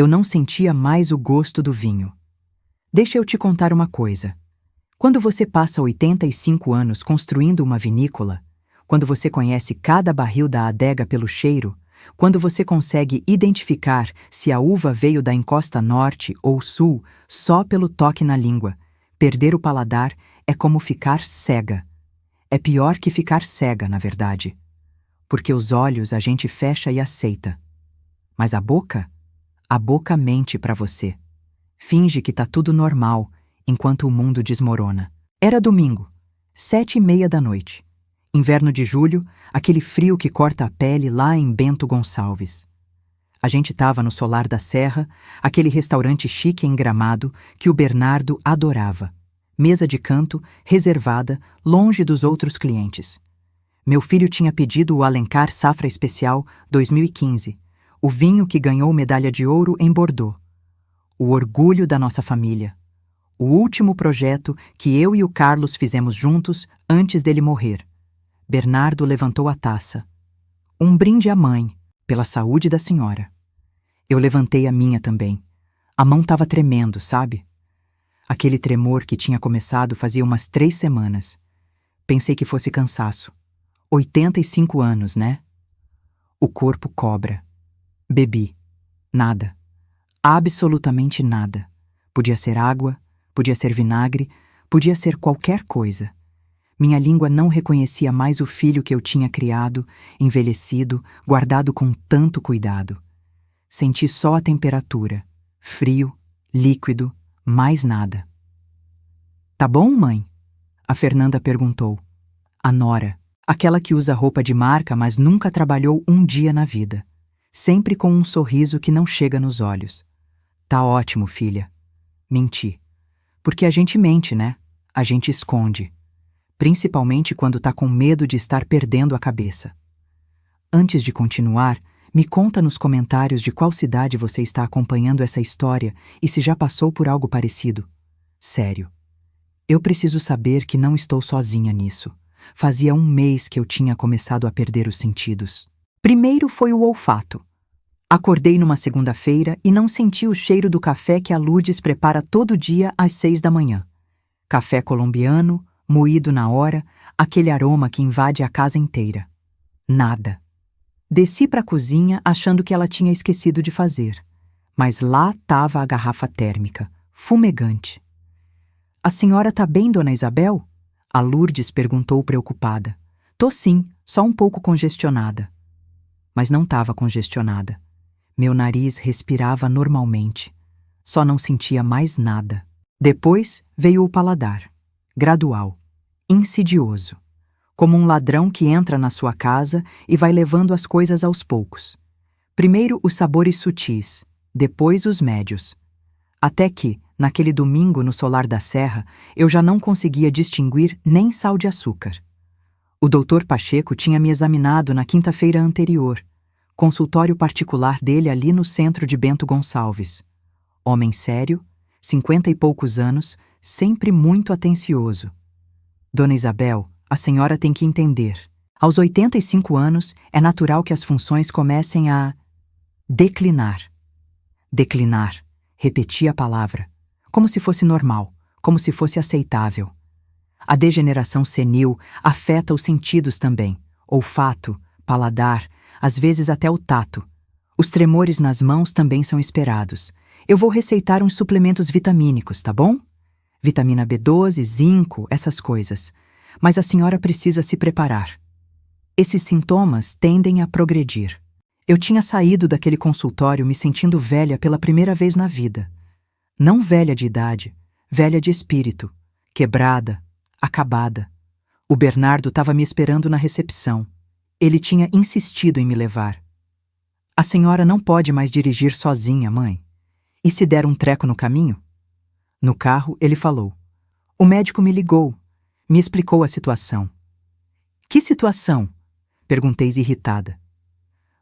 Eu não sentia mais o gosto do vinho. Deixa eu te contar uma coisa. Quando você passa 85 anos construindo uma vinícola, quando você conhece cada barril da adega pelo cheiro, quando você consegue identificar se a uva veio da encosta norte ou sul só pelo toque na língua, perder o paladar é como ficar cega. É pior que ficar cega, na verdade. Porque os olhos a gente fecha e aceita. Mas a boca mente para você. Finge que tá tudo normal, enquanto o mundo desmorona. Era domingo, 7h30 da noite. Inverno de julho, aquele frio que corta a pele lá em Bento Gonçalves. A gente tava no Solar da Serra, aquele restaurante chique em Gramado que o Bernardo adorava. Mesa de canto, reservada, longe dos outros clientes. Meu filho tinha pedido o Alencar Safra Especial 2015, o vinho que ganhou medalha de ouro em Bordeaux. O orgulho da nossa família. O último projeto que eu e o Carlos fizemos juntos antes dele morrer. Bernardo levantou a taça. Um brinde à mãe, pela saúde da senhora. Eu levantei a minha também. A mão estava tremendo, sabe? Aquele tremor que tinha começado fazia umas 3 semanas. Pensei que fosse cansaço. 85 anos, né? O corpo cobra. Bebi. Nada. Absolutamente nada. Podia ser água, podia ser vinagre, podia ser qualquer coisa. Minha língua não reconhecia mais o filho que eu tinha criado, envelhecido, guardado com tanto cuidado. Senti só a temperatura. Frio, líquido, mais nada. Tá bom, mãe? A Fernanda perguntou. A nora, aquela que usa roupa de marca, mas nunca trabalhou um dia na vida. Sempre com um sorriso que não chega nos olhos. Tá ótimo, filha. Menti. Porque a gente mente, né? A gente esconde. Principalmente quando tá com medo de estar perdendo a cabeça. Antes de continuar, me conta nos comentários de qual cidade você está acompanhando essa história e se já passou por algo parecido. Sério. Eu preciso saber que não estou sozinha nisso. Fazia 1 mês que eu tinha começado a perder os sentidos. Primeiro foi o olfato. Acordei numa segunda-feira e não senti o cheiro do café que a Lourdes prepara todo dia às 6 da manhã. Café colombiano, moído na hora, aquele aroma que invade a casa inteira. Nada. Desci para a cozinha achando que ela tinha esquecido de fazer. Mas lá estava a garrafa térmica, fumegante. A senhora tá bem, dona Isabel? A Lourdes perguntou preocupada. Tô sim, só um pouco congestionada. Mas não estava congestionada. Meu nariz respirava normalmente. Só não sentia mais nada. Depois veio o paladar. Gradual. Insidioso. Como um ladrão que entra na sua casa e vai levando as coisas aos poucos. Primeiro os sabores sutis, depois os médios. Até que, naquele domingo no Solar da Serra, eu já não conseguia distinguir nem sal de açúcar. O doutor Pacheco tinha me examinado na quinta-feira anterior. Consultório particular dele ali no centro de Bento Gonçalves. Homem sério, 50 e poucos anos, sempre muito atencioso. Dona Isabel, a senhora tem que entender. Aos 85 anos, é natural que as funções comecem a declinar. Declinar. Repeti a palavra. Como se fosse normal, como se fosse aceitável. A degeneração senil afeta os sentidos também. Olfato, paladar, às vezes até o tato. Os tremores nas mãos também são esperados. Eu vou receitar uns suplementos vitamínicos, tá bom? Vitamina B12, zinco, essas coisas. Mas a senhora precisa se preparar. Esses sintomas tendem a progredir. Eu tinha saído daquele consultório me sentindo velha pela primeira vez na vida. Não velha de idade, velha de espírito, quebrada, acabada. O Bernardo estava me esperando na recepção. Ele tinha insistido em me levar. A senhora não pode mais dirigir sozinha, mãe. E se der um treco no caminho? No carro, ele falou. O médico me ligou, me explicou a situação. Que situação? Perguntei irritada.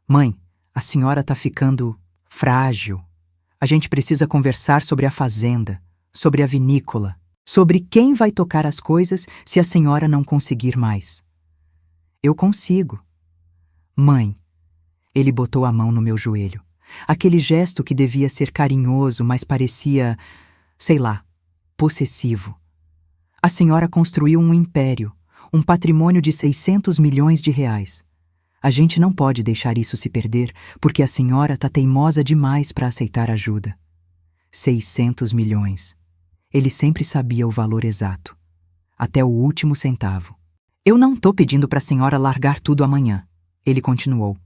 Mãe, a senhora está ficando frágil. A gente precisa conversar sobre a fazenda, sobre a vinícola, sobre quem vai tocar as coisas se a senhora não conseguir mais. Eu consigo. Mãe, ele botou a mão no meu joelho. Aquele gesto que devia ser carinhoso, mas parecia, sei lá, possessivo. A senhora construiu um império, um patrimônio de 600 milhões de reais. A gente não pode deixar isso se perder, porque a senhora tá teimosa demais para aceitar ajuda. 600 milhões. Ele sempre sabia o valor exato. Até o último centavo. Eu não tô pedindo para a senhora largar tudo amanhã, ele continuou.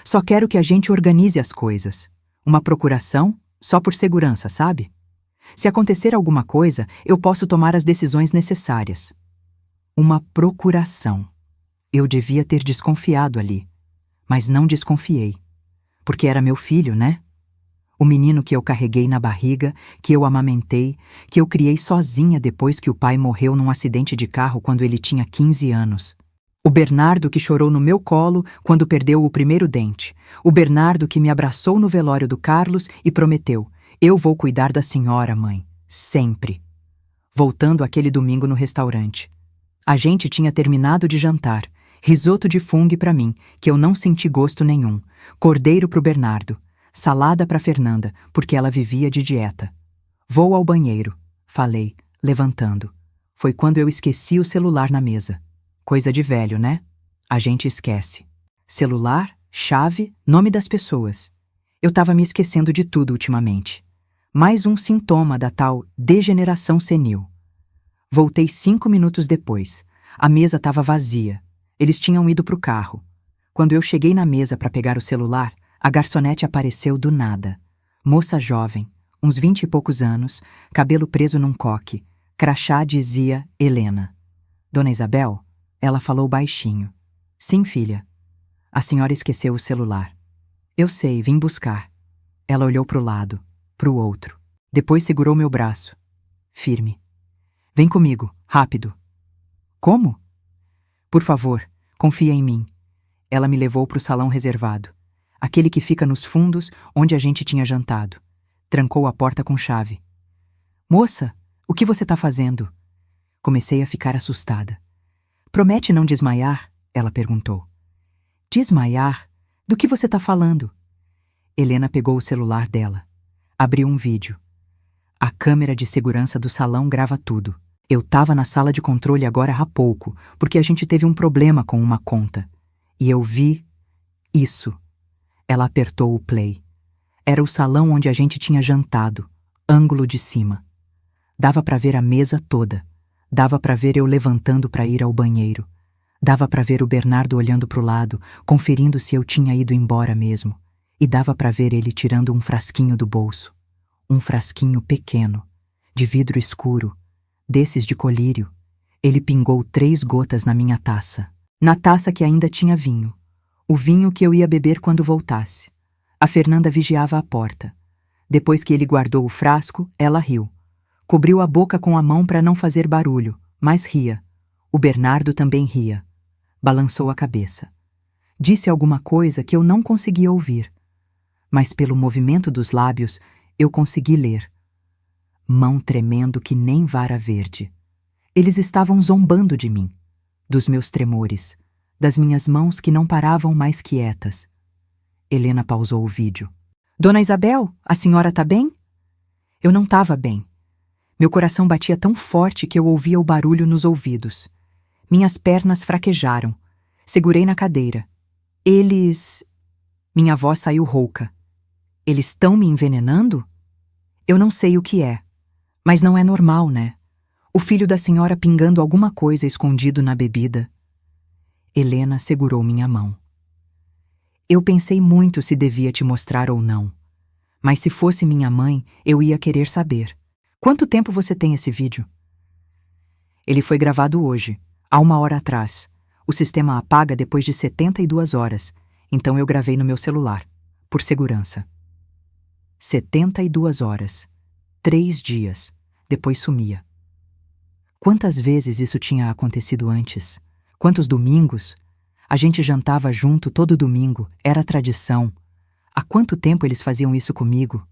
Só quero que a gente organize as coisas. Uma procuração, só por segurança, sabe? Se acontecer alguma coisa, eu posso tomar as decisões necessárias. Uma procuração. Eu devia ter desconfiado ali. Mas não desconfiei. Porque era meu filho, né? O menino que eu carreguei na barriga, que eu amamentei, que eu criei sozinha depois que o pai morreu num acidente de carro quando ele tinha 15 anos. O Bernardo que chorou no meu colo quando perdeu o primeiro dente. O Bernardo que me abraçou no velório do Carlos e prometeu: eu vou cuidar da senhora, mãe. Sempre. Voltando aquele domingo no restaurante. A gente tinha terminado de jantar. Risoto de fungo para mim, que eu não senti gosto nenhum. Cordeiro pro Bernardo. Salada para Fernanda, porque ela vivia de dieta. Vou ao banheiro, falei, levantando. Foi quando eu esqueci o celular na mesa. Coisa de velho, né? A gente esquece. Celular, chave, nome das pessoas. Eu tava me esquecendo de tudo ultimamente. Mais um sintoma da tal degeneração senil. Voltei 5 minutos depois. A mesa estava vazia. Eles tinham ido pro carro. Quando eu cheguei na mesa para pegar o celular, a garçonete apareceu do nada. Moça jovem, uns 20 e poucos anos, cabelo preso num coque. Crachá dizia Helena. Dona Isabel? Ela falou baixinho. Sim, filha. A senhora esqueceu o celular. Eu sei, vim buscar. Ela olhou pro lado, pro outro. Depois segurou meu braço. Firme. Vem comigo, rápido. Como? Por favor, confia em mim. Ela me levou pro salão reservado. Aquele que fica nos fundos, onde a gente tinha jantado. Trancou a porta com chave. Moça, o que você tá fazendo? Comecei a ficar assustada. Promete não desmaiar? Ela perguntou. Desmaiar? Do que você tá falando? Helena pegou o celular dela. Abriu um vídeo. A câmera de segurança do salão grava tudo. Eu tava na sala de controle agora há pouco, porque a gente teve um problema com uma conta. E eu vi isso. Ela apertou o play. Era o salão onde a gente tinha jantado, ângulo de cima. Dava para ver a mesa toda. Dava para ver eu levantando para ir ao banheiro. Dava para ver o Bernardo olhando pro lado, conferindo se eu tinha ido embora mesmo. E dava para ver ele tirando um frasquinho do bolso. Um frasquinho pequeno, de vidro escuro, desses de colírio. Ele pingou 3 gotas na minha taça. Na taça que ainda tinha vinho. O vinho que eu ia beber quando voltasse. A Fernanda vigiava a porta. Depois que ele guardou o frasco, ela riu. Cobriu a boca com a mão para não fazer barulho, mas ria. O Bernardo também ria. Balançou a cabeça. Disse alguma coisa que eu não conseguia ouvir. Mas pelo movimento dos lábios, eu consegui ler. Mão tremendo que nem vara verde. Eles estavam zombando de mim, dos meus tremores, das minhas mãos que não paravam mais quietas. Helena pausou o vídeo. Dona Isabel, a senhora tá bem? Eu não tava bem. Meu coração batia tão forte que eu ouvia o barulho nos ouvidos. Minhas pernas fraquejaram. Segurei na cadeira. Eles... Minha voz saiu rouca. Eles estão me envenenando? Eu não sei o que é. Mas não é normal, né? O filho da senhora pingando alguma coisa escondido na bebida. Helena segurou minha mão. Eu pensei muito se devia te mostrar ou não. Mas se fosse minha mãe, eu ia querer saber. Quanto tempo você tem esse vídeo? Ele foi gravado hoje, há 1 hora atrás. O sistema apaga depois de 72 horas, então eu gravei no meu celular, por segurança. 72 horas. 3 dias. Depois sumia. Quantas vezes isso tinha acontecido antes? Quantos domingos? A gente jantava junto todo domingo, era tradição. Há quanto tempo eles faziam isso comigo?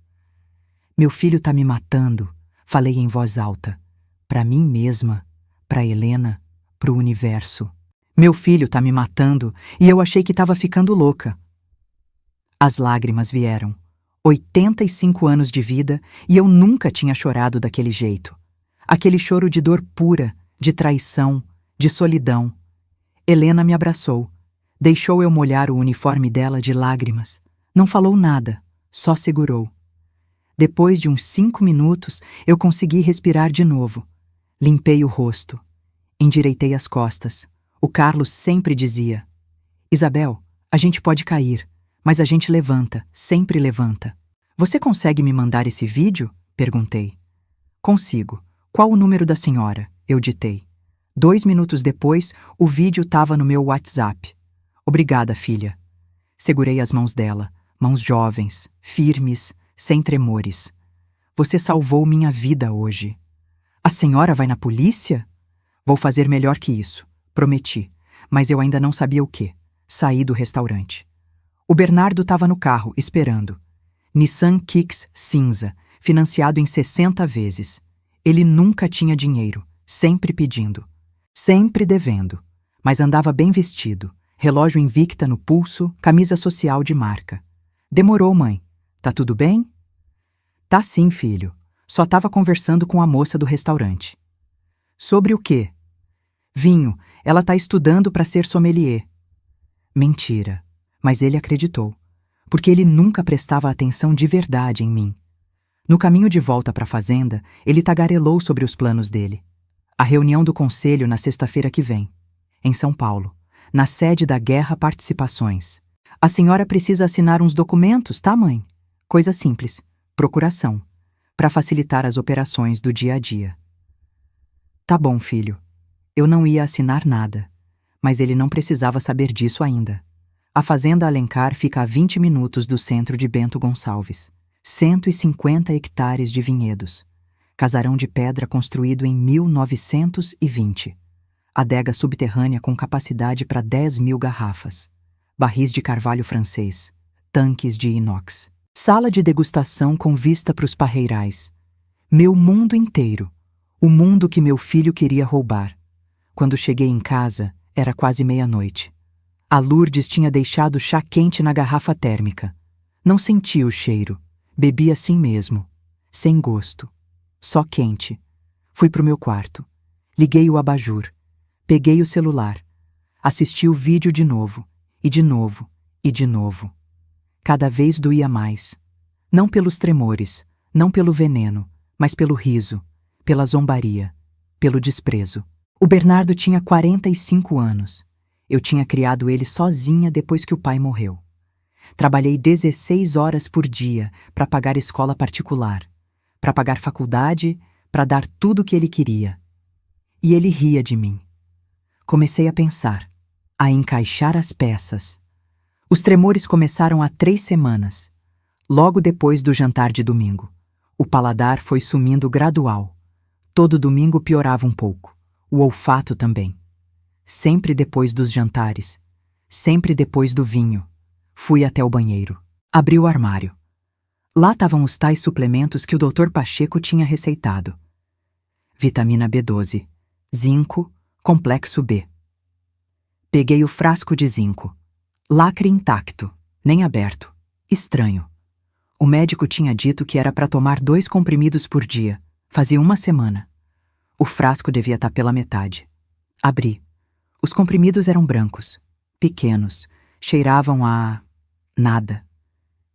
Meu filho tá me matando, falei em voz alta. Pra mim mesma, pra Helena, pro universo. Meu filho tá me matando e eu achei que tava ficando louca. As lágrimas vieram. 85 anos de vida e eu nunca tinha chorado daquele jeito. Aquele choro de dor pura, de traição, de solidão. Helena me abraçou. Deixou eu molhar o uniforme dela de lágrimas. Não falou nada, só segurou. Depois de uns 5 minutos, eu consegui respirar de novo. Limpei o rosto. Endireitei as costas. O Carlos sempre dizia: Isabel, a gente pode cair, mas a gente levanta, sempre levanta. Você consegue me mandar esse vídeo? Perguntei. Consigo. Qual o número da senhora? Eu ditei. 2 minutos depois, o vídeo estava no meu WhatsApp. Obrigada, filha. Segurei as mãos dela, mãos jovens, firmes, sem tremores. Você salvou minha vida hoje. A senhora vai na polícia? Vou fazer melhor que isso, prometi, mas eu ainda não sabia o quê. Saí do restaurante. O Bernardo estava no carro, esperando. Nissan Kicks cinza, financiado em 60 vezes. Ele nunca tinha dinheiro, sempre pedindo. Sempre devendo, mas andava bem vestido, relógio Invicta no pulso, camisa social de marca. Demorou, mãe. Tá tudo bem? Tá sim, filho. Só tava conversando com a moça do restaurante. Sobre o quê? Vinho. Ela tá estudando para ser sommelier. Mentira. Mas ele acreditou, porque ele nunca prestava atenção de verdade em mim. No caminho de volta para a fazenda, ele tagarelou sobre os planos dele. A reunião do conselho na sexta-feira que vem, em São Paulo, na sede da Guerra Participações. A senhora precisa assinar uns documentos, tá, mãe? Coisa simples, procuração, para facilitar as operações do dia a dia. Tá bom, filho. Eu não ia assinar nada, mas ele não precisava saber disso ainda. A Fazenda Alencar fica a 20 minutos do centro de Bento Gonçalves. 150 hectares de vinhedos. Casarão de pedra construído em 1920. Adega subterrânea com capacidade para 10.000 garrafas. Barris de carvalho francês. Tanques de inox. Sala de degustação com vista para os parreirais. Meu mundo inteiro. O mundo que meu filho queria roubar. Quando cheguei em casa, era quase meia-noite. A Lourdes tinha deixado chá quente na garrafa térmica. Não senti o cheiro. Bebi assim mesmo. Sem gosto. Só quente. Fui pro meu quarto. Liguei o abajur. Peguei o celular. Assisti o vídeo de novo. E de novo. E de novo. Cada vez doía mais. Não pelos tremores, não pelo veneno, mas pelo riso, pela zombaria, pelo desprezo. O Bernardo tinha 45 anos. Eu tinha criado ele sozinha depois que o pai morreu. Trabalhei 16 horas por dia para pagar escola particular, para pagar faculdade, para dar tudo o que ele queria. E ele ria de mim. Comecei a pensar, a encaixar as peças. Os tremores começaram há 3 semanas, logo depois do jantar de domingo. O paladar foi sumindo gradual. Todo domingo piorava um pouco. O olfato também. Sempre depois dos jantares. Sempre depois do vinho. Fui até o banheiro. Abri o armário. Lá estavam os tais suplementos que o Dr. Pacheco tinha receitado. Vitamina B12, zinco, complexo B. Peguei o frasco de zinco. Lacre intacto, nem aberto. Estranho. O médico tinha dito que era para tomar 2 comprimidos por dia. Fazia 1 semana. O frasco devia estar pela metade. Abri. Os comprimidos eram brancos, pequenos, cheiravam a... nada.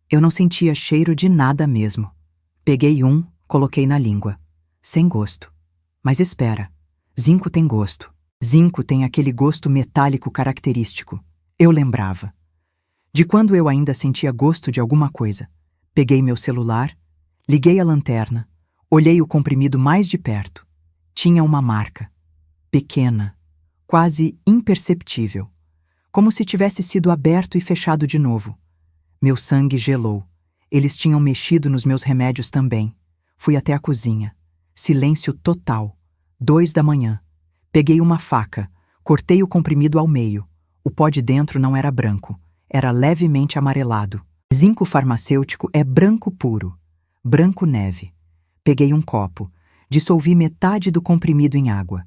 Eu não sentia cheiro de nada mesmo. Peguei um, coloquei na língua. Sem gosto. Mas espera, zinco tem gosto. Zinco tem aquele gosto metálico característico. Eu lembrava. De quando eu ainda sentia gosto de alguma coisa. Peguei meu celular, liguei a lanterna, olhei o comprimido mais de perto. Tinha uma marca. Pequena, quase imperceptível. Como se tivesse sido aberto e fechado de novo. Meu sangue gelou. Eles tinham mexido nos meus remédios também. Fui até a cozinha. Silêncio total. 2 da manhã. Peguei uma faca. Cortei o comprimido ao meio. O pó de dentro não era branco. Era levemente amarelado. Zinco farmacêutico é branco puro. Branco neve. Peguei um copo. Dissolvi metade do comprimido em água.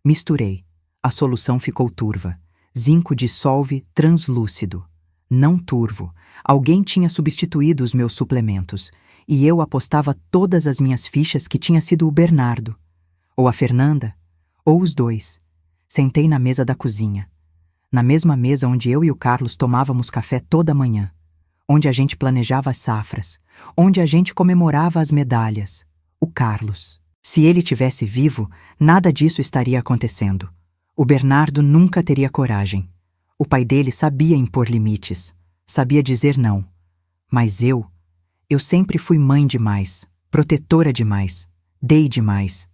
Misturei. A solução ficou turva. Zinco dissolve translúcido. Não turvo. Alguém tinha substituído os meus suplementos, e eu apostava todas as minhas fichas que tinha sido o Bernardo, ou a Fernanda, ou os dois. Sentei na mesa da cozinha, na mesma mesa onde eu e o Carlos tomávamos café toda manhã, onde a gente planejava as safras, onde a gente comemorava as medalhas. O Carlos. Se ele tivesse vivo, nada disso estaria acontecendo. O Bernardo nunca teria coragem. O pai dele sabia impor limites, sabia dizer não. Mas eu sempre fui mãe demais, protetora demais, dei demais.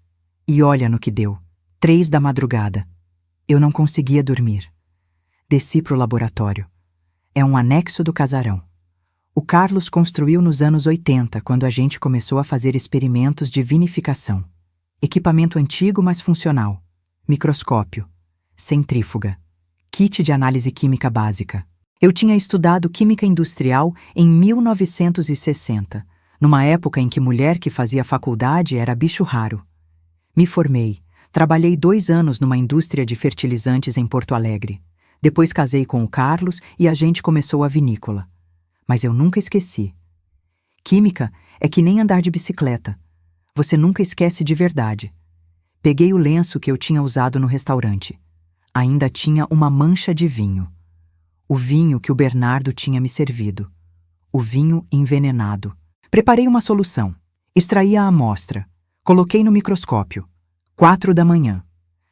E olha no que deu. 3 da madrugada. Eu não conseguia dormir. Desci pro laboratório. É um anexo do casarão. O Carlos construiu nos anos 80, quando a gente começou a fazer experimentos de vinificação. Equipamento antigo, mas funcional. Microscópio. Centrífuga. Kit de análise química básica. Eu tinha estudado química industrial em 1960, numa época em que mulher que fazia faculdade era bicho raro. Me formei. Trabalhei 2 anos numa indústria de fertilizantes em Porto Alegre. Depois casei com o Carlos e a gente começou a vinícola. Mas eu nunca esqueci. Química é que nem andar de bicicleta. Você nunca esquece de verdade. Peguei o lenço que eu tinha usado no restaurante. Ainda tinha uma mancha de vinho. O vinho que o Bernardo tinha me servido. O vinho envenenado. Preparei uma solução. Extraí a amostra. Coloquei no microscópio. 4 da manhã.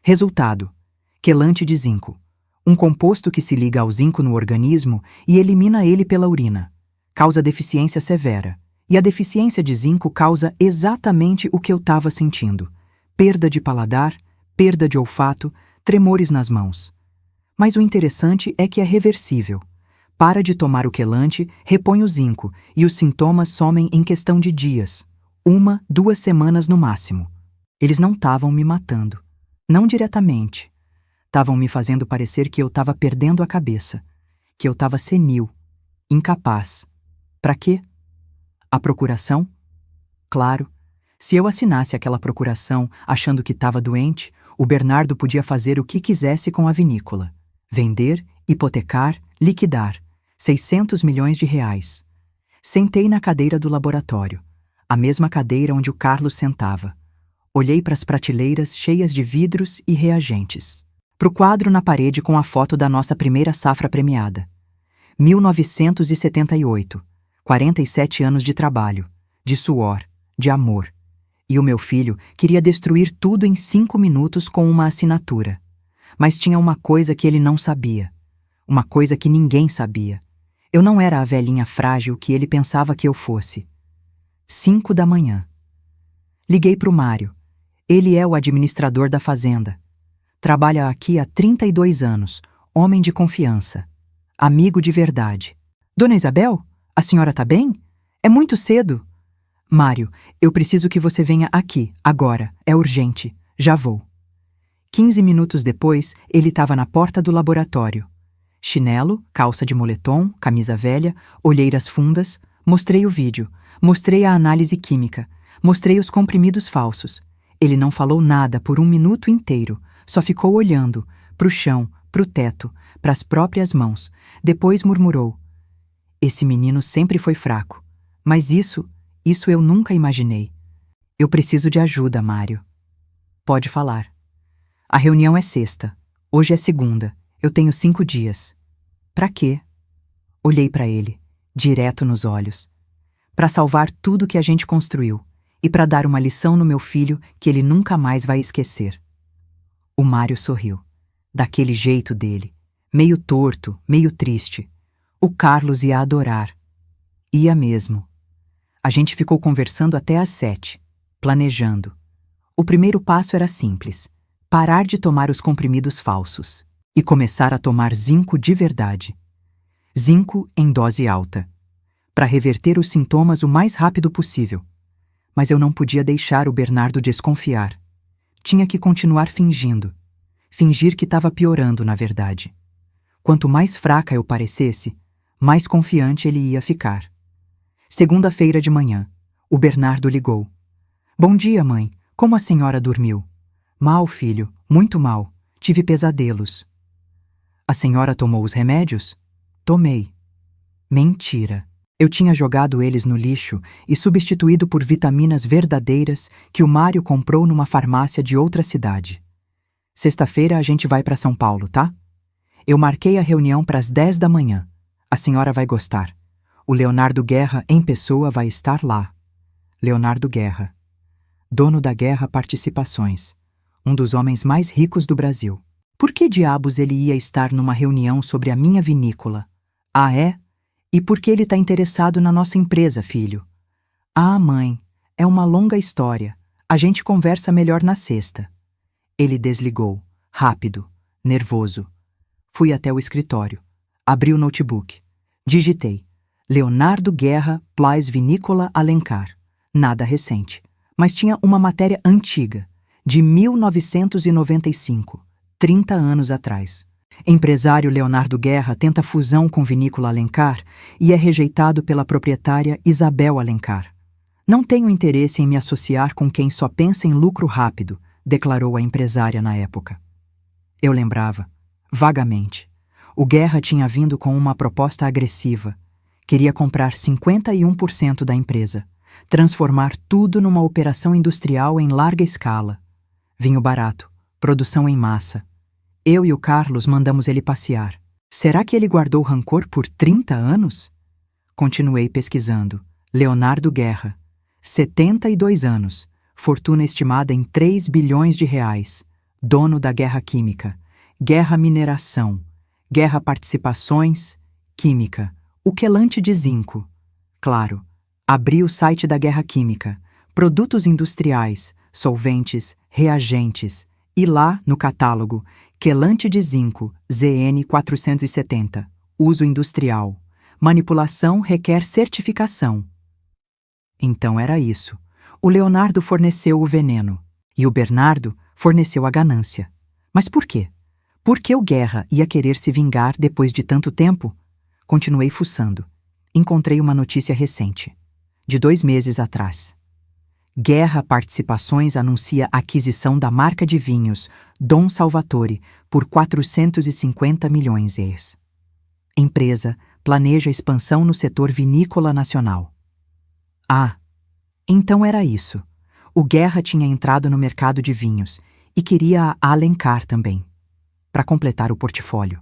Resultado: quelante de zinco. Um composto que se liga ao zinco no organismo e elimina ele pela urina. Causa deficiência severa. E a deficiência de zinco causa exatamente o que eu estava sentindo: perda de paladar, perda de olfato, tremores nas mãos. Mas o interessante é que é reversível. Para de tomar o quelante, repõe o zinco e os sintomas somem em questão de dias. 1, 2 semanas no máximo. Eles não estavam me matando. Não diretamente. Estavam me fazendo parecer que eu estava perdendo a cabeça, que eu estava senil, incapaz. Para quê? A procuração? Claro, se eu assinasse aquela procuração achando que estava doente, o Bernardo podia fazer o que quisesse com a vinícola. Vender, hipotecar, liquidar. 600 milhões de reais. Sentei na cadeira do laboratório, a mesma cadeira onde o Carlos sentava. Olhei para as prateleiras cheias de vidros e reagentes. Pro quadro na parede com a foto da nossa primeira safra premiada. 1978. 47 anos de trabalho, de suor, de amor. E o meu filho queria destruir tudo em 5 minutos com uma assinatura. Mas tinha uma coisa que ele não sabia. Uma coisa que ninguém sabia. Eu não era a velhinha frágil que ele pensava que eu fosse. 5 da manhã. Liguei pro Mário. Ele é o administrador da fazenda. Trabalha aqui há 32 anos, homem de confiança. Amigo de verdade. Dona Isabel, a senhora tá bem? É muito cedo. Mário, eu preciso que você venha aqui, agora. É urgente. Já vou. 15 minutos depois, ele estava na porta do laboratório. Chinelo, calça de moletom, camisa velha, olheiras fundas. Mostrei o vídeo. Mostrei a análise química. Mostrei os comprimidos falsos. Ele não falou nada por 1 minuto inteiro. Só ficou olhando, pro chão, pro teto, pras próprias mãos. Depois murmurou: esse menino sempre foi fraco. Mas isso eu nunca imaginei. Eu preciso de ajuda, Mário. Pode falar. A reunião é sexta. Hoje é segunda. Eu tenho 5 dias. Pra quê? Olhei pra ele, direto nos olhos. Pra salvar tudo que a gente construiu e pra dar uma lição no meu filho que ele nunca mais vai esquecer. O Mário sorriu, daquele jeito dele, meio torto, meio triste. O Carlos ia adorar. Ia mesmo. A gente ficou conversando até às 7, planejando. O primeiro passo era simples: parar de tomar os comprimidos falsos e começar a tomar zinco de verdade. Zinco em dose alta, para reverter os sintomas o mais rápido possível. Mas eu não podia deixar o Bernardo desconfiar. Tinha que continuar fingindo. Fingir que estava piorando, na verdade. Quanto mais fraca eu parecesse, mais confiante ele ia ficar. Segunda-feira de manhã, o Bernardo ligou. Bom dia, mãe. Como a senhora dormiu? Mal, filho. Muito mal. Tive pesadelos. A senhora tomou os remédios? Tomei. Mentira! Eu tinha jogado eles no lixo e substituído por vitaminas verdadeiras que o Mário comprou numa farmácia de outra cidade. Sexta-feira a gente vai para São Paulo, tá? Eu marquei a reunião para as 10 da manhã. A senhora vai gostar. O Leonardo Guerra, em pessoa, vai estar lá. Leonardo Guerra, dono da Guerra Participações, um dos homens mais ricos do Brasil. Por que diabos ele ia estar numa reunião sobre a minha vinícola? Ah, é? E por que ele está interessado na nossa empresa, filho? Ah, mãe, é uma longa história. A gente conversa melhor na sexta. Ele desligou, rápido, nervoso. Fui até o escritório. Abri o notebook. Digitei. Leonardo Guerra, Plais Vinícola Alencar. Nada recente. Mas tinha uma matéria antiga, de 1995, 30 anos atrás. Empresário Leonardo Guerra tenta fusão com Vinícola Alencar e é rejeitado pela proprietária Isabel Alencar. Não tenho interesse em me associar com quem só pensa em lucro rápido, declarou a empresária na época. Eu lembrava, vagamente. O Guerra tinha vindo com uma proposta agressiva. Queria comprar 51% da empresa, transformar tudo numa operação industrial em larga escala. Vinho barato, produção em massa. Eu e o Carlos mandamos ele passear. Será que ele guardou rancor por 30 anos? Continuei pesquisando. Leonardo Guerra, 72 anos, fortuna estimada em 3 bilhões de reais, dono da Guerra Química, Guerra Mineração, Guerra Participações, Química, o quelante de zinco. Claro, abri o site da Guerra Química, produtos industriais, solventes, reagentes, e lá, no catálogo, quelante de zinco, ZN 470, uso industrial. Manipulação requer certificação. Então era isso. O Leonardo forneceu o veneno, e o Bernardo forneceu a ganância. Mas por quê? Por que o Guerra ia querer se vingar depois de tanto tempo? Continuei fuçando. Encontrei uma notícia recente, de 2 meses atrás. Guerra Participações anuncia aquisição da marca de vinhos Dom Salvatore por 450 milhões. Empresa planeja expansão no setor vinícola nacional. Ah, então era isso. O Guerra tinha entrado no mercado de vinhos e queria a Alencar também, para completar o portfólio,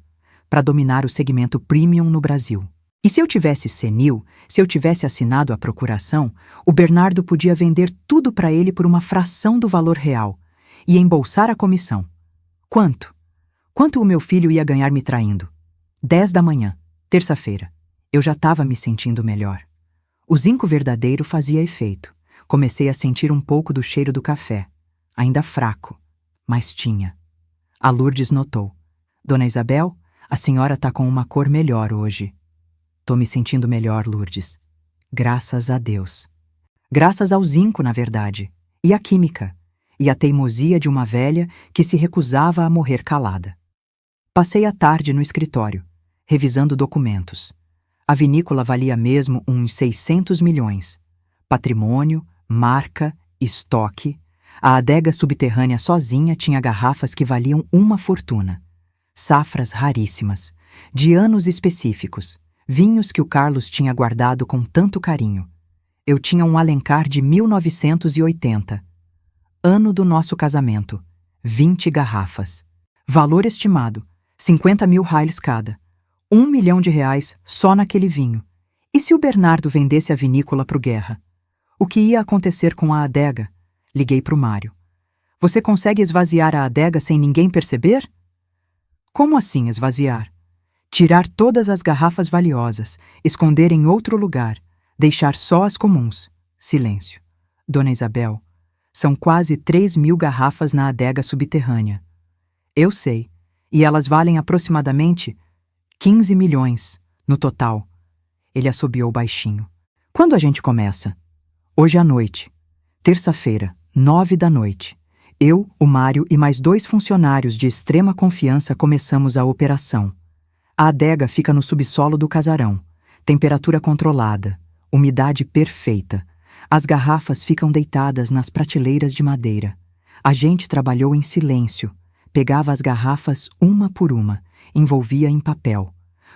para dominar o segmento premium no Brasil. E se eu tivesse senil, se eu tivesse assinado a procuração, o Bernardo podia vender tudo para ele por uma fração do valor real e embolsar a comissão. Quanto? Quanto o meu filho ia ganhar me traindo? 10 da manhã, terça-feira. Eu já estava me sentindo melhor. O zinco verdadeiro fazia efeito. Comecei a sentir um pouco do cheiro do café. Ainda fraco, mas tinha. A Lourdes notou. Dona Isabel, a senhora está com uma cor melhor hoje. Tô me sentindo melhor, Lourdes. Graças a Deus. Graças ao zinco, na verdade. E à química. E à teimosia de uma velha que se recusava a morrer calada. Passei a tarde no escritório, revisando documentos. A vinícola valia mesmo uns 600 milhões. Patrimônio, marca, estoque. A adega subterrânea sozinha tinha garrafas que valiam uma fortuna. Safras raríssimas, de anos específicos. Vinhos que o Carlos tinha guardado com tanto carinho. Eu tinha um Alencar de 1980. Ano do nosso casamento. 20 garrafas. Valor estimado, 50 mil reais cada. 1 milhão de reais só naquele vinho. E se o Bernardo vendesse a vinícola pro Guerra? O que ia acontecer com a adega? Liguei pro Mário. Você consegue esvaziar a adega sem ninguém perceber? Como assim esvaziar? Tirar todas as garrafas valiosas, esconder em outro lugar, deixar só as comuns. Silêncio. Dona Isabel, são quase 3 mil garrafas na adega subterrânea. Eu sei, e elas valem aproximadamente 15 milhões, no total. Ele assobiou baixinho. Quando a gente começa? Hoje à noite. Terça-feira, 9 da noite. Eu, o Mário e mais 2 funcionários de extrema confiança começamos a operação. A adega fica no subsolo do casarão. Temperatura controlada, umidade perfeita. As garrafas ficam deitadas nas prateleiras de madeira. A gente trabalhou em silêncio. Pegava as garrafas uma por uma, envolvia em papel.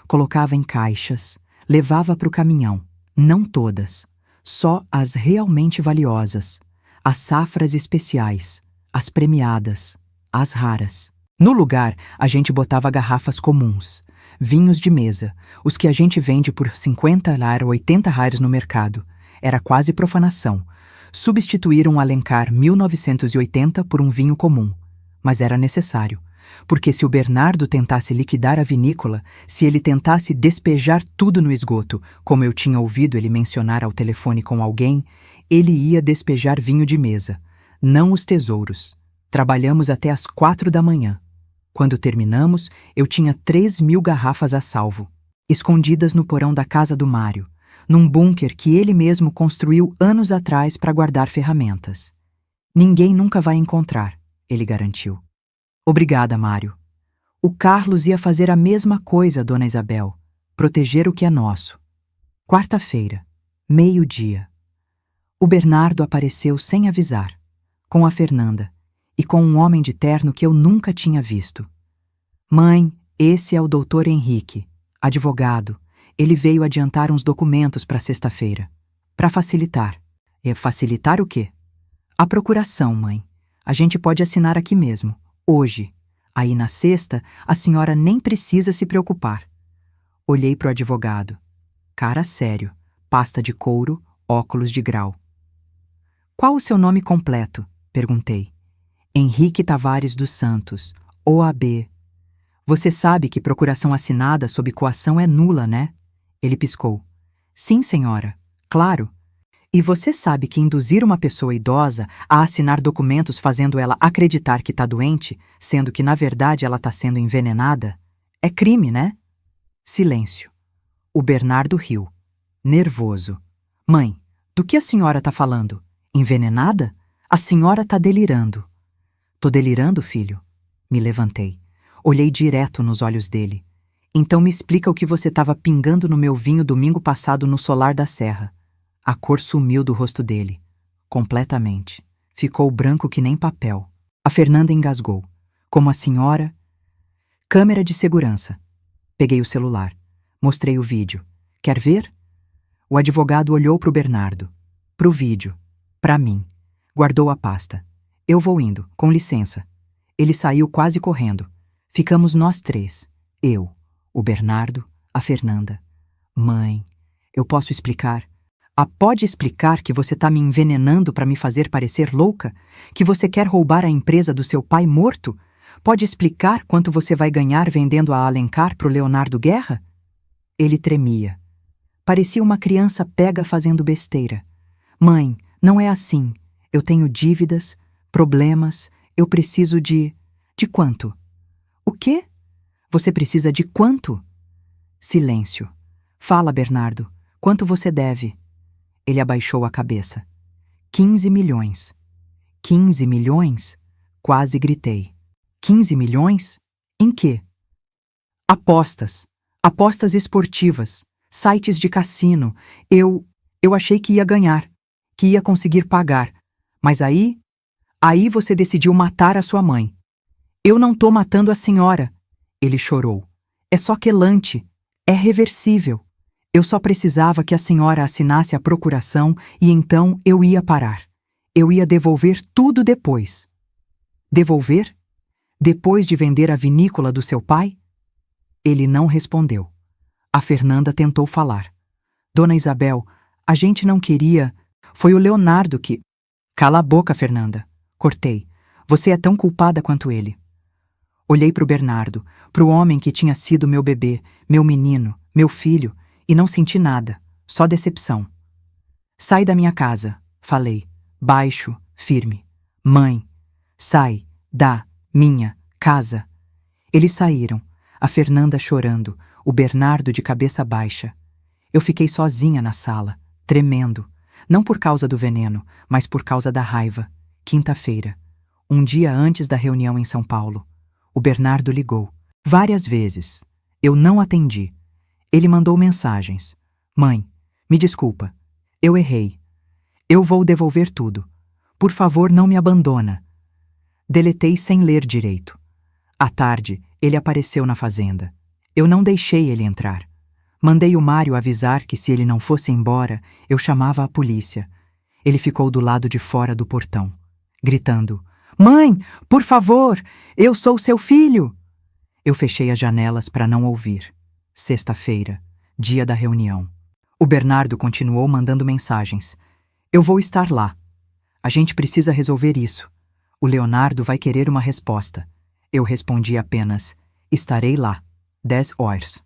Colocava em caixas, Levava para o caminhão, não todas, só as realmente valiosas, as safras especiais, as premiadas, as raras. No lugar, a gente botava garrafas comuns, vinhos de mesa, os que a gente vende por 50 ou 80 reais no mercado. Era quase profanação. Substituir um Alencar 1980 por um vinho comum. Mas era necessário, porque se o Bernardo tentasse liquidar a vinícola, se ele tentasse despejar tudo no esgoto, como eu tinha ouvido ele mencionar ao telefone com alguém, ele ia despejar vinho de mesa, não os tesouros. Trabalhamos até às 4 da manhã. Quando terminamos, eu tinha 3.000 garrafas a salvo, escondidas no porão da casa do Mário, num bunker que ele mesmo construiu anos atrás para guardar ferramentas. Ninguém nunca vai encontrar, ele garantiu. Obrigada, Mário. O Carlos ia fazer a mesma coisa, Dona Isabel, proteger o que é nosso. Quarta-feira, 12:00. O Bernardo apareceu sem avisar, com a Fernanda, e com um homem de terno que eu nunca tinha visto. Mãe, esse é o Dr. Henrique, advogado. Ele veio adiantar uns documentos para sexta-feira. Para facilitar. E facilitar o quê? A procuração, mãe. A gente pode assinar aqui mesmo, hoje. Aí na sexta, a senhora nem precisa se preocupar. Olhei para o advogado. Cara sério, pasta de couro, óculos de grau. Qual o seu nome completo? Perguntei. Henrique Tavares dos Santos, OAB. Você sabe que procuração assinada sob coação é nula, né? Ele piscou. Sim, senhora. Claro. E você sabe que induzir uma pessoa idosa a assinar documentos fazendo ela acreditar que está doente, sendo que na verdade ela está sendo envenenada, é crime, né? Silêncio. O Bernardo riu. Nervoso. Mãe, do que a senhora está falando? Envenenada? A senhora está delirando. Tô delirando, filho? Me levantei. Olhei direto nos olhos dele. Então me explica o que você estava pingando no meu vinho domingo passado no solar da serra. A cor sumiu do rosto dele. Completamente. Ficou branco que nem papel. A Fernanda engasgou. Como a senhora... Câmera de segurança. Peguei o celular. Mostrei o vídeo. Quer ver? O advogado olhou para o Bernardo. Pro vídeo. Para mim. Guardou a pasta. Eu vou indo, com licença. Ele saiu quase correndo. Ficamos nós três. Eu, o Bernardo, a Fernanda. Mãe, eu posso explicar? Pode explicar que você está me envenenando para me fazer parecer louca? Que você quer roubar a empresa do seu pai morto? Pode explicar quanto você vai ganhar vendendo a Alencar pro Leonardo Guerra? Ele tremia. Parecia uma criança pega fazendo besteira. Mãe, não é assim. Eu tenho dívidas, problemas, eu preciso de... De quanto? O quê? Você precisa de quanto? Silêncio. Fala, Bernardo. Quanto você deve? Ele abaixou a cabeça. 15 milhões. 15 milhões? Quase gritei. 15 milhões? Em quê? Apostas. Apostas esportivas. Sites de cassino. Eu achei que ia ganhar. Que ia conseguir pagar. Mas aí você decidiu matar a sua mãe. Eu não tô matando a senhora. Ele chorou. É só quelante. É reversível. Eu só precisava que a senhora assinasse a procuração e então eu ia parar. Eu ia devolver tudo depois. Devolver? Depois de vender a vinícola do seu pai? Ele não respondeu. A Fernanda tentou falar. Dona Isabel, a gente não queria... Foi o Leonardo que... Cala a boca, Fernanda. Cortei. Você é tão culpada quanto ele. Olhei para o Bernardo, para o homem que tinha sido meu bebê, meu menino, meu filho, e não senti nada, só decepção. Sai da minha casa, falei, baixo, firme. Mãe, sai da minha casa. Eles saíram, a Fernanda chorando, o Bernardo de cabeça baixa. Eu fiquei sozinha na sala, tremendo, não por causa do veneno, mas por causa da raiva. Quinta-feira, um dia antes da reunião em São Paulo. O Bernardo ligou, várias vezes. Eu não atendi. Ele mandou mensagens. Mãe, me desculpa. Eu errei. Eu vou devolver tudo. Por favor, não me abandona. Deletei sem ler direito. À tarde, ele apareceu na fazenda. Eu não deixei ele entrar. Mandei o Mário avisar que se ele não fosse embora, eu chamava a polícia. Ele ficou do lado de fora do portão, gritando: "Mãe, por favor, eu sou seu filho!" Eu fechei as janelas para não ouvir. Sexta-feira, dia da reunião. O Bernardo continuou mandando mensagens. "Eu vou estar lá. A gente precisa resolver isso. O Leonardo vai querer uma resposta." Eu respondi apenas: "Estarei lá. 10 horas."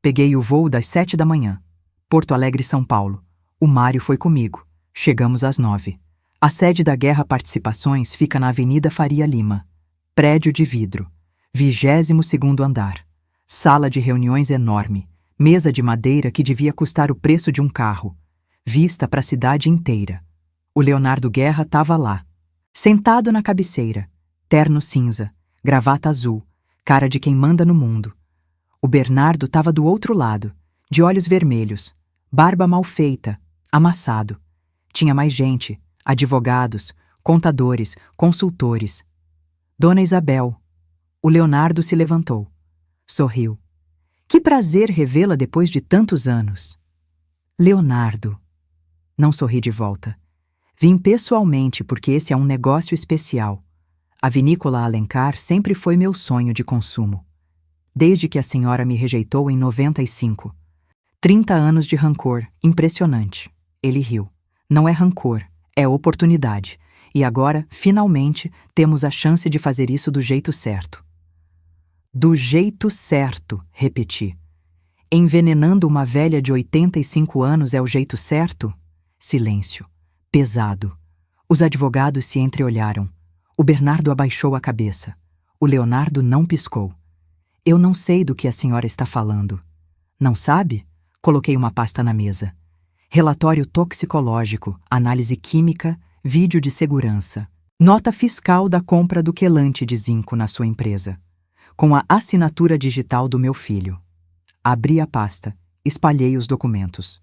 Peguei o voo das 7 da manhã. Porto Alegre, São Paulo. O Mário foi comigo. Chegamos às 9. A sede da Guerra Participações fica na Avenida Faria Lima. Prédio de vidro. 22º andar. Sala de reuniões enorme. Mesa de madeira que devia custar o preço de um carro. Vista para a cidade inteira. O Leonardo Guerra estava lá. Sentado na cabeceira. Terno cinza. Gravata azul. Cara de quem manda no mundo. O Bernardo estava do outro lado, de olhos vermelhos, barba mal feita, amassado. Tinha mais gente, advogados, contadores, consultores. Dona Isabel. O Leonardo se levantou. Sorriu. Que prazer revê-la depois de tantos anos. Leonardo. Não sorri de volta. Vim pessoalmente porque esse é um negócio especial. A vinícola Alencar sempre foi meu sonho de consumo. Desde que a senhora me rejeitou em 95. 30 anos de rancor, impressionante. Ele riu. Não é rancor, é oportunidade. E agora, finalmente, temos a chance de fazer isso do jeito certo. Do jeito certo, repeti. Envenenando uma velha de 85 anos é o jeito certo? Silêncio. Pesado. Os advogados se entreolharam. O Bernardo abaixou a cabeça. O Leonardo não piscou. Eu não sei do que a senhora está falando. Não sabe? Coloquei uma pasta na mesa. Relatório toxicológico, análise química, vídeo de segurança. Nota fiscal da compra do quelante de zinco na sua empresa. Com a assinatura digital do meu filho. Abri a pasta, espalhei os documentos.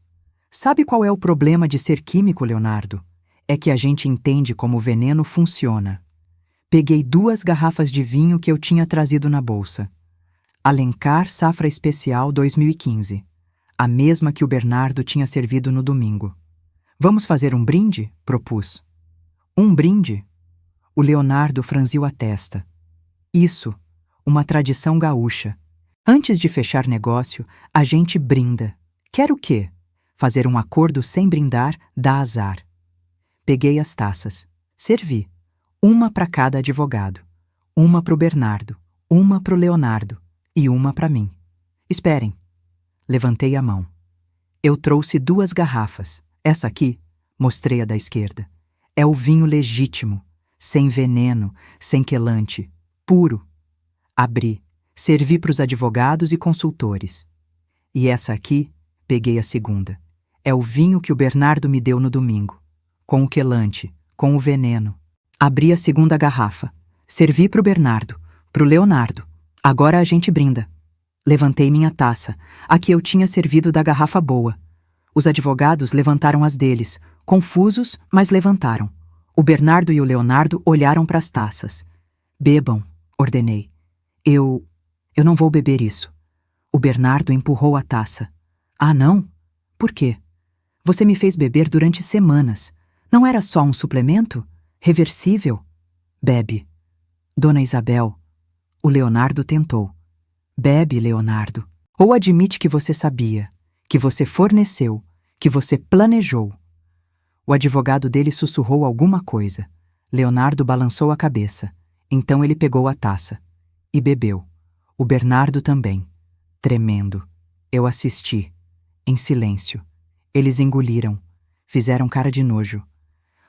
Sabe qual é o problema de ser químico, Leonardo? É que a gente entende como o veneno funciona. Peguei 2 garrafas de vinho que eu tinha trazido na bolsa. Alencar Safra Especial 2015. A mesma que o Bernardo tinha servido no domingo. Vamos fazer um brinde? Propus. Um brinde? O Leonardo franziu a testa. Isso, uma tradição gaúcha. Antes de fechar negócio, a gente brinda. Quer o quê? Fazer um acordo sem brindar dá azar. Peguei as taças. Servi. Uma para cada advogado. Uma pro Bernardo. Uma pro Leonardo. E uma para mim. Esperem. Levantei a mão. Eu trouxe 2 garrafas. Essa aqui, mostrei a da esquerda, é o vinho legítimo, sem veneno, sem quelante, puro. Abri, servi para os advogados e consultores. E essa aqui, peguei a segunda. É o vinho que o Bernardo me deu no domingo, com o quelante, com o veneno. Abri a segunda garrafa. Servi para o Bernardo, para o Leonardo. Agora a gente brinda. Levantei minha taça, a que eu tinha servido da garrafa boa. Os advogados levantaram as deles, confusos, mas levantaram. O Bernardo e o Leonardo olharam para as taças. Bebam, ordenei. Eu não vou beber isso. O Bernardo empurrou a taça. Ah, não? Por quê? Você me fez beber durante semanas. Não era só um suplemento? Reversível? Bebe. Dona Isabel. O Leonardo tentou. Bebe, Leonardo. Ou admite que você sabia, que você forneceu, que você planejou. O advogado dele sussurrou alguma coisa. Leonardo balançou a cabeça. Então ele pegou a taça. E bebeu. O Bernardo também. Tremendo. Eu assisti. Em silêncio. Eles engoliram. Fizeram cara de nojo.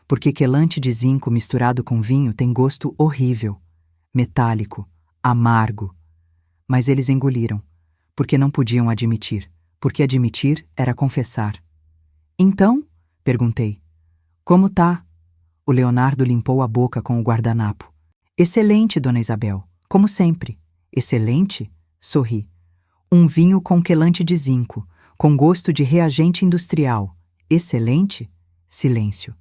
Porque quelante de zinco misturado com vinho tem gosto horrível. Metálico. Amargo. Mas eles engoliram, porque não podiam admitir, porque admitir era confessar. Então? Perguntei. Como tá? O Leonardo limpou a boca com o guardanapo. Excelente, Dona Isabel, como sempre. Excelente? Sorri. Um vinho com quelante de zinco, com gosto de reagente industrial. Excelente? Silêncio.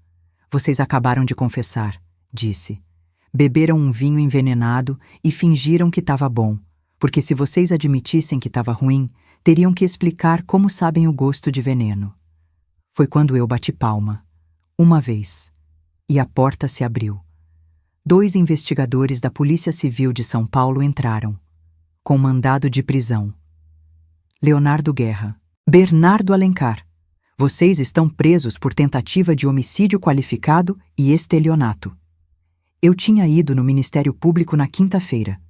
Vocês acabaram de confessar, disse. Beberam um vinho envenenado e fingiram que estava bom, porque se vocês admitissem que estava ruim, Teriam que explicar como sabem o gosto de veneno. Foi quando eu bati palma, uma vez, e a porta se abriu. 2 investigadores da Polícia Civil de São Paulo entraram, com mandado de prisão. Leonardo Guerra. Bernardo Alencar. Vocês estão presos por tentativa de homicídio qualificado e estelionato. Eu tinha ido no Ministério Público na quinta-feira.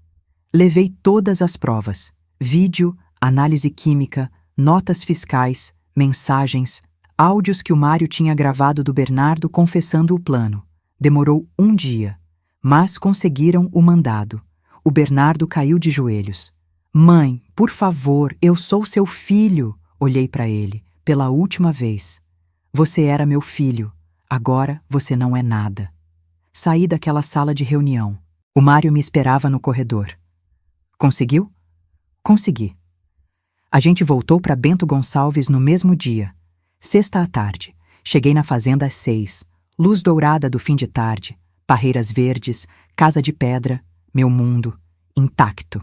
Levei todas as provas: vídeo, análise química, notas fiscais, mensagens, áudios que o Mário tinha gravado do Bernardo confessando o plano. Demorou 1 dia, mas conseguiram o mandado. O Bernardo caiu de joelhos. Mãe, por favor, eu sou seu filho. Olhei para ele, pela última vez. Você era meu filho, agora você não é nada. Saí daquela sala de reunião. O Mário me esperava no corredor. Conseguiu? Consegui. A gente voltou para Bento Gonçalves no mesmo dia. Sexta à tarde. Cheguei na fazenda às 6. Luz dourada do fim de tarde. Parreiras verdes, casa de pedra, meu mundo, intacto.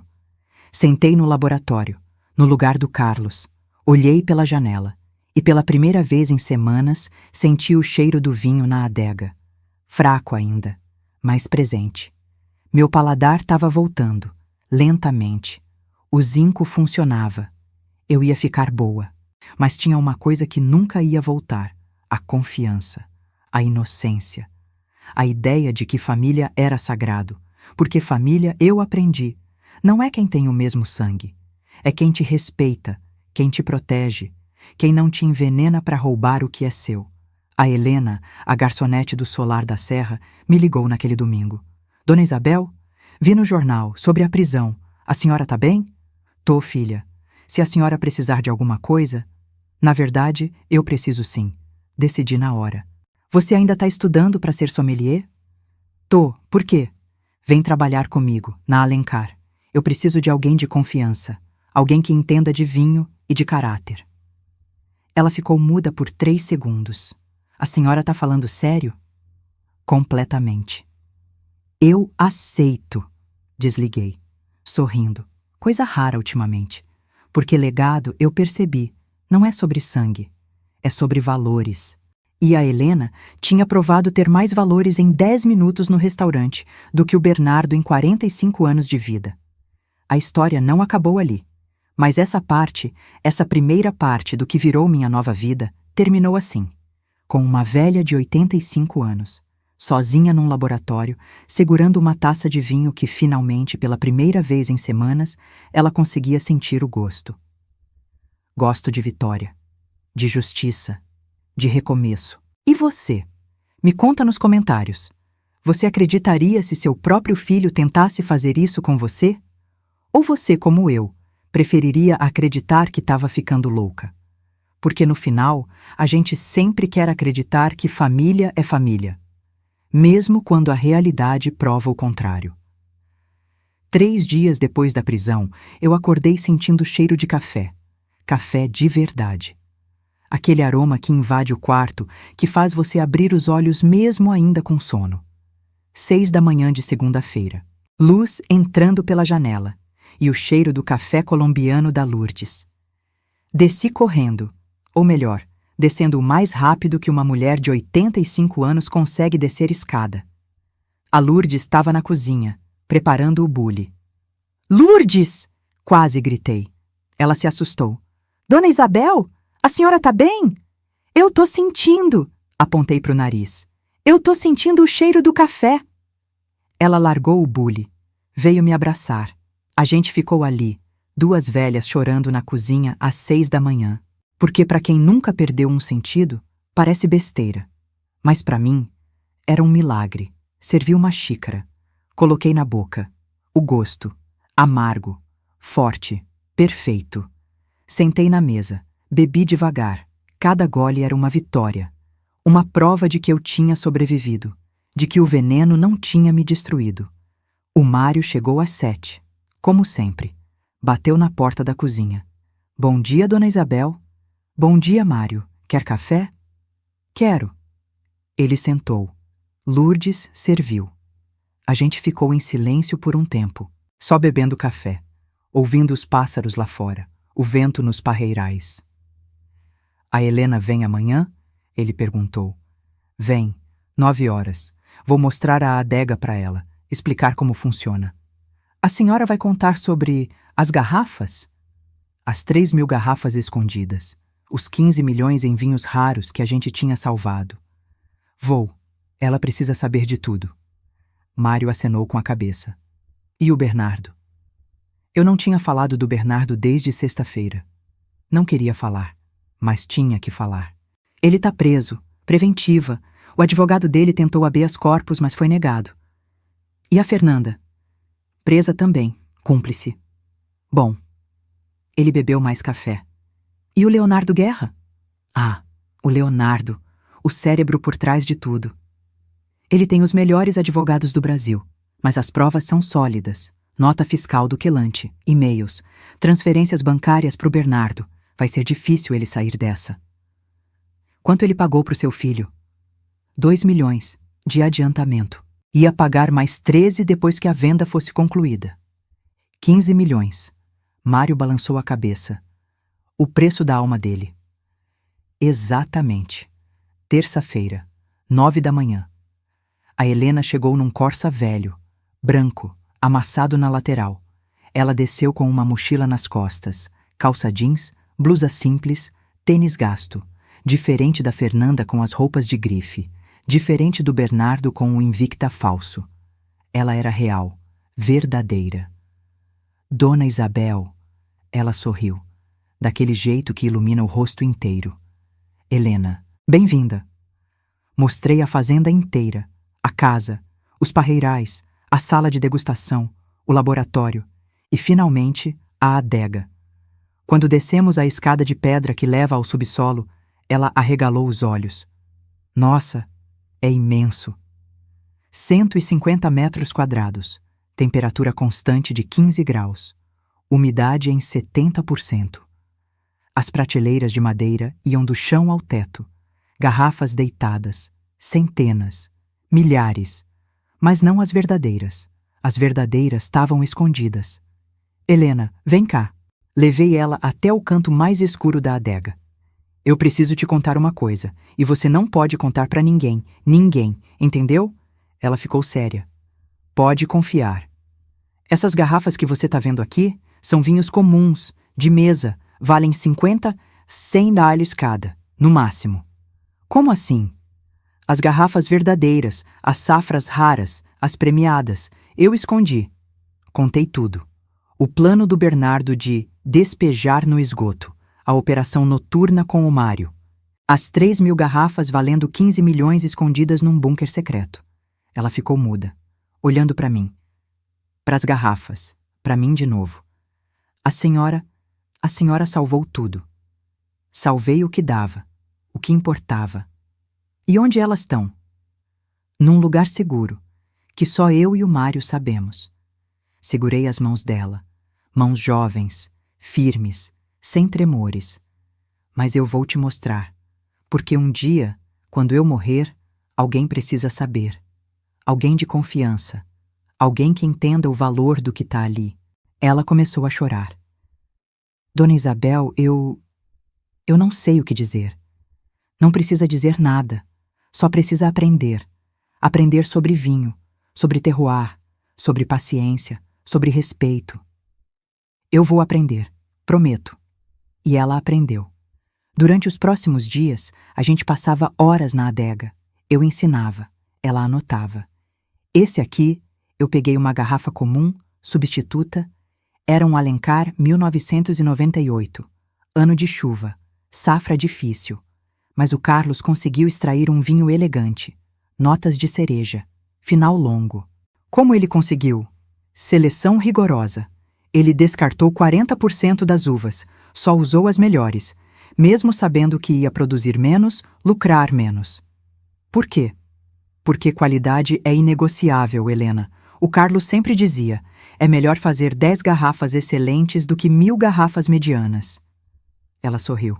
Sentei no laboratório, no lugar do Carlos. Olhei pela janela e pela primeira vez em semanas senti o cheiro do vinho na adega. Fraco ainda, mas presente. Meu paladar estava voltando, lentamente. O zinco funcionava. Eu ia ficar boa. Mas tinha uma coisa que nunca ia voltar: a confiança, a inocência. A ideia de que família era sagrado, porque família, eu aprendi, não é quem tem o mesmo sangue. É quem te respeita, quem te protege, quem não te envenena para roubar o que é seu. A Helena, a garçonete do Solar da Serra, me ligou naquele domingo. Dona Isabel, vi no jornal sobre a prisão. A senhora tá bem? Tô, filha. Se a senhora precisar de alguma coisa... Na verdade, eu preciso sim. Decidi na hora. Você ainda tá estudando para ser sommelier? Tô. Por quê? Vem trabalhar comigo, na Alencar. Eu preciso de alguém de confiança. Alguém que entenda de vinho e de caráter. Ela ficou muda por 3 segundos. A senhora tá falando sério? Completamente. Eu aceito. Desliguei, sorrindo. Coisa rara ultimamente. Porque legado, eu percebi, não é sobre sangue. É sobre valores. E a Helena tinha provado ter mais valores em 10 minutos no restaurante do que o Bernardo em 45 anos de vida. A história não acabou ali. Mas essa primeira parte do que virou minha nova vida, terminou assim, com uma velha de 85 anos, sozinha num laboratório, segurando uma taça de vinho que finalmente, pela primeira vez em semanas, ela conseguia sentir o gosto. Gosto de vitória, de justiça, de recomeço. E você? Me conta nos comentários. Você acreditaria se seu próprio filho tentasse fazer isso com você? Ou você, como eu, preferiria acreditar que estava ficando louca? Porque no final, a gente sempre quer acreditar que família é família, mesmo quando a realidade prova o contrário. 3 dias depois da prisão, eu acordei sentindo cheiro de café. Café de verdade. Aquele aroma que invade o quarto, que faz você abrir os olhos mesmo ainda com sono. 6 da manhã de segunda-feira. Luz entrando pela janela. E o cheiro do café colombiano da Lourdes. Desci correndo, ou melhor, descendo o mais rápido que uma mulher de 85 anos consegue descer escada. A Lourdes estava na cozinha, preparando o bule. Lourdes! Quase gritei. Ela se assustou. Dona Isabel, a senhora tá bem? Eu tô sentindo, apontei pro nariz. Eu tô sentindo o cheiro do café. Ela largou o bule, veio me abraçar. A gente ficou ali, 2 velhas chorando na cozinha às 6 da manhã. Porque para quem nunca perdeu um sentido, parece besteira. Mas para mim, era um milagre. Servi uma xícara. Coloquei na boca. O gosto. Amargo. Forte. Perfeito. Sentei na mesa. Bebi devagar. Cada gole era uma vitória. Uma prova de que eu tinha sobrevivido. De que o veneno não tinha me destruído. O Mário chegou às 7. Como sempre. Bateu na porta da cozinha. Bom dia, Dona Isabel. Bom dia, Mário. Quer café? Quero. Ele sentou. Lourdes serviu. A gente ficou em silêncio por um tempo, só bebendo café, ouvindo os pássaros lá fora, o vento nos parreirais. A Helena vem amanhã? Ele perguntou. Vem, 9 horas. Vou mostrar a adega para ela, explicar como funciona. A senhora vai contar sobre as garrafas? As 3.000 garrafas escondidas, os 15 milhões em vinhos raros que a gente tinha salvado. Vou. Ela precisa saber de tudo. Mário acenou com a cabeça. E o Bernardo? Eu não tinha falado do Bernardo desde sexta-feira. Não queria falar, mas tinha que falar. Ele tá preso, preventiva. O advogado dele tentou habeas corpus, mas foi negado. E a Fernanda? Presa também, cúmplice. Bom, ele bebeu mais café. E o Leonardo Guerra? Ah, o Leonardo, o cérebro por trás de tudo. Ele tem os melhores advogados do Brasil, mas as provas são sólidas. Nota fiscal do quelante, e-mails, transferências bancárias para o Bernardo. Vai ser difícil ele sair dessa. Quanto ele pagou para o seu filho? 2 milhões, de adiantamento. Ia pagar mais 13 depois que a venda fosse concluída. 15 milhões. Mário balançou a cabeça. O preço da alma dele. Exatamente. Terça-feira, 9 da manhã. A Helena chegou num Corsa velho, branco, amassado na lateral. Ela desceu com uma mochila nas costas, calça jeans, blusa simples, tênis gasto. Diferente da Fernanda com as roupas de grife. Diferente do Bernardo com o Invicta falso. Ela era real, verdadeira. Dona Isabel, ela sorriu, daquele jeito que ilumina o rosto inteiro. Helena, bem-vinda. Mostrei a fazenda inteira, a casa, os parreirais, a sala de degustação, o laboratório e, finalmente, a adega. Quando descemos a escada de pedra que leva ao subsolo, ela arregalou os olhos. Nossa, é imenso. 150 metros quadrados, temperatura constante de 15 graus, umidade em 70%. As prateleiras de madeira iam do chão ao teto, garrafas deitadas, centenas, milhares, mas não as verdadeiras. As verdadeiras estavam escondidas. Helena, vem cá. Levei ela até o canto mais escuro da adega. Eu preciso te contar uma coisa, e você não pode contar pra ninguém, entendeu? Ela ficou séria. Pode confiar. Essas garrafas que você tá vendo aqui são vinhos comuns, de mesa, valem 50, 100 dólares cada, no máximo. Como assim? As garrafas verdadeiras, as safras raras, as premiadas, eu escondi. Contei tudo. O plano do Bernardo de despejar no esgoto, a operação noturna com o Mário. As 3.000 garrafas valendo 15 milhões escondidas num bunker secreto. Ela ficou muda, olhando para mim. Para as garrafas, para mim de novo. A senhora salvou tudo. Salvei o que dava, o que importava. E onde elas estão? Num lugar seguro, que só eu e o Mário sabemos. Segurei as mãos dela, mãos jovens, firmes, sem tremores. Mas eu vou te mostrar, porque um dia, quando eu morrer, alguém precisa saber. Alguém de confiança. Alguém que entenda o valor do que está ali. Ela começou a chorar. Dona Isabel, eu não sei o que dizer. Não precisa dizer nada. Só precisa aprender. Aprender sobre vinho, sobre terroir, sobre paciência, sobre respeito. Eu vou aprender, prometo. E ela aprendeu. Durante os próximos dias, a gente passava horas na adega. Eu ensinava, ela anotava. Esse aqui, eu peguei uma garrafa comum, substituta. Era um Alencar 1998, ano de chuva, safra difícil. Mas o Carlos conseguiu extrair um vinho elegante, notas de cereja, final longo. Como ele conseguiu? Seleção rigorosa. Ele descartou 40% das uvas, só usou as melhores, mesmo sabendo que ia produzir menos, lucrar menos. Por quê? Porque qualidade é inegociável, Helena. O Carlos sempre dizia, é melhor fazer 10 garrafas excelentes do que 1.000 garrafas medianas. Ela sorriu.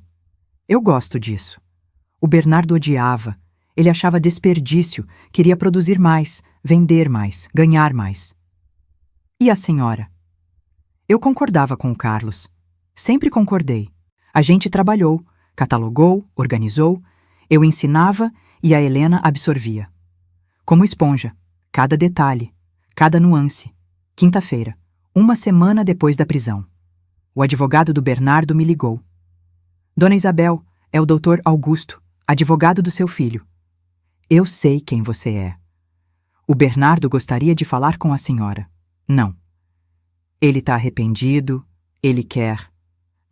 Eu gosto disso. O Bernardo odiava. Ele achava desperdício, queria produzir mais, vender mais, ganhar mais. E a senhora? Eu concordava com o Carlos. Sempre concordei. A gente trabalhou, catalogou, organizou, eu ensinava e a Helena absorvia. Como esponja, cada detalhe, cada nuance. Quinta-feira, uma semana depois da prisão. O advogado do Bernardo me ligou. Dona Isabel, é o doutor Augusto, advogado do seu filho. Eu sei quem você é. O Bernardo gostaria de falar com a senhora. Não. Ele está arrependido, ele quer...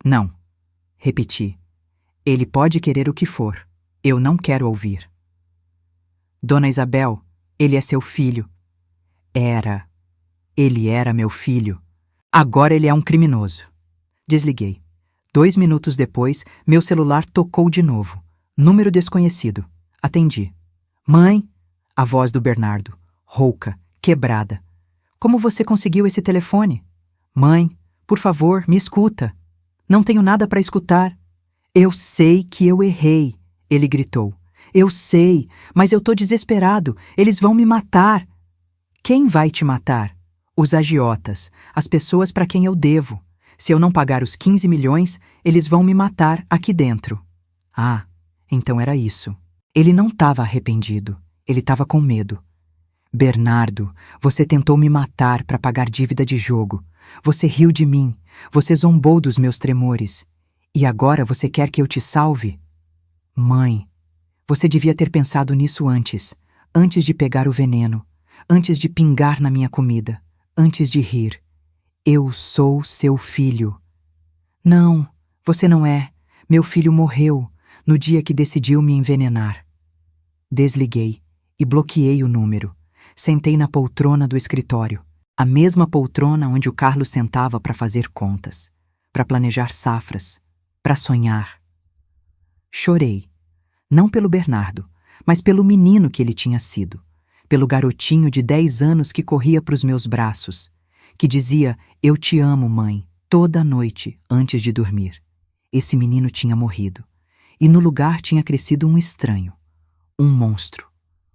Não. Repeti. Ele pode querer o que for. Eu não quero ouvir. Dona Isabel, ele é seu filho. Era. Ele era meu filho. Agora ele é um criminoso. Desliguei. 2 minutos depois, meu celular tocou de novo. Número desconhecido. Atendi. Mãe? A voz do Bernardo. Rouca, quebrada. Como você conseguiu esse telefone? Mãe, por favor, me escuta. Não tenho nada para escutar. Eu sei que eu errei, ele gritou. Eu sei, mas eu tô desesperado. Eles vão me matar. Quem vai te matar? Os agiotas, as pessoas para quem eu devo. Se eu não pagar os 15 milhões, eles vão me matar aqui dentro. Ah, então era isso. Ele não estava arrependido. Ele estava com medo. Bernardo, você tentou me matar para pagar dívida de jogo. Você riu de mim. Você zombou dos meus tremores. E agora você quer que eu te salve? Mãe, você devia ter pensado nisso antes de pegar o veneno, antes de pingar na minha comida, antes de rir. Eu sou seu filho. Não, você não é. Meu filho morreu no dia que decidiu me envenenar. Desliguei e bloqueei o número. Sentei na poltrona do escritório, a mesma poltrona onde o Carlos sentava para fazer contas, para planejar safras, para sonhar. Chorei, não pelo Bernardo, mas pelo menino que ele tinha sido, pelo garotinho de 10 anos que corria para os meus braços, que dizia, eu te amo, mãe, toda noite antes de dormir. Esse menino tinha morrido, e no lugar tinha crescido um estranho, um monstro,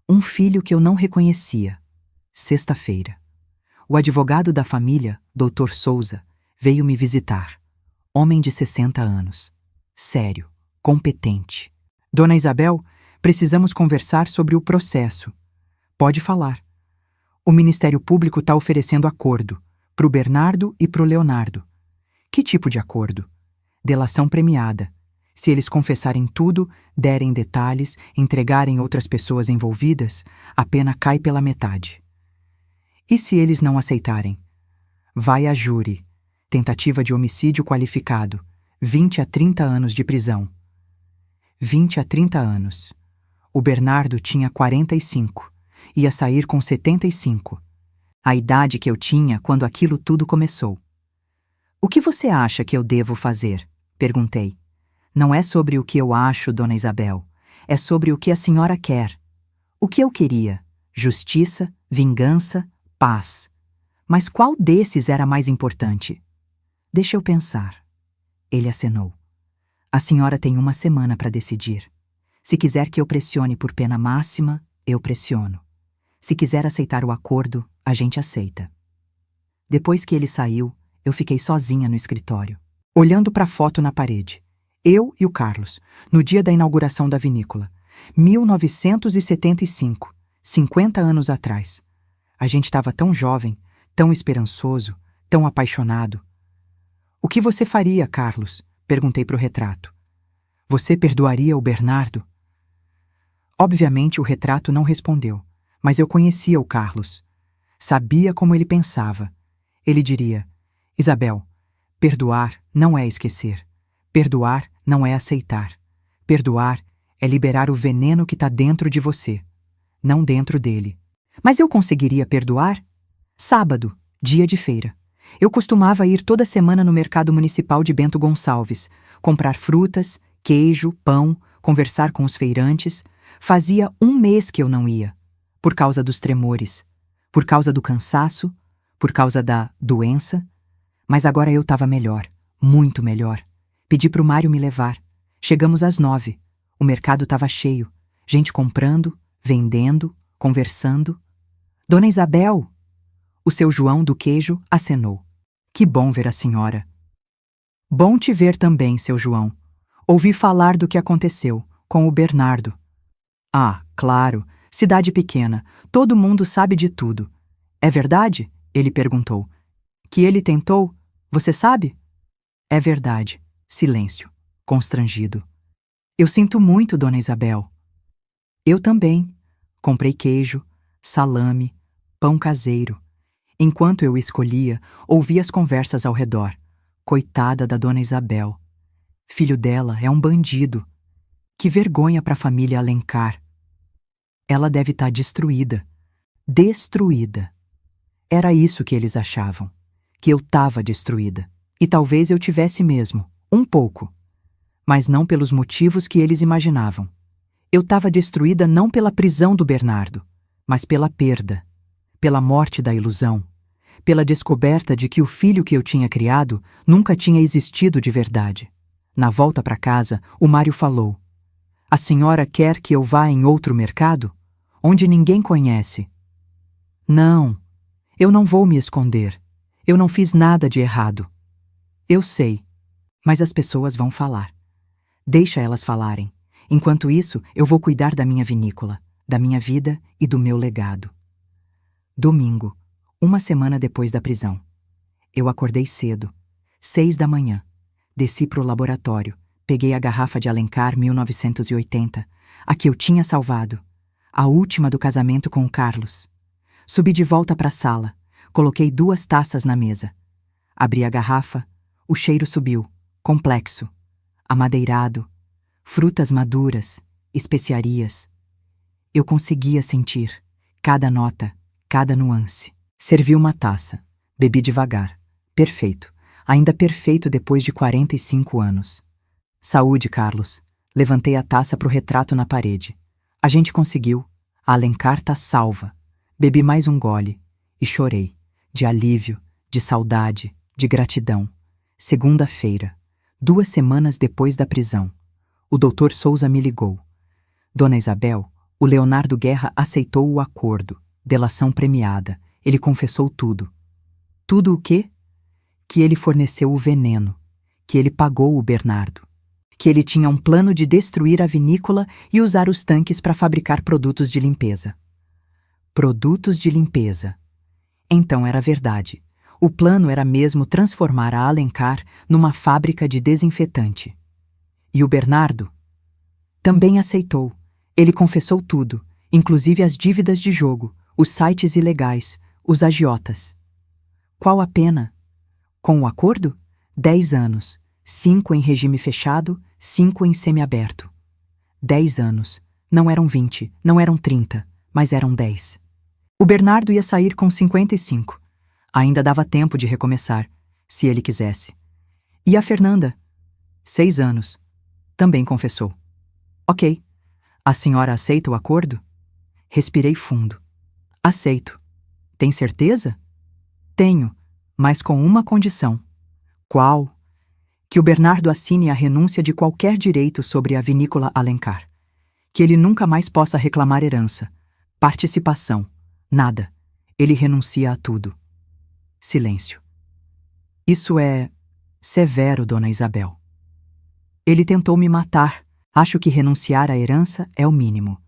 um filho que eu não reconhecia. Sexta-feira. O advogado da família, Dr. Souza, veio me visitar. Homem de 60 anos. Sério, competente. Dona Isabel, precisamos conversar sobre o processo. Pode falar. O Ministério Público está oferecendo acordo, pro Bernardo e pro Leonardo. Que tipo de acordo? Delação premiada. Se eles confessarem tudo, derem detalhes, entregarem outras pessoas envolvidas, a pena cai pela metade. E se eles não aceitarem? Vai a júri. Tentativa de homicídio qualificado. 20 a 30 anos de prisão. 20 a 30 anos. O Bernardo tinha 45. Ia sair com 75. A idade que eu tinha quando aquilo tudo começou. O que você acha que eu devo fazer? Perguntei. Não é sobre o que eu acho, Dona Isabel. É sobre o que a senhora quer. O que eu queria? Justiça, vingança, paz. Mas qual desses era mais importante? Deixa eu pensar. Ele acenou. A senhora tem uma semana para decidir. Se quiser que eu pressione por pena máxima, eu pressiono. Se quiser aceitar o acordo, a gente aceita. Depois que ele saiu, eu fiquei sozinha no escritório, olhando para a foto na parede. Eu e o Carlos, no dia da inauguração da vinícola. 1975, 50 anos atrás. A gente estava tão jovem, tão esperançoso, tão apaixonado. O que você faria, Carlos? Perguntei para o retrato. Você perdoaria o Bernardo? Obviamente o retrato não respondeu, mas eu conhecia o Carlos. Sabia como ele pensava. Ele diria, Isabel, perdoar não é esquecer. Perdoar não é aceitar. Perdoar é liberar o veneno que está dentro de você, não dentro dele. Mas eu conseguiria perdoar? Sábado, dia de feira. Eu costumava ir toda semana no mercado municipal de Bento Gonçalves, comprar frutas, queijo, pão, conversar com os feirantes. Fazia 1 mês que eu não ia, por causa dos tremores, por causa do cansaço, por causa da doença. Mas agora eu estava melhor, muito melhor. Pedi pro Mário me levar. Chegamos às 9. O mercado estava cheio. Gente comprando, vendendo, conversando. Dona Isabel! O seu João do queijo acenou. Que bom ver a senhora. Bom te ver também, seu João. Ouvi falar do que aconteceu com o Bernardo. Ah, claro, cidade pequena, todo mundo sabe de tudo. É verdade? Ele perguntou. Que ele tentou? Você sabe? É verdade. Silêncio. Constrangido. Eu sinto muito, dona Isabel. Eu também. Comprei queijo, salame, pão caseiro. Enquanto eu escolhia, ouvi as conversas ao redor. Coitada da dona Isabel. Filho dela é um bandido. Que vergonha para a família Alencar. Ela deve estar destruída. Destruída. Era isso que eles achavam. Que eu estava destruída. E talvez eu tivesse mesmo. Um pouco. Mas não pelos motivos que eles imaginavam. Eu estava destruída não pela prisão do Bernardo, mas pela perda, pela morte da ilusão, pela descoberta de que o filho que eu tinha criado nunca tinha existido de verdade. Na volta para casa, o Mário falou: "A senhora quer que eu vá em outro mercado? Onde ninguém conhece?" Não, eu não vou me esconder. Eu não fiz nada de errado. Eu sei, mas as pessoas vão falar. Deixa elas falarem. Enquanto isso, eu vou cuidar da minha vinícola, da minha vida e do meu legado. Domingo, uma semana depois da prisão. Eu acordei cedo, 6 da manhã. Desci para o laboratório, peguei a garrafa de Alencar 1980, a que eu tinha salvado, a última do casamento com o Carlos. Subi de volta para a sala, coloquei 2 taças na mesa. Abri a garrafa, o cheiro subiu, complexo, amadeirado, frutas maduras, especiarias. Eu conseguia sentir cada nota, cada nuance. Servi uma taça. Bebi devagar. Perfeito. Ainda perfeito depois de 45 anos. Saúde, Carlos. Levantei a taça pro retrato na parede. A gente conseguiu. A Alencar tá salva. Bebi mais um gole. E chorei. De alívio, de saudade, de gratidão. Segunda-feira. 2 semanas depois da prisão. O doutor Souza me ligou. Dona Isabel, o Leonardo Guerra aceitou o acordo. Delação premiada. Ele confessou tudo. Tudo o quê? Que ele forneceu o veneno. Que ele pagou o Bernardo. Que ele tinha um plano de destruir a vinícola e usar os tanques para fabricar produtos de limpeza. Produtos de limpeza. Então era verdade. O plano era mesmo transformar a Alencar numa fábrica de desinfetante. E o Bernardo? Também aceitou. Ele confessou tudo, inclusive as dívidas de jogo, os sites ilegais, os agiotas. Qual a pena? Com o acordo? 10 anos. 5 em regime fechado, 5 em semiaberto. 10 anos. Não eram 20, não eram 30, mas eram 10. O Bernardo ia sair com 55. Ainda dava tempo de recomeçar, se ele quisesse. E a Fernanda? 6 anos. Também confessou. Ok. A senhora aceita o acordo? Respirei fundo. Aceito. Tem certeza? Tenho, mas com uma condição. Qual? Que o Bernardo assine a renúncia de qualquer direito sobre a vinícola Alencar. Que ele nunca mais possa reclamar herança, participação, nada. Ele renuncia a tudo. Silêncio. Isso é severo, dona Isabel. Ele tentou me matar. Acho que renunciar à herança é o mínimo.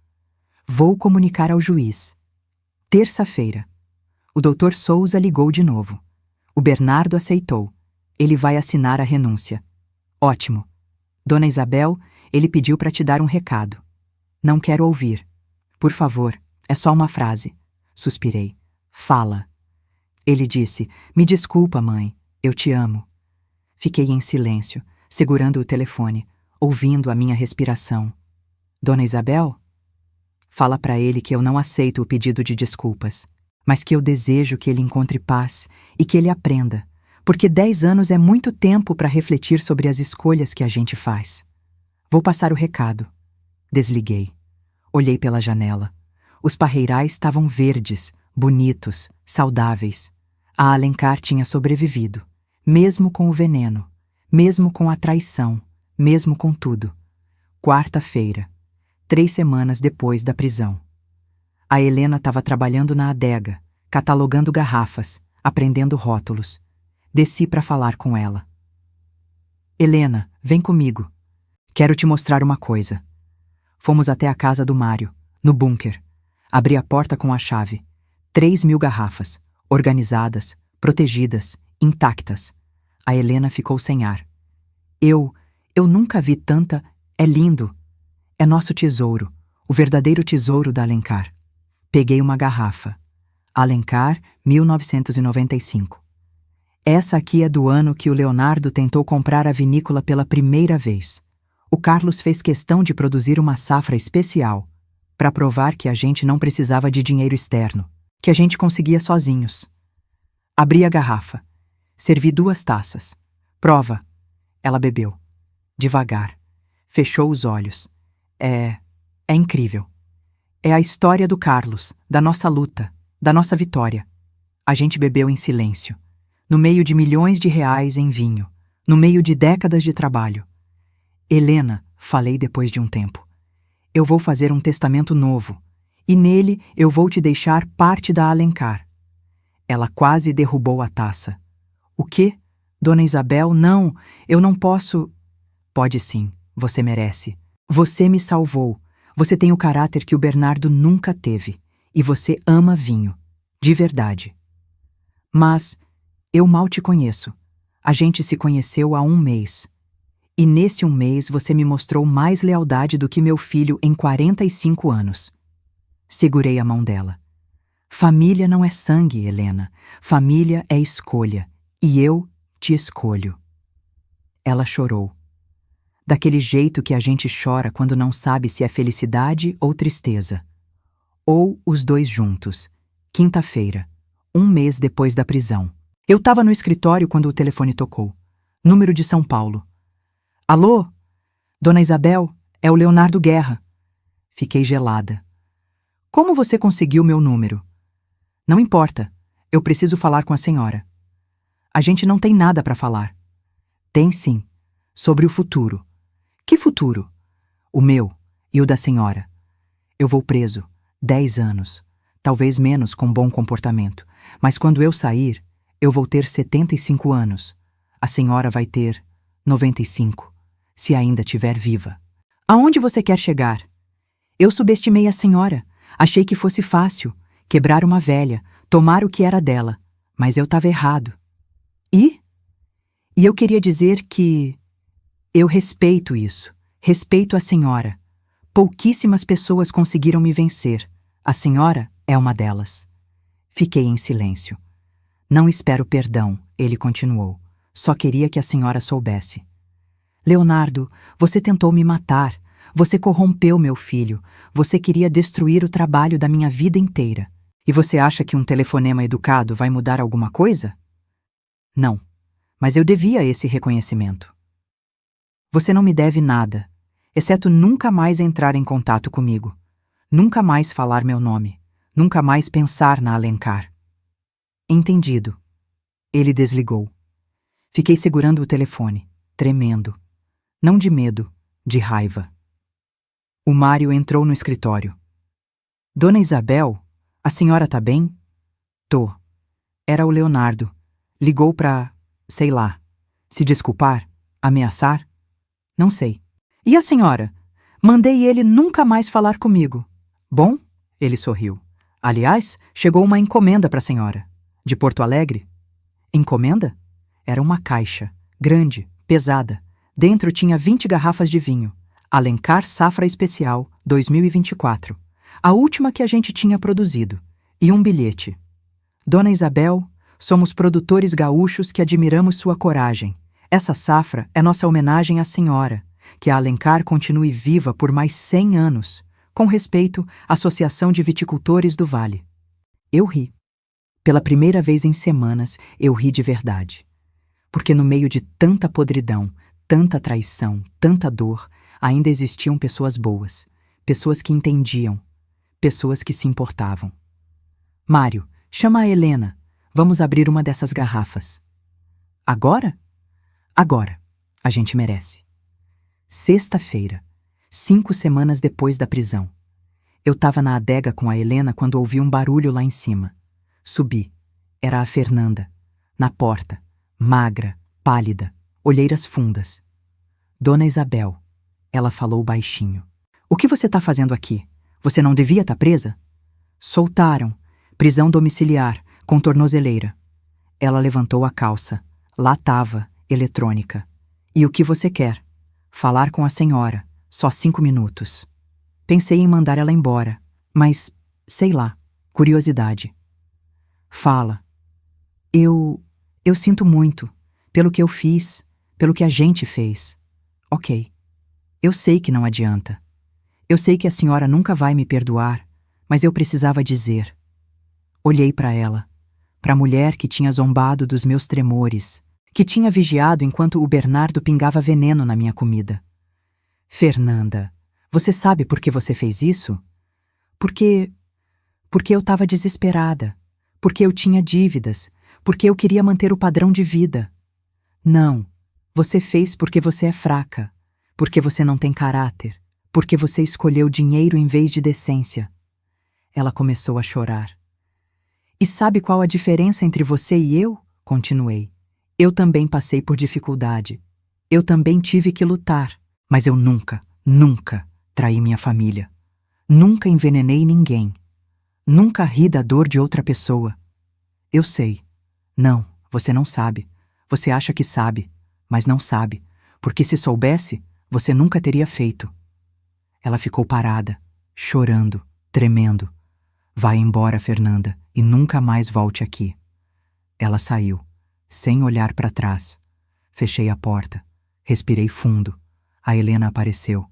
Vou comunicar ao juiz. Terça-feira. O doutor Souza ligou de novo. O Bernardo aceitou. Ele vai assinar a renúncia. Ótimo. Dona Isabel, ele pediu para te dar um recado. Não quero ouvir. Por favor, é só uma frase. Suspirei. Fala. Ele disse: "Me desculpa, mãe. Eu te amo." Fiquei em silêncio, segurando o telefone, ouvindo a minha respiração. Dona Isabel? Fala para ele que eu não aceito o pedido de desculpas, mas que eu desejo que ele encontre paz e que ele aprenda, porque 10 anos é muito tempo para refletir sobre as escolhas que a gente faz. Vou passar o recado. Desliguei. Olhei pela janela. Os parreirais estavam verdes, bonitos, saudáveis. A Alencar tinha sobrevivido, mesmo com o veneno, mesmo com a traição, mesmo com tudo. Quarta-feira, 3 semanas depois da prisão. A Helena estava trabalhando na adega, catalogando garrafas, aprendendo rótulos. Desci para falar com ela. Helena, vem comigo. Quero te mostrar uma coisa. Fomos até a casa do Mário, no bunker. Abri a porta com a chave. 3.000 garrafas, organizadas, protegidas, intactas. A Helena ficou sem ar. Eu nunca vi tanta... É lindo. É nosso tesouro, o verdadeiro tesouro da Alencar. Peguei uma garrafa. Alencar, 1995. Essa aqui é do ano que o Leonardo tentou comprar a vinícola pela primeira vez. O Carlos fez questão de produzir uma safra especial para provar que a gente não precisava de dinheiro externo, que a gente conseguia sozinhos. Abri a garrafa. Servi 2 taças. Prova. Ela bebeu. Devagar. Fechou os olhos. É incrível. É a história do Carlos, da nossa luta, da nossa vitória. A gente bebeu em silêncio, no meio de milhões de reais em vinho, no meio de décadas de trabalho. Helena, falei depois de um tempo, eu vou fazer um testamento novo, e nele eu vou te deixar parte da Alencar. Ela quase derrubou a taça. O quê? Dona Isabel, não, eu não posso... Pode sim, você merece. Você me salvou. Você tem o caráter que o Bernardo nunca teve. E você ama vinho. De verdade. Mas eu mal te conheço. A gente se conheceu há 1 mês. E nesse 1 mês você me mostrou mais lealdade do que meu filho em 45 anos. Segurei a mão dela. Família não é sangue, Helena. Família é escolha. E eu te escolho. Ela chorou. Daquele jeito que a gente chora quando não sabe se é felicidade ou tristeza. Ou os 2 juntos. Quinta-feira, 1 mês depois da prisão. Eu estava no escritório quando o telefone tocou. Número de São Paulo. Alô? Dona Isabel, é o Leonardo Guerra. Fiquei gelada. Como você conseguiu meu número? Não importa, eu preciso falar com a senhora. A gente não tem nada para falar. Tem sim, sobre o futuro. Que futuro? O meu e o da senhora. Eu vou preso, 10 anos, talvez menos com bom comportamento, mas quando eu sair, eu vou ter 75 anos. A senhora vai ter 95, se ainda estiver viva. Aonde você quer chegar? Eu subestimei a senhora, achei que fosse fácil, quebrar uma velha, tomar o que era dela, mas eu estava errado. E eu queria dizer que... Eu respeito isso. Respeito a senhora. Pouquíssimas pessoas conseguiram me vencer. A senhora é uma delas. Fiquei em silêncio. Não espero perdão, ele continuou. Só queria que a senhora soubesse. Leonardo, você tentou me matar. Você corrompeu meu filho. Você queria destruir o trabalho da minha vida inteira. E você acha que um telefonema educado vai mudar alguma coisa? Não. Mas eu devia esse reconhecimento. Você não me deve nada, exceto nunca mais entrar em contato comigo, nunca mais falar meu nome, nunca mais pensar na Alencar. Entendido. Ele desligou. Fiquei segurando o telefone, tremendo. Não de medo, de raiva. O Mário entrou no escritório. Dona Isabel, a senhora tá bem? Tô. Era o Leonardo. Ligou pra, sei lá, se desculpar, ameaçar? Não sei. E a senhora? Mandei ele nunca mais falar comigo. Bom? Ele sorriu. Aliás, chegou uma encomenda para a senhora. De Porto Alegre? Encomenda? Era uma caixa, grande, pesada. Dentro tinha 20 garrafas de vinho. Alencar Safra Especial, 2024. A última que a gente tinha produzido. E um bilhete. Dona Isabel, somos produtores gaúchos que admiramos sua coragem. Essa safra é nossa homenagem à senhora, que a Alencar continue viva por mais 100 anos. Com respeito, Associação de Viticultores do Vale. Eu ri. Pela primeira vez em semanas, eu ri de verdade. Porque no meio de tanta podridão, tanta traição, tanta dor, ainda existiam pessoas boas, pessoas que entendiam, pessoas que se importavam. Mário, chama a Helena. Vamos abrir uma dessas garrafas. Agora? Agora. A gente merece. Sexta-feira, 5 semanas depois da prisão. Eu estava na adega com a Helena quando ouvi um barulho lá em cima. Subi. Era a Fernanda. Na porta. Magra, pálida, olheiras fundas. Dona Isabel, ela falou baixinho. O que você está fazendo aqui? Você não devia estar presa? Soltaram. Prisão domiciliar, com tornozeleira. Ela levantou a calça. Lá estava, eletrônica. E o que você quer? Falar com a senhora. Só 5 minutos. Pensei em mandar ela embora, mas, sei lá, curiosidade. Fala. Eu sinto muito, pelo que eu fiz, pelo que a gente fez. Ok. Eu sei que não adianta. Eu sei que a senhora nunca vai me perdoar, mas eu precisava dizer. Olhei para ela, para a mulher que tinha zombado dos meus tremores, que tinha vigiado enquanto o Bernardo pingava veneno na minha comida. Fernanda, você sabe por que você fez isso? Porque eu estava desesperada, porque eu tinha dívidas, porque eu queria manter o padrão de vida. Não, você fez porque você é fraca, porque você não tem caráter, porque você escolheu dinheiro em vez de decência. Ela começou a chorar. E sabe qual a diferença entre você e eu? Continuei. Eu também passei por dificuldade. Eu também tive que lutar. Mas eu nunca traí minha família. Nunca envenenei ninguém. Nunca ri da dor de outra pessoa. Eu sei. Não, você não sabe. Você acha que sabe, mas não sabe, porque se soubesse, você nunca teria feito. Ela ficou parada, chorando, tremendo. Vai embora, Fernanda, e nunca mais volte aqui. Ela saiu, sem olhar para trás. Fechei a porta, respirei fundo. A Helena apareceu.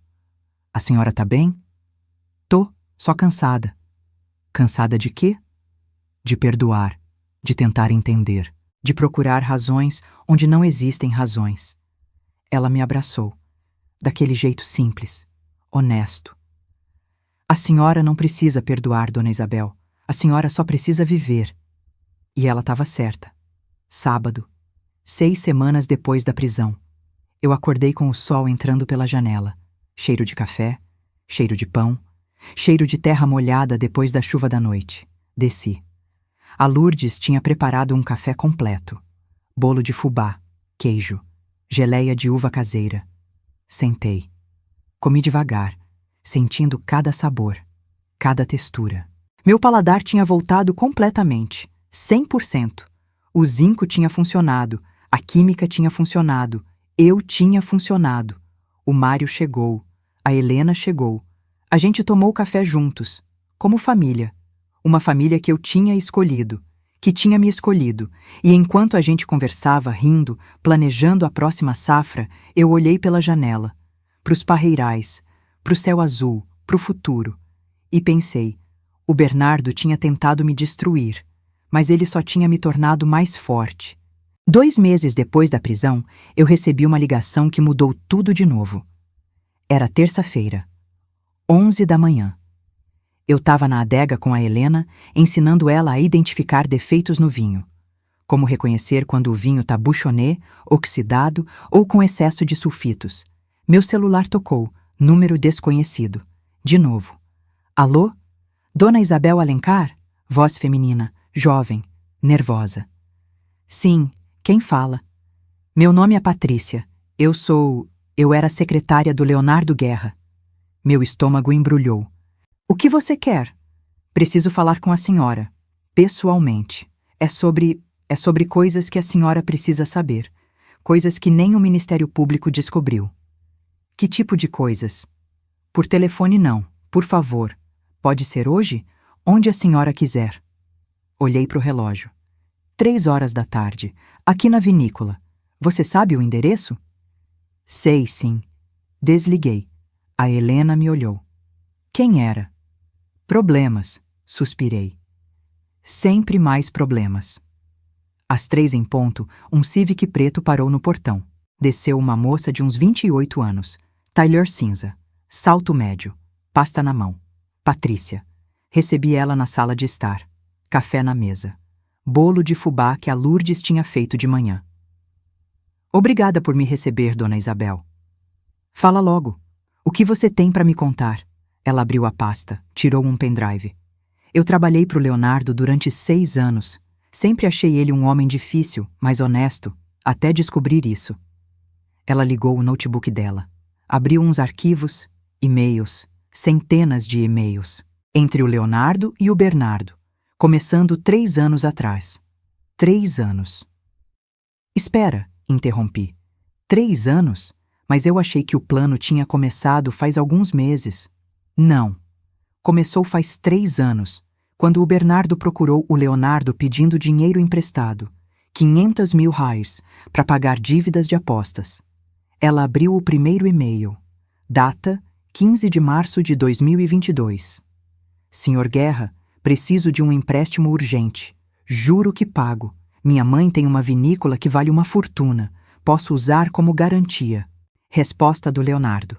A senhora tá bem? Tô, só cansada. Cansada de quê? De perdoar, de tentar entender, de procurar razões onde não existem razões. Ela me abraçou, daquele jeito simples, honesto. A senhora não precisa perdoar, Dona Isabel. A senhora só precisa viver. E ela estava certa. Sábado, 6 semanas depois da prisão. Eu acordei com o sol entrando pela janela. Cheiro de café, cheiro de pão, cheiro de terra molhada depois da chuva da noite. Desci. A Lourdes tinha preparado um café completo. Bolo de fubá, queijo, geleia de uva caseira. Sentei. Comi devagar, sentindo cada sabor, cada textura. Meu paladar tinha voltado completamente, 100%. O zinco tinha funcionado, a química tinha funcionado, eu tinha funcionado. O Mário chegou, a Helena chegou. A gente tomou café juntos, como família. Uma família que eu tinha escolhido, que tinha me escolhido. E enquanto a gente conversava, rindo, planejando a próxima safra, eu olhei pela janela, pros parreirais, pro céu azul, pro futuro. E pensei, o Bernardo tinha tentado me destruir, mas ele só tinha me tornado mais forte. 2 meses depois da prisão, eu recebi uma ligação que mudou tudo de novo. Era terça-feira, 11 da manhã. Eu estava na adega com a Helena, ensinando ela a identificar defeitos no vinho. Como reconhecer quando o vinho está bouchonné, oxidado ou com excesso de sulfitos. Meu celular tocou, número desconhecido. De novo. Alô? Dona Isabel Alencar? Voz feminina, jovem, nervosa. Sim, quem fala? Meu nome é Patrícia. Eu era secretária do Leonardo Guerra. Meu estômago embrulhou. O que você quer? Preciso falar com a senhora. Pessoalmente. É sobre coisas que a senhora precisa saber. Coisas que nem o Ministério Público descobriu. Que tipo de coisas? Por telefone não, por favor. Pode ser hoje? Onde a senhora quiser. Olhei para o relógio. 3 horas da tarde, aqui na vinícola. Você sabe o endereço? Sei, sim. Desliguei. A Helena me olhou. Quem era? Problemas, suspirei. Sempre mais problemas. Às 3 em ponto, um Civic preto parou no portão. Desceu uma moça de uns 28 anos. Tailleur cinza. Salto médio. Pasta na mão. Patrícia. Recebi ela na sala de estar. Café na mesa. Bolo de fubá que a Lourdes tinha feito de manhã. Obrigada por me receber, Dona Isabel. Fala logo. O que você tem para me contar? Ela abriu a pasta, tirou um pendrive. Eu trabalhei para o Leonardo durante 6 anos. Sempre achei ele um homem difícil, mas honesto, até descobrir isso. Ela ligou o notebook dela. Abriu uns arquivos, e-mails, centenas de e-mails. Entre o Leonardo e o Bernardo, começando 3 anos atrás. 3 anos. Espera, interrompi. 3 anos? Mas eu achei que o plano tinha começado faz alguns meses. Não. Começou faz 3 anos, quando o Bernardo procurou o Leonardo pedindo dinheiro emprestado, 500 mil reais, para pagar dívidas de apostas. Ela abriu o primeiro e-mail. Data, 15 de março de 2022. Senhor Guerra, preciso de um empréstimo urgente. Juro que pago. Minha mãe tem uma vinícola que vale uma fortuna. Posso usar como garantia. Resposta do Leonardo.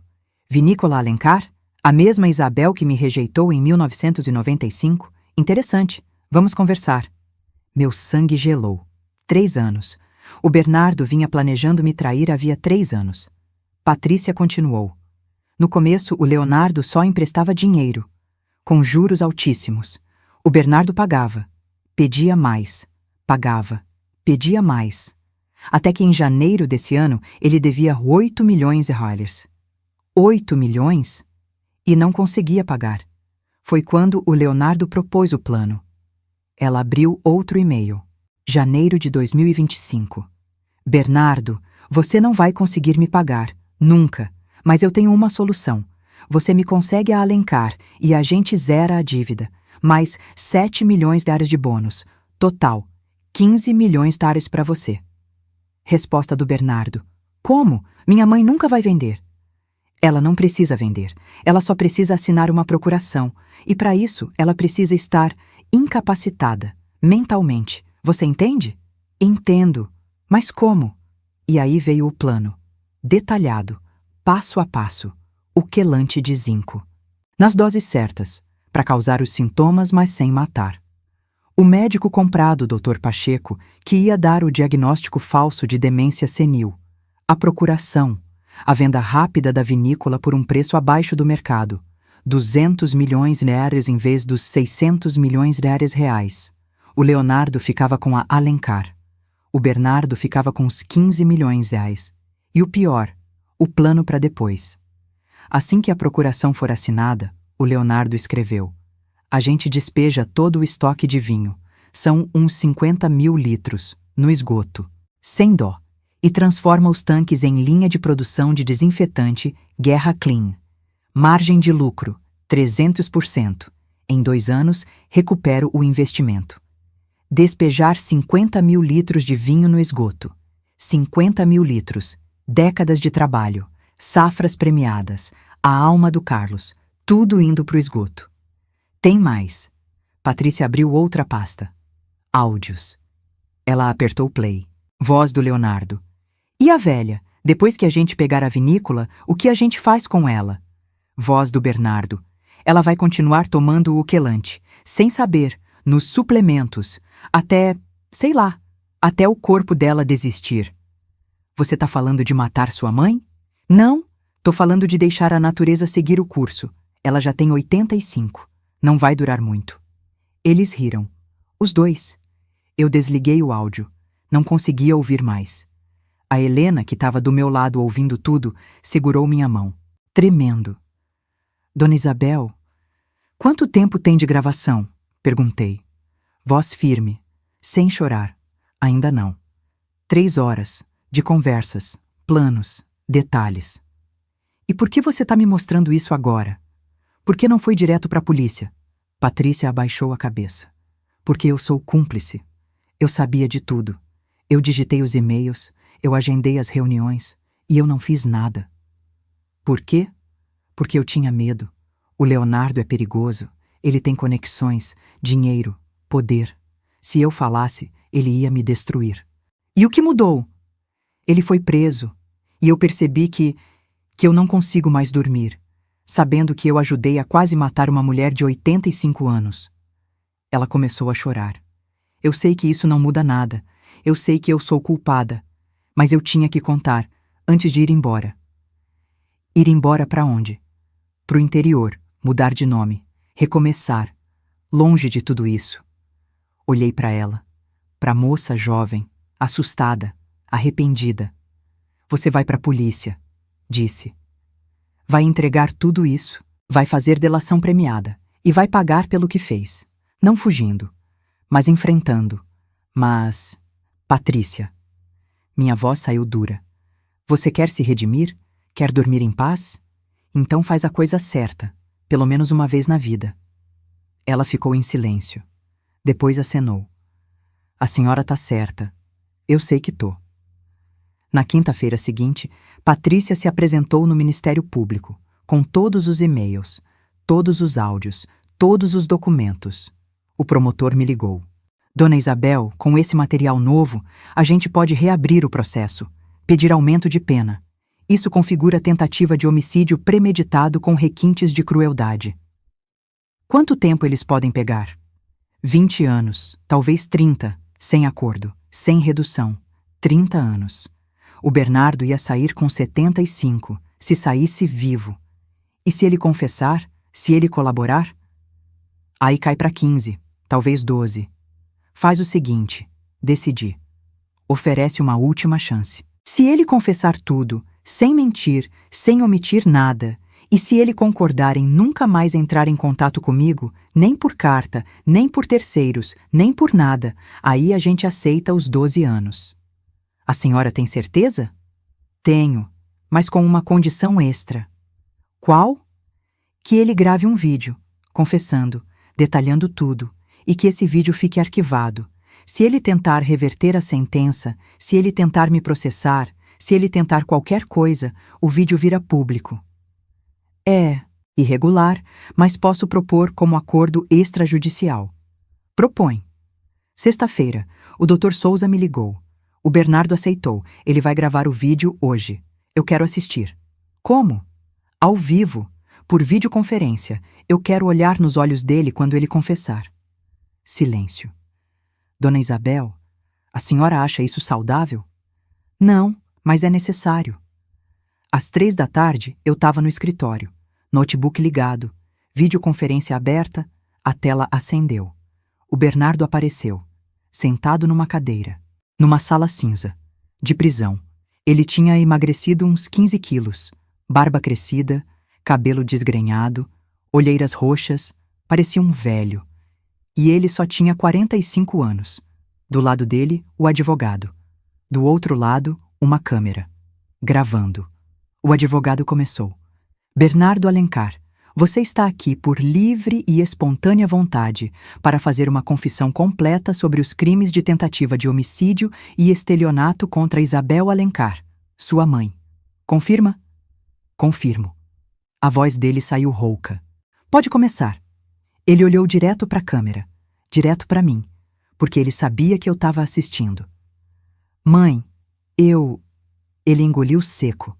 Vinícola Alencar? A mesma Isabel que me rejeitou em 1995? Interessante. Vamos conversar. Meu sangue gelou. 3 anos. O Bernardo vinha planejando me trair havia 3 anos. Patrícia continuou. No começo, o Leonardo só emprestava dinheiro, com juros altíssimos. O Bernardo pagava. Pedia mais. Pagava. Pedia mais. Até que em janeiro desse ano, ele devia 8 milhões de reais. 8 milhões? E não conseguia pagar. Foi quando o Leonardo propôs o plano. Ela abriu outro e-mail. Janeiro de 2025. Bernardo, você não vai conseguir me pagar. Nunca. Mas eu tenho uma solução. Você me consegue a Alencar e a gente zera a dívida. Mais 7 milhões de reais de bônus. Total, 15 milhões de reais para você. Resposta do Bernardo. Como? Minha mãe nunca vai vender. Ela não precisa vender. Ela só precisa assinar uma procuração. E para isso, ela precisa estar incapacitada, mentalmente. Você entende? Entendo. Mas como? E aí veio o plano. Detalhado, passo a passo, o quelante de zinco. Nas doses certas, para causar os sintomas, mas sem matar. O médico comprado, Dr. Pacheco, que ia dar o diagnóstico falso de demência senil. A procuração, a venda rápida da vinícola por um preço abaixo do mercado. 200 milhões de reais em vez dos 600 milhões de reais. O Leonardo ficava com a Alencar. O Bernardo ficava com os 15 milhões de reais. E o pior, o plano para depois. Assim que a procuração for assinada, o Leonardo escreveu: a gente despeja todo o estoque de vinho, são uns 50 mil litros, no esgoto, sem dó, e transforma os tanques em linha de produção de desinfetante Guerra Clean. Margem de lucro, 300%. Em 2 anos, recupero o investimento. Despejar 50 mil litros de vinho no esgoto. 50 mil litros. Décadas de trabalho, safras premiadas, a alma do Carlos, tudo indo pro esgoto. Tem mais. Patrícia abriu outra pasta. Áudios. Ela apertou play. Voz do Leonardo. E a velha? Depois que a gente pegar a vinícola, o que a gente faz com ela? Voz do Bernardo. Ela vai continuar tomando o quelante, sem saber, nos suplementos, até, sei lá, até o corpo dela desistir. Você tá falando de matar sua mãe? Não, tô falando de deixar a natureza seguir o curso. Ela já tem 85. Não vai durar muito. Eles riram. Os dois. Eu desliguei o áudio. Não conseguia ouvir mais. A Helena, que estava do meu lado ouvindo tudo, segurou minha mão, tremendo. Dona Isabel, quanto tempo tem de gravação? Perguntei. Voz firme, sem chorar. Ainda não. 3 horas. De conversas, planos, detalhes. E por que você está me mostrando isso agora? Por que não foi direto para a polícia? Patrícia abaixou a cabeça. Porque eu sou cúmplice. Eu sabia de tudo. Eu digitei os e-mails, eu agendei as reuniões e eu não fiz nada. Por quê? Porque eu tinha medo. O Leonardo é perigoso. Ele tem conexões, dinheiro, poder. Se eu falasse, ele ia me destruir. E o que mudou? Ele foi preso, e eu percebi que eu não consigo mais dormir, sabendo que eu ajudei a quase matar uma mulher de 85 anos. Ela começou a chorar. Eu sei que isso não muda nada, eu sei que eu sou culpada, mas eu tinha que contar, antes de ir embora. Ir embora para onde? Pro interior, mudar de nome, recomeçar, longe de tudo isso. Olhei para ela, para a moça jovem, assustada, arrependida. Você vai para a polícia, disse. Vai entregar tudo isso, vai fazer delação premiada e vai pagar pelo que fez. Não fugindo, mas enfrentando. Mas, Patrícia, minha voz saiu dura. Você quer se redimir? Quer dormir em paz? Então faz a coisa certa, pelo menos uma vez na vida. Ela ficou em silêncio. Depois acenou. A senhora tá certa. Eu sei que tô. Na quinta-feira seguinte, Patrícia se apresentou no Ministério Público, com todos os e-mails, todos os áudios, todos os documentos. O promotor me ligou. Dona Isabel, com esse material novo, a gente pode reabrir o processo, pedir aumento de pena. Isso configura tentativa de homicídio premeditado com requintes de crueldade. Quanto tempo eles podem pegar? 20 anos, talvez 30, sem acordo, sem redução. 30 anos. O Bernardo ia sair com 75, se saísse vivo. E se ele confessar, se ele colaborar? Aí cai para 15, talvez 12. Faz o seguinte, decidi. Oferece uma última chance. Se ele confessar tudo, sem mentir, sem omitir nada, e se ele concordar em nunca mais entrar em contato comigo, nem por carta, nem por terceiros, nem por nada, aí a gente aceita os 12 anos. A senhora tem certeza? Tenho, mas com uma condição extra. Qual? Que ele grave um vídeo, confessando, detalhando tudo, e que esse vídeo fique arquivado. Se ele tentar reverter a sentença, se ele tentar me processar, se ele tentar qualquer coisa, o vídeo vira público. É irregular, mas posso propor como acordo extrajudicial. Propõe. Sexta-feira, o Dr. Souza me ligou. O Bernardo aceitou. Ele vai gravar o vídeo hoje. Eu quero assistir. Como? Ao vivo, por videoconferência. Eu quero olhar nos olhos dele quando ele confessar. Silêncio. Dona Isabel, a senhora acha isso saudável? Não, mas é necessário. Às 15h, eu estava no escritório, notebook ligado, videoconferência aberta, a tela acendeu. O Bernardo apareceu, sentado numa cadeira, numa sala cinza, de prisão. Ele tinha emagrecido uns 15 quilos, barba crescida, cabelo desgrenhado, olheiras roxas, parecia um velho. E ele só tinha 45 anos. Do lado dele, o advogado. Do outro lado, uma câmera. Gravando. O advogado começou. Bernardo Alencar, você está aqui por livre e espontânea vontade para fazer uma confissão completa sobre os crimes de tentativa de homicídio e estelionato contra Isabel Alencar, sua mãe. Confirma? Confirmo. A voz dele saiu rouca. Pode começar. Ele olhou direto para a câmera, direto para mim, porque ele sabia que eu estava assistindo. Mãe, Ele engoliu seco.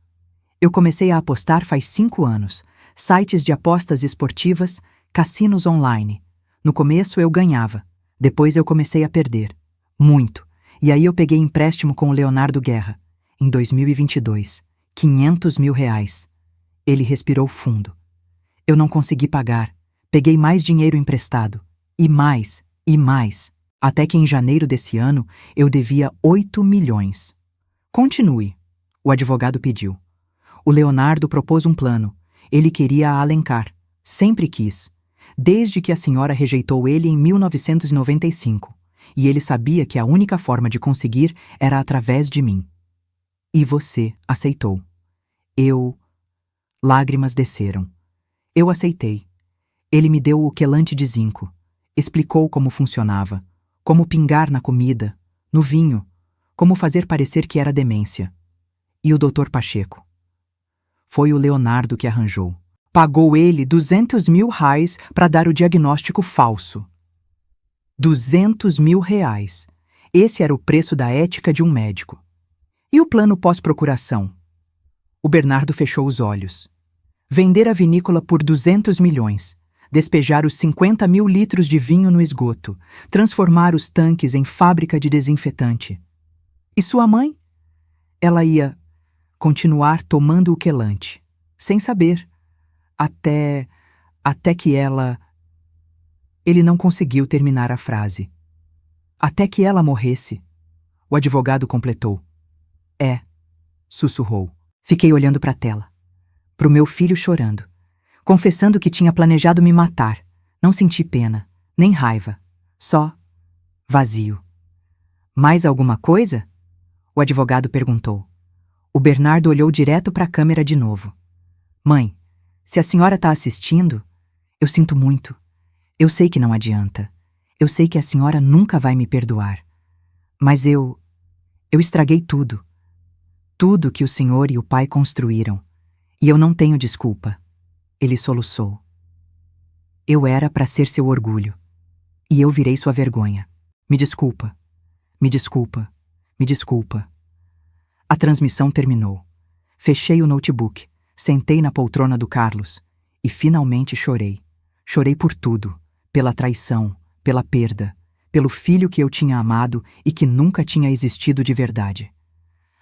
Eu comecei a apostar faz 5 anos. Sites de apostas esportivas, cassinos online. No começo eu ganhava. Depois eu comecei a perder. Muito. E aí eu peguei empréstimo com o Leonardo Guerra. Em 2022. R$500 mil. Ele respirou fundo. Eu não consegui pagar. Peguei mais dinheiro emprestado. E mais. Até que em janeiro desse ano eu devia 8 milhões. Continue. O advogado pediu. O Leonardo propôs um plano. Ele queria a Alencar. Sempre quis. Desde que a senhora rejeitou ele em 1995. E ele sabia que a única forma de conseguir era através de mim. E você aceitou. Lágrimas desceram. Eu aceitei. Ele me deu o quelante de zinco. Explicou como funcionava. Como pingar na comida, no vinho. Como fazer parecer que era demência. E o Dr. Pacheco? Foi o Leonardo que arranjou. Pagou ele R$200 mil para dar o diagnóstico falso. R$200 mil. Esse era o preço da ética de um médico. E o plano pós-procuração? O Bernardo fechou os olhos. Vender a vinícola por 200 milhões. Despejar os 50 mil litros de vinho no esgoto. Transformar os tanques em fábrica de desinfetante. E sua mãe? Ela ia continuar tomando o quelante, sem saber. Até que ela... Ele não conseguiu terminar a frase. Até que ela morresse. O advogado completou. sussurrou. Fiquei olhando para a tela. Pro meu filho chorando, confessando que tinha planejado me matar. Não senti pena, nem raiva. Só vazio. Mais alguma coisa? O advogado perguntou. O Bernardo olhou direto para a câmera de novo. Mãe, se a senhora está assistindo, eu sinto muito. Eu sei que não adianta. Eu sei que a senhora nunca vai me perdoar. Mas eu estraguei tudo. Tudo que o senhor e o pai construíram. E eu não tenho desculpa. Ele soluçou. Eu era para ser seu orgulho. E eu virei sua vergonha. Me desculpa. Me desculpa. Me desculpa. A transmissão terminou. Fechei o notebook, sentei na poltrona do Carlos e finalmente chorei. Chorei por tudo. Pela traição, pela perda, pelo filho que eu tinha amado e que nunca tinha existido de verdade.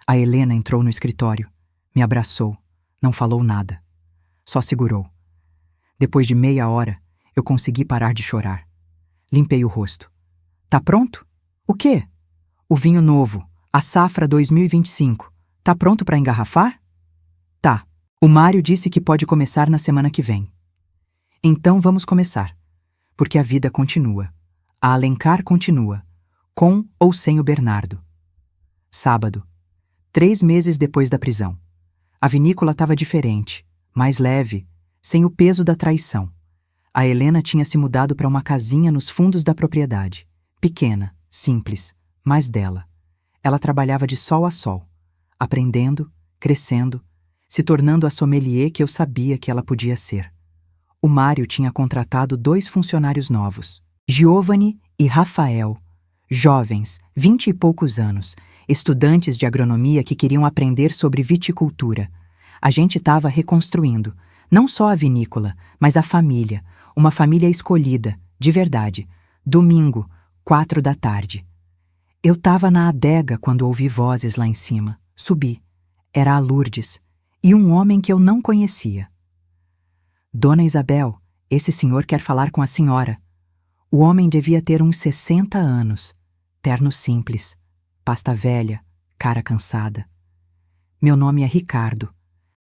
A Helena entrou no escritório, me abraçou, não falou nada. Só segurou. Depois de meia hora, eu consegui parar de chorar. Limpei o rosto. Tá pronto? O quê? O vinho novo, a safra 2025. Tá pronto para engarrafar? Tá. O Mário disse que pode começar na semana que vem. Então vamos começar. Porque a vida continua. A Alencar continua. Com ou sem o Bernardo. Sábado. 3 meses depois da prisão. A vinícola estava diferente, mais leve, sem o peso da traição. A Helena tinha se mudado para uma casinha nos fundos da propriedade. Pequena, simples, mas dela. Ela trabalhava de sol a sol, aprendendo, crescendo, se tornando a sommelier que eu sabia que ela podia ser. O Mário tinha contratado 2 funcionários novos, Giovanni e Rafael, jovens, 20 e poucos anos, estudantes de agronomia que queriam aprender sobre viticultura. A gente estava reconstruindo, não só a vinícola, mas a família, uma família escolhida, de verdade. Domingo, 4 da tarde. Eu estava na adega quando ouvi vozes lá em cima. Subi. Era a Lourdes e um homem que eu não conhecia. Dona Isabel, esse senhor quer falar com a senhora. O homem devia ter uns 60 anos, terno simples, pasta velha, cara cansada. Meu nome é Ricardo.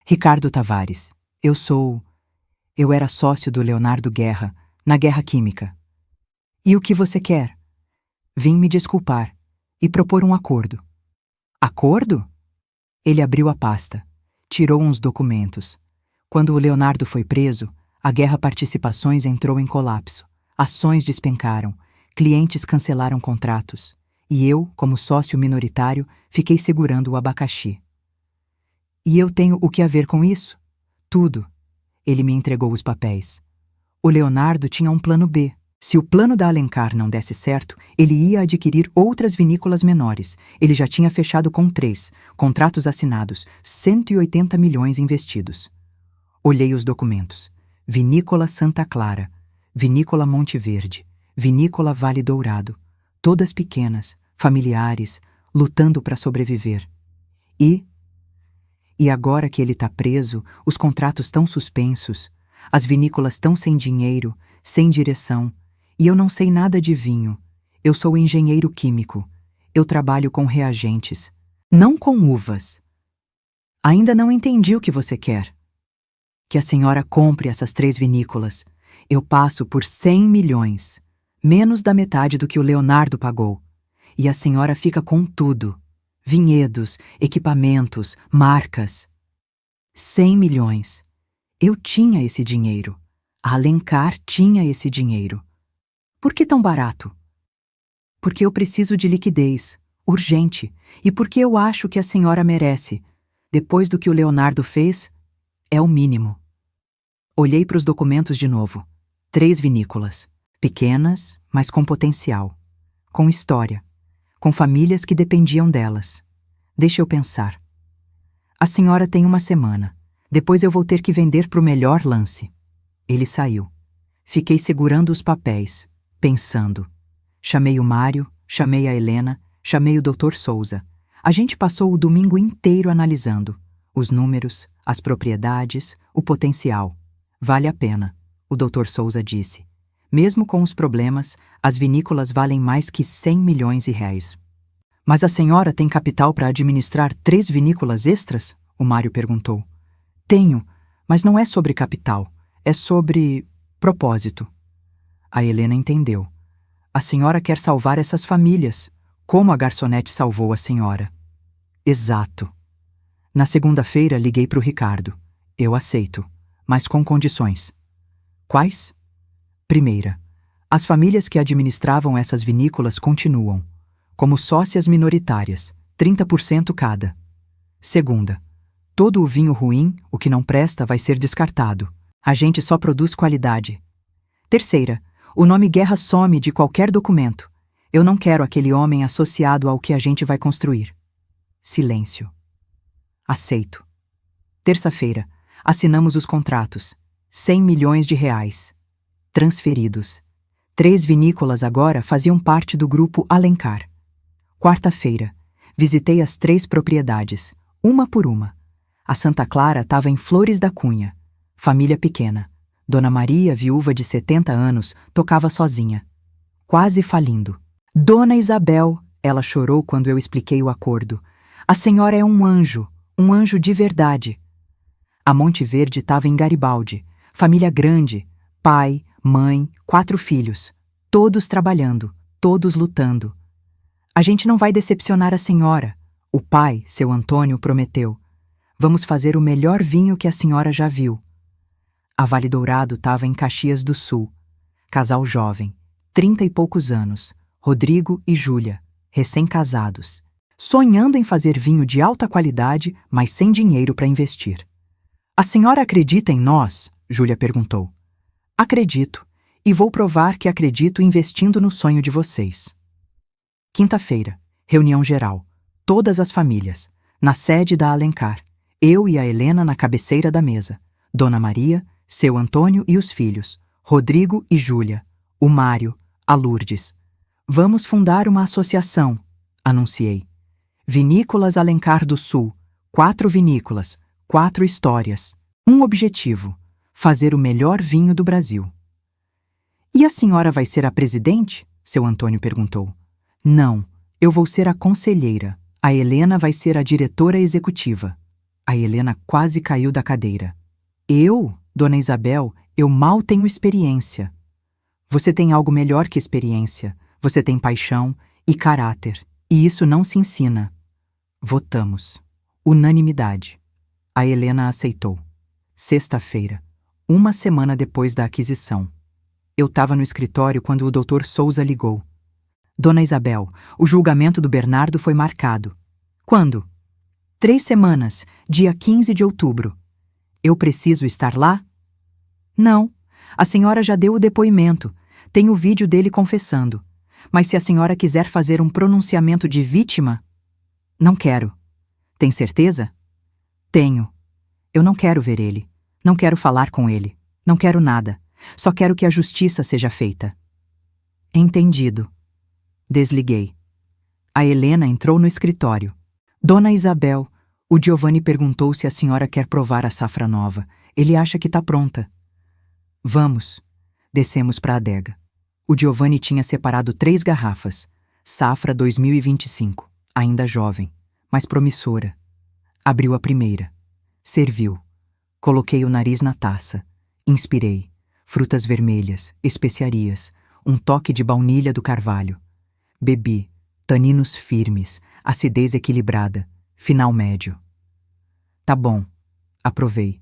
Ricardo Tavares. Eu era sócio do Leonardo Guerra, na Guerra Química. E o que você quer? Vim me desculpar e propor um acordo. Acordo? Ele abriu a pasta, tirou uns documentos. Quando o Leonardo foi preso, a Guerra Participações entrou em colapso. Ações despencaram, clientes cancelaram contratos. E eu, como sócio minoritário, fiquei segurando o abacaxi. E eu tenho o que a ver com isso? Tudo. Ele me entregou os papéis. O Leonardo tinha um plano B. Se o plano da Alencar não desse certo, ele ia adquirir outras vinícolas menores. Ele já tinha fechado com 3, contratos assinados, 180 milhões investidos. Olhei os documentos. Vinícola Santa Clara, Vinícola Monte Verde, Vinícola Vale Dourado. Todas pequenas, familiares, lutando para sobreviver. E agora que ele está preso, os contratos estão suspensos, as vinícolas estão sem dinheiro, sem direção, e eu não sei nada de vinho. Eu sou engenheiro químico. Eu trabalho com reagentes, não com uvas. Ainda não entendi o que você quer. Que a senhora compre essas 3 vinícolas. Eu passo por 100 milhões, menos da metade do que o Leonardo pagou. E a senhora fica com tudo. Vinhedos, equipamentos, marcas. 100 milhões. Eu tinha esse dinheiro. A Alencar tinha esse dinheiro. Por que tão barato? Porque eu preciso de liquidez, urgente, e porque eu acho que a senhora merece. Depois do que o Leonardo fez, é o mínimo. Olhei para os documentos de novo. 3 vinícolas. Pequenas, mas com potencial. Com história. Com famílias que dependiam delas. Deixa eu pensar. A senhora tem 1 semana. Depois eu vou ter que vender para o melhor lance. Ele saiu. Fiquei segurando os papéis, pensando. Chamei o Mário, chamei a Helena, chamei o Dr. Souza. A gente passou o domingo inteiro analisando. Os números, as propriedades, o potencial. Vale a pena, o Dr. Souza disse. Mesmo com os problemas, as vinícolas valem mais que 100 milhões de reais. Mas a senhora tem capital para administrar 3 vinícolas extras? O Mário perguntou. Tenho, mas não é sobre capital, é sobre propósito. A Helena entendeu. A senhora quer salvar essas famílias, como a garçonete salvou a senhora. Exato. Na segunda-feira liguei para o Ricardo. Eu aceito, mas com condições. Quais? Primeira, as famílias que administravam essas vinícolas continuam, como sócias minoritárias, 30% cada. Segunda, todo o vinho ruim, o que não presta, vai ser descartado. A gente só produz qualidade. Terceira, o nome Guerra some de qualquer documento. Eu não quero aquele homem associado ao que a gente vai construir. Silêncio. Aceito. Terça-feira, assinamos os contratos. 100 milhões de reais. Transferidos. 3 vinícolas agora faziam parte do grupo Alencar. Quarta-feira, visitei as 3 propriedades, uma por uma. A Santa Clara estava em Flores da Cunha. Família pequena. Dona Maria, viúva de 70 anos, tocava sozinha. Quase falindo. Dona Isabel, ela chorou quando eu expliquei o acordo. A senhora é um anjo de verdade. A Monte Verde estava em Garibaldi. Família grande, pai, mãe, 4 filhos. Todos trabalhando, todos lutando. A gente não vai decepcionar a senhora. O pai, seu Antônio, prometeu. Vamos fazer o melhor vinho que a senhora já viu. A Vale Dourado estava em Caxias do Sul. Casal jovem, 30 e poucos anos, Rodrigo e Júlia, recém-casados, sonhando em fazer vinho de alta qualidade, mas sem dinheiro para investir. A senhora acredita em nós? Júlia perguntou. Acredito, e vou provar que acredito investindo no sonho de vocês. Quinta-feira, reunião geral, todas as famílias, na sede da Alencar, eu e a Helena na cabeceira da mesa, Dona Maria, seu Antônio e os filhos, Rodrigo e Júlia, o Mário, a Lourdes. Vamos fundar uma associação, anunciei. Vinícolas Alencar do Sul, 4 vinícolas, 4 histórias, um objetivo, fazer o melhor vinho do Brasil. E a senhora vai ser a presidente? Seu Antônio perguntou. Não, eu vou ser a conselheira. A Helena vai ser a diretora executiva. A Helena quase caiu da cadeira. Eu? Dona Isabel, eu mal tenho experiência. Você tem algo melhor que experiência. Você tem paixão e caráter. E isso não se ensina. Votamos. Unanimidade. A Helena aceitou. Sexta-feira, 1 semana depois da aquisição. Eu estava no escritório quando o Dr. Souza ligou. Dona Isabel, o julgamento do Bernardo foi marcado. Quando? 3 semanas, dia 15 de outubro. Eu preciso estar lá? Não. A senhora já deu o depoimento. Tem o vídeo dele confessando. Mas se a senhora quiser fazer um pronunciamento de vítima... Não quero. Tem certeza? Tenho. Eu não quero ver ele. Não quero falar com ele. Não quero nada. Só quero que a justiça seja feita. Entendido. Desliguei. A Helena entrou no escritório. Dona Isabel, o Giovanni perguntou se a senhora quer provar a safra nova. Ele acha que está pronta. Vamos. Descemos para a adega. O Giovanni tinha separado 3 garrafas. Safra 2025. Ainda jovem, mas promissora. Abriu a primeira. Serviu. Coloquei o nariz na taça. Inspirei. Frutas vermelhas, especiarias, um toque de baunilha do carvalho. Bebi. Taninos firmes, acidez equilibrada, final médio. Tá bom. Aprovei.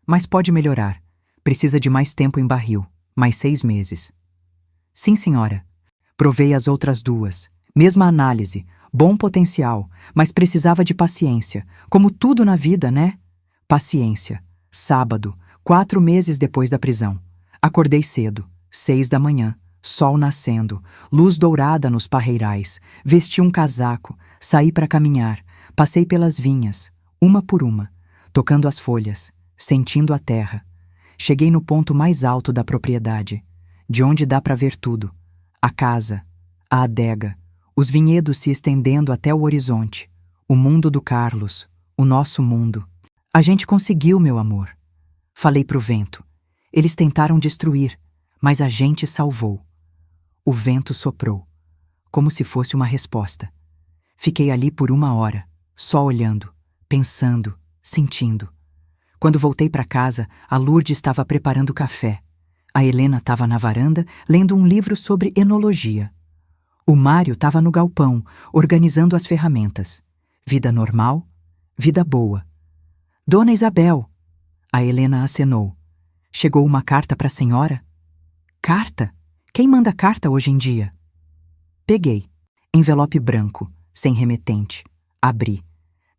Mas pode melhorar. Precisa de mais tempo em barril, mais 6 meses. Sim, senhora. Provei as outras 2. Mesma análise, bom potencial, mas precisava de paciência. Como tudo na vida, né? Paciência. Sábado, 4 meses depois da prisão. Acordei cedo, 6 da manhã, sol nascendo, luz dourada nos parreirais. Vesti um casaco, saí para caminhar, passei pelas vinhas, uma por uma, tocando as folhas, sentindo a terra. Cheguei no ponto mais alto da propriedade, de onde dá para ver tudo. A casa, a adega, os vinhedos se estendendo até o horizonte. O mundo do Carlos, o nosso mundo. A gente conseguiu, meu amor. Falei pro vento. Eles tentaram destruir, mas a gente salvou. O vento soprou, como se fosse uma resposta. Fiquei ali por 1 hora, só olhando, pensando, sentindo. Quando voltei para casa, a Lourdes estava preparando café. A Helena estava na varanda, lendo um livro sobre enologia. O Mário estava no galpão, organizando as ferramentas. Vida normal, vida boa. Dona Isabel! A Helena acenou. Chegou uma carta para a senhora? Carta? Quem manda carta hoje em dia? Peguei. Envelope branco, sem remetente. Abri.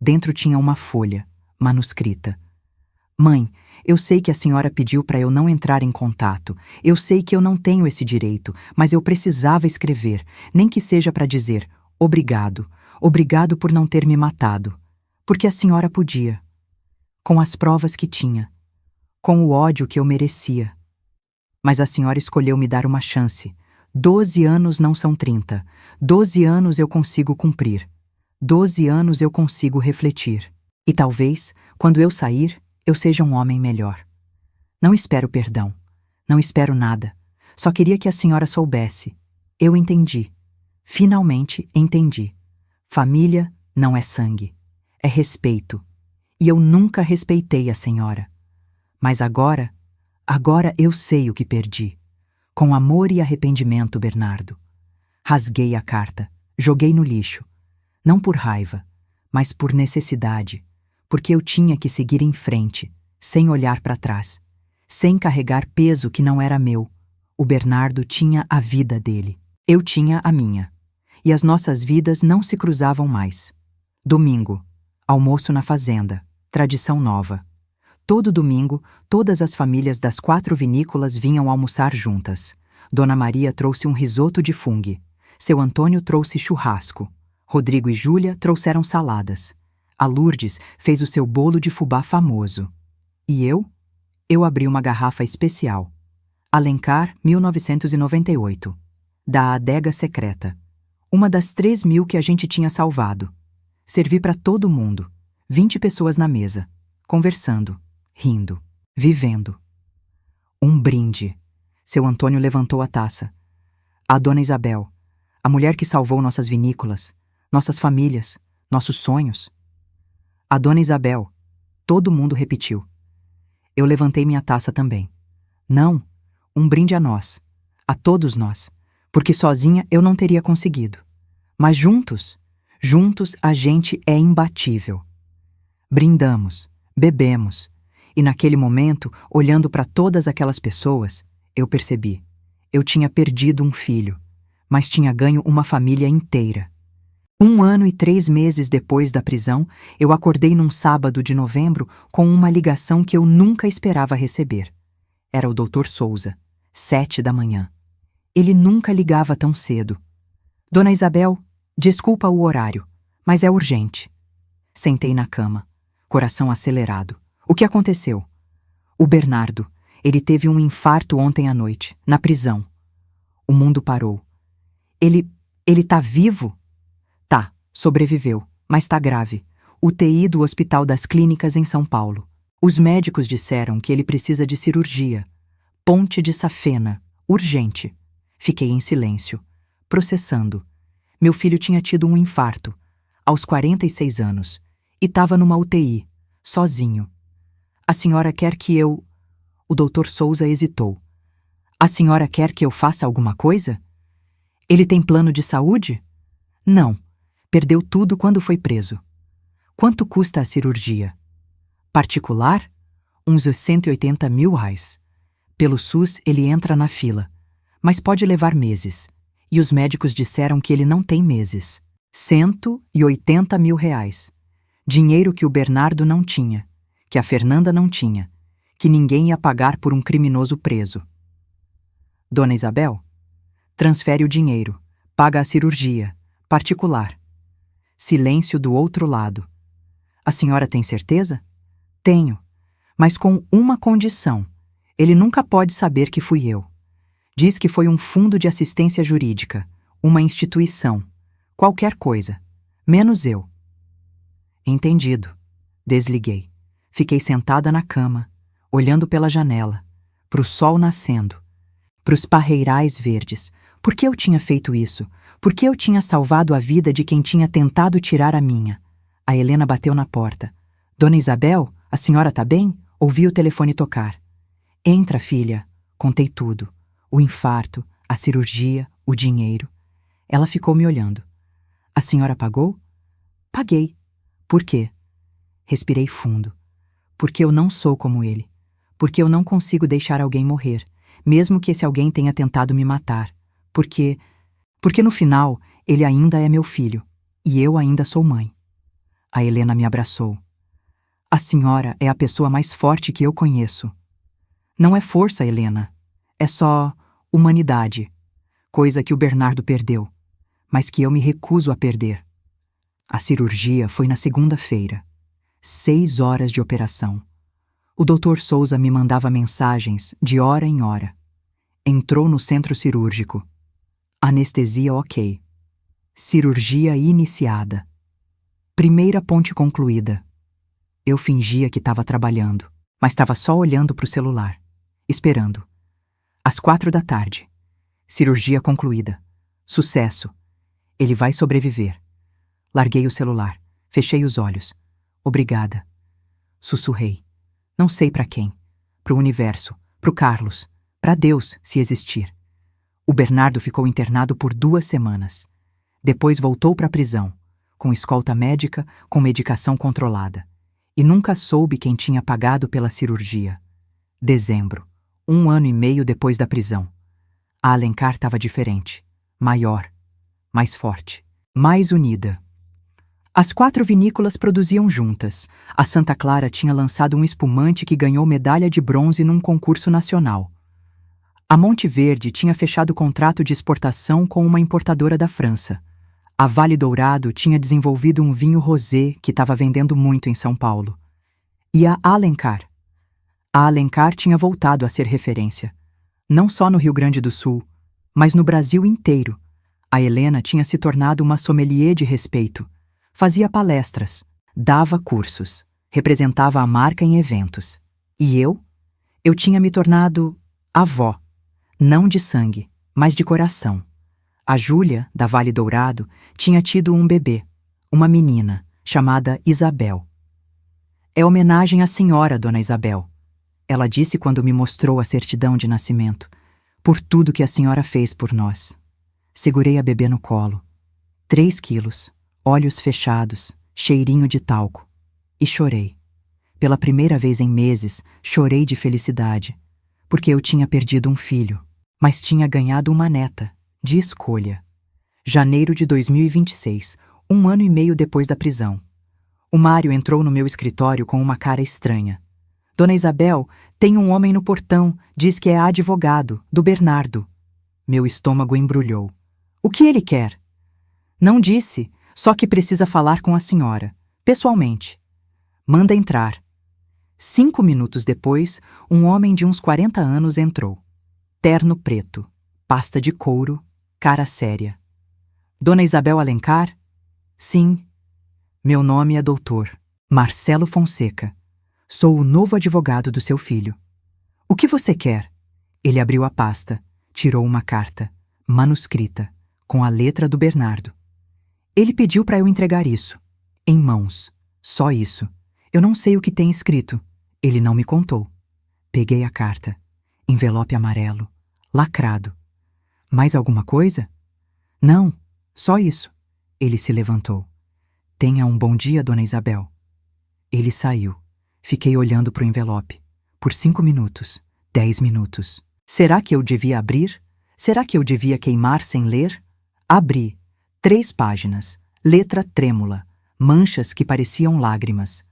Dentro tinha uma folha, manuscrita. Mãe, eu sei que a senhora pediu para eu não entrar em contato. Eu sei que eu não tenho esse direito, mas eu precisava escrever, nem que seja para dizer obrigado. Obrigado por não ter me matado. Porque a senhora podia. Com as provas que tinha. Com o ódio que eu merecia. Mas a senhora escolheu me dar uma chance. 12 anos não são 30. 12 anos eu consigo cumprir. 12 anos eu consigo refletir. E talvez, quando eu sair, eu seja um homem melhor. Não espero perdão. Não espero nada. Só queria que a senhora soubesse. Eu entendi. Finalmente entendi. Família não é sangue. É respeito. E eu nunca respeitei a senhora. Mas agora eu sei o que perdi. Com amor e arrependimento, Bernardo. Rasguei a carta, joguei no lixo. Não por raiva, mas por necessidade. Porque eu tinha que seguir em frente, sem olhar para trás. Sem carregar peso que não era meu. O Bernardo tinha a vida dele. Eu tinha a minha. E as nossas vidas não se cruzavam mais. Domingo. Almoço na fazenda. Tradição nova. Todo domingo, todas as famílias das 4 vinícolas vinham almoçar juntas. Dona Maria trouxe um risoto de fungo. Seu Antônio trouxe churrasco. Rodrigo e Júlia trouxeram saladas. A Lourdes fez o seu bolo de fubá famoso. E eu? Eu abri uma garrafa especial. Alencar, 1998. Da adega secreta. Uma das 3.000 que a gente tinha salvado. Servi para todo mundo. 20 pessoas na mesa. Conversando. Rindo. Vivendo. Um brinde. Seu Antônio levantou a taça. A Dona Isabel. A mulher que salvou nossas vinícolas. Nossas famílias. Nossos sonhos. A Dona Isabel. Todo mundo repetiu. Eu levantei minha taça também. Não, um brinde a nós. A todos nós. Porque sozinha eu não teria conseguido. Mas juntos a gente é imbatível. Brindamos, bebemos. E naquele momento, olhando para todas aquelas pessoas, eu percebi. Eu tinha perdido um filho, mas tinha ganho uma família inteira. 1 ano e 3 meses depois da prisão, eu acordei num sábado de novembro com uma ligação que eu nunca esperava receber. Era o Dr. Souza, 7 da manhã. Ele nunca ligava tão cedo. Dona Isabel, desculpa o horário, mas é urgente. Sentei na cama, coração acelerado. O que aconteceu? O Bernardo, ele teve um infarto ontem à noite, na prisão. O mundo parou. Ele tá vivo? Tá, sobreviveu, mas tá grave. UTI do Hospital das Clínicas em São Paulo. Os médicos disseram que ele precisa de cirurgia. Ponte de safena, urgente. Fiquei em silêncio, processando. Meu filho tinha tido um infarto, aos 46 anos, e estava numa UTI, sozinho. A senhora quer que eu... O Dr. Souza hesitou. A senhora quer que eu faça alguma coisa? Ele tem plano de saúde? Não. Perdeu tudo quando foi preso. Quanto custa a cirurgia? Particular? Uns R$ 180 mil. Pelo SUS ele entra na fila, mas pode levar meses. E os médicos disseram que ele não tem meses. R$ 180 mil. Dinheiro que o Bernardo não tinha, que a Fernanda não tinha, que ninguém ia pagar por um criminoso preso. Dona Isabel? Transfere o dinheiro, paga a cirurgia, particular. Silêncio do outro lado. A senhora tem certeza? Tenho, mas com uma condição. Ele nunca pode saber que fui eu. Diz que foi um fundo de assistência jurídica, uma instituição, qualquer coisa, menos eu. Entendido. Desliguei. Fiquei sentada na cama, olhando pela janela, pro sol nascendo, pros parreirais verdes. Por que eu tinha feito isso? Porque eu tinha salvado a vida de quem tinha tentado tirar a minha. A Helena bateu na porta. Dona Isabel, a senhora tá bem? Ouvi o telefone tocar. Entra, filha. Contei tudo. O infarto, a cirurgia, o dinheiro. Ela ficou me olhando. A senhora pagou? Paguei. Por quê? Respirei fundo. Porque eu não sou como ele. Porque eu não consigo deixar alguém morrer, mesmo que esse alguém tenha tentado me matar. Porque no final, ele ainda é meu filho, e eu ainda sou mãe. A Helena me abraçou. A senhora é a pessoa mais forte que eu conheço. Não é força, Helena. É só humanidade. Coisa que o Bernardo perdeu, mas que eu me recuso a perder. A cirurgia foi na segunda-feira. 6 horas de operação. O Dr. Souza me mandava mensagens de hora em hora. Entrou no centro cirúrgico. Anestesia ok. Cirurgia iniciada. Primeira ponte concluída. Eu fingia que estava trabalhando, mas estava só olhando para o celular, esperando. Às 4 da tarde. Cirurgia concluída. Sucesso. Ele vai sobreviver. Larguei o celular. Fechei os olhos. Obrigada. Sussurrei. Não sei para quem. Pro universo. Pro Carlos. Para Deus, se existir. O Bernardo ficou internado por 2 semanas. Depois voltou para a prisão, com escolta médica, com medicação controlada. E nunca soube quem tinha pagado pela cirurgia. Dezembro. 1 ano e meio depois da prisão. A Alencar estava diferente. Maior. Mais forte. Mais unida. As 4 vinícolas produziam juntas. A Santa Clara tinha lançado um espumante que ganhou medalha de bronze num concurso nacional. A Monte Verde tinha fechado contrato de exportação com uma importadora da França. A Vale Dourado tinha desenvolvido um vinho rosé que estava vendendo muito em São Paulo. E a Alencar? A Alencar tinha voltado a ser referência. Não só no Rio Grande do Sul, mas no Brasil inteiro. A Helena tinha se tornado uma sommelier de respeito. Fazia palestras, dava cursos, representava a marca em eventos. E eu? Eu tinha me tornado avó. Não de sangue, mas de coração. A Júlia, da Vale Dourado, tinha tido um bebê, uma menina, chamada Isabel. É homenagem à senhora, dona Isabel. Ela disse quando me mostrou a certidão de nascimento, por tudo que a senhora fez por nós. Segurei a bebê no colo. 3 quilos, olhos fechados, cheirinho de talco. E chorei. Pela primeira vez em meses, chorei de felicidade, porque eu tinha perdido um filho, mas tinha ganhado uma neta, de escolha. Janeiro de 2026, 1 ano e meio depois da prisão. O Mário entrou no meu escritório com uma cara estranha. Dona Isabel, tem um homem no portão, diz que é advogado, do Bernardo. Meu estômago embrulhou. O que ele quer? Não disse, só que precisa falar com a senhora, pessoalmente. Manda entrar. 5 minutos depois, um homem de uns 40 anos entrou. Terno preto, pasta de couro, cara séria. Dona Isabel Alencar? Sim. Meu nome é Doutor Marcelo Fonseca. Sou o novo advogado do seu filho. O que você quer? Ele abriu a pasta, tirou uma carta, manuscrita, com a letra do Bernardo. Ele pediu para eu entregar isso, em mãos. Só isso. Eu não sei o que tem escrito. Ele não me contou. Peguei a carta. Envelope amarelo, lacrado. Mais alguma coisa? Não, só isso. Ele se levantou. Tenha um bom dia, dona Isabel. Ele saiu. Fiquei olhando para o envelope. Por 5 minutos, 10 minutos. Será que eu devia abrir? Será que eu devia queimar sem ler? Abri. 3 páginas. Letra trêmula. Manchas que pareciam lágrimas.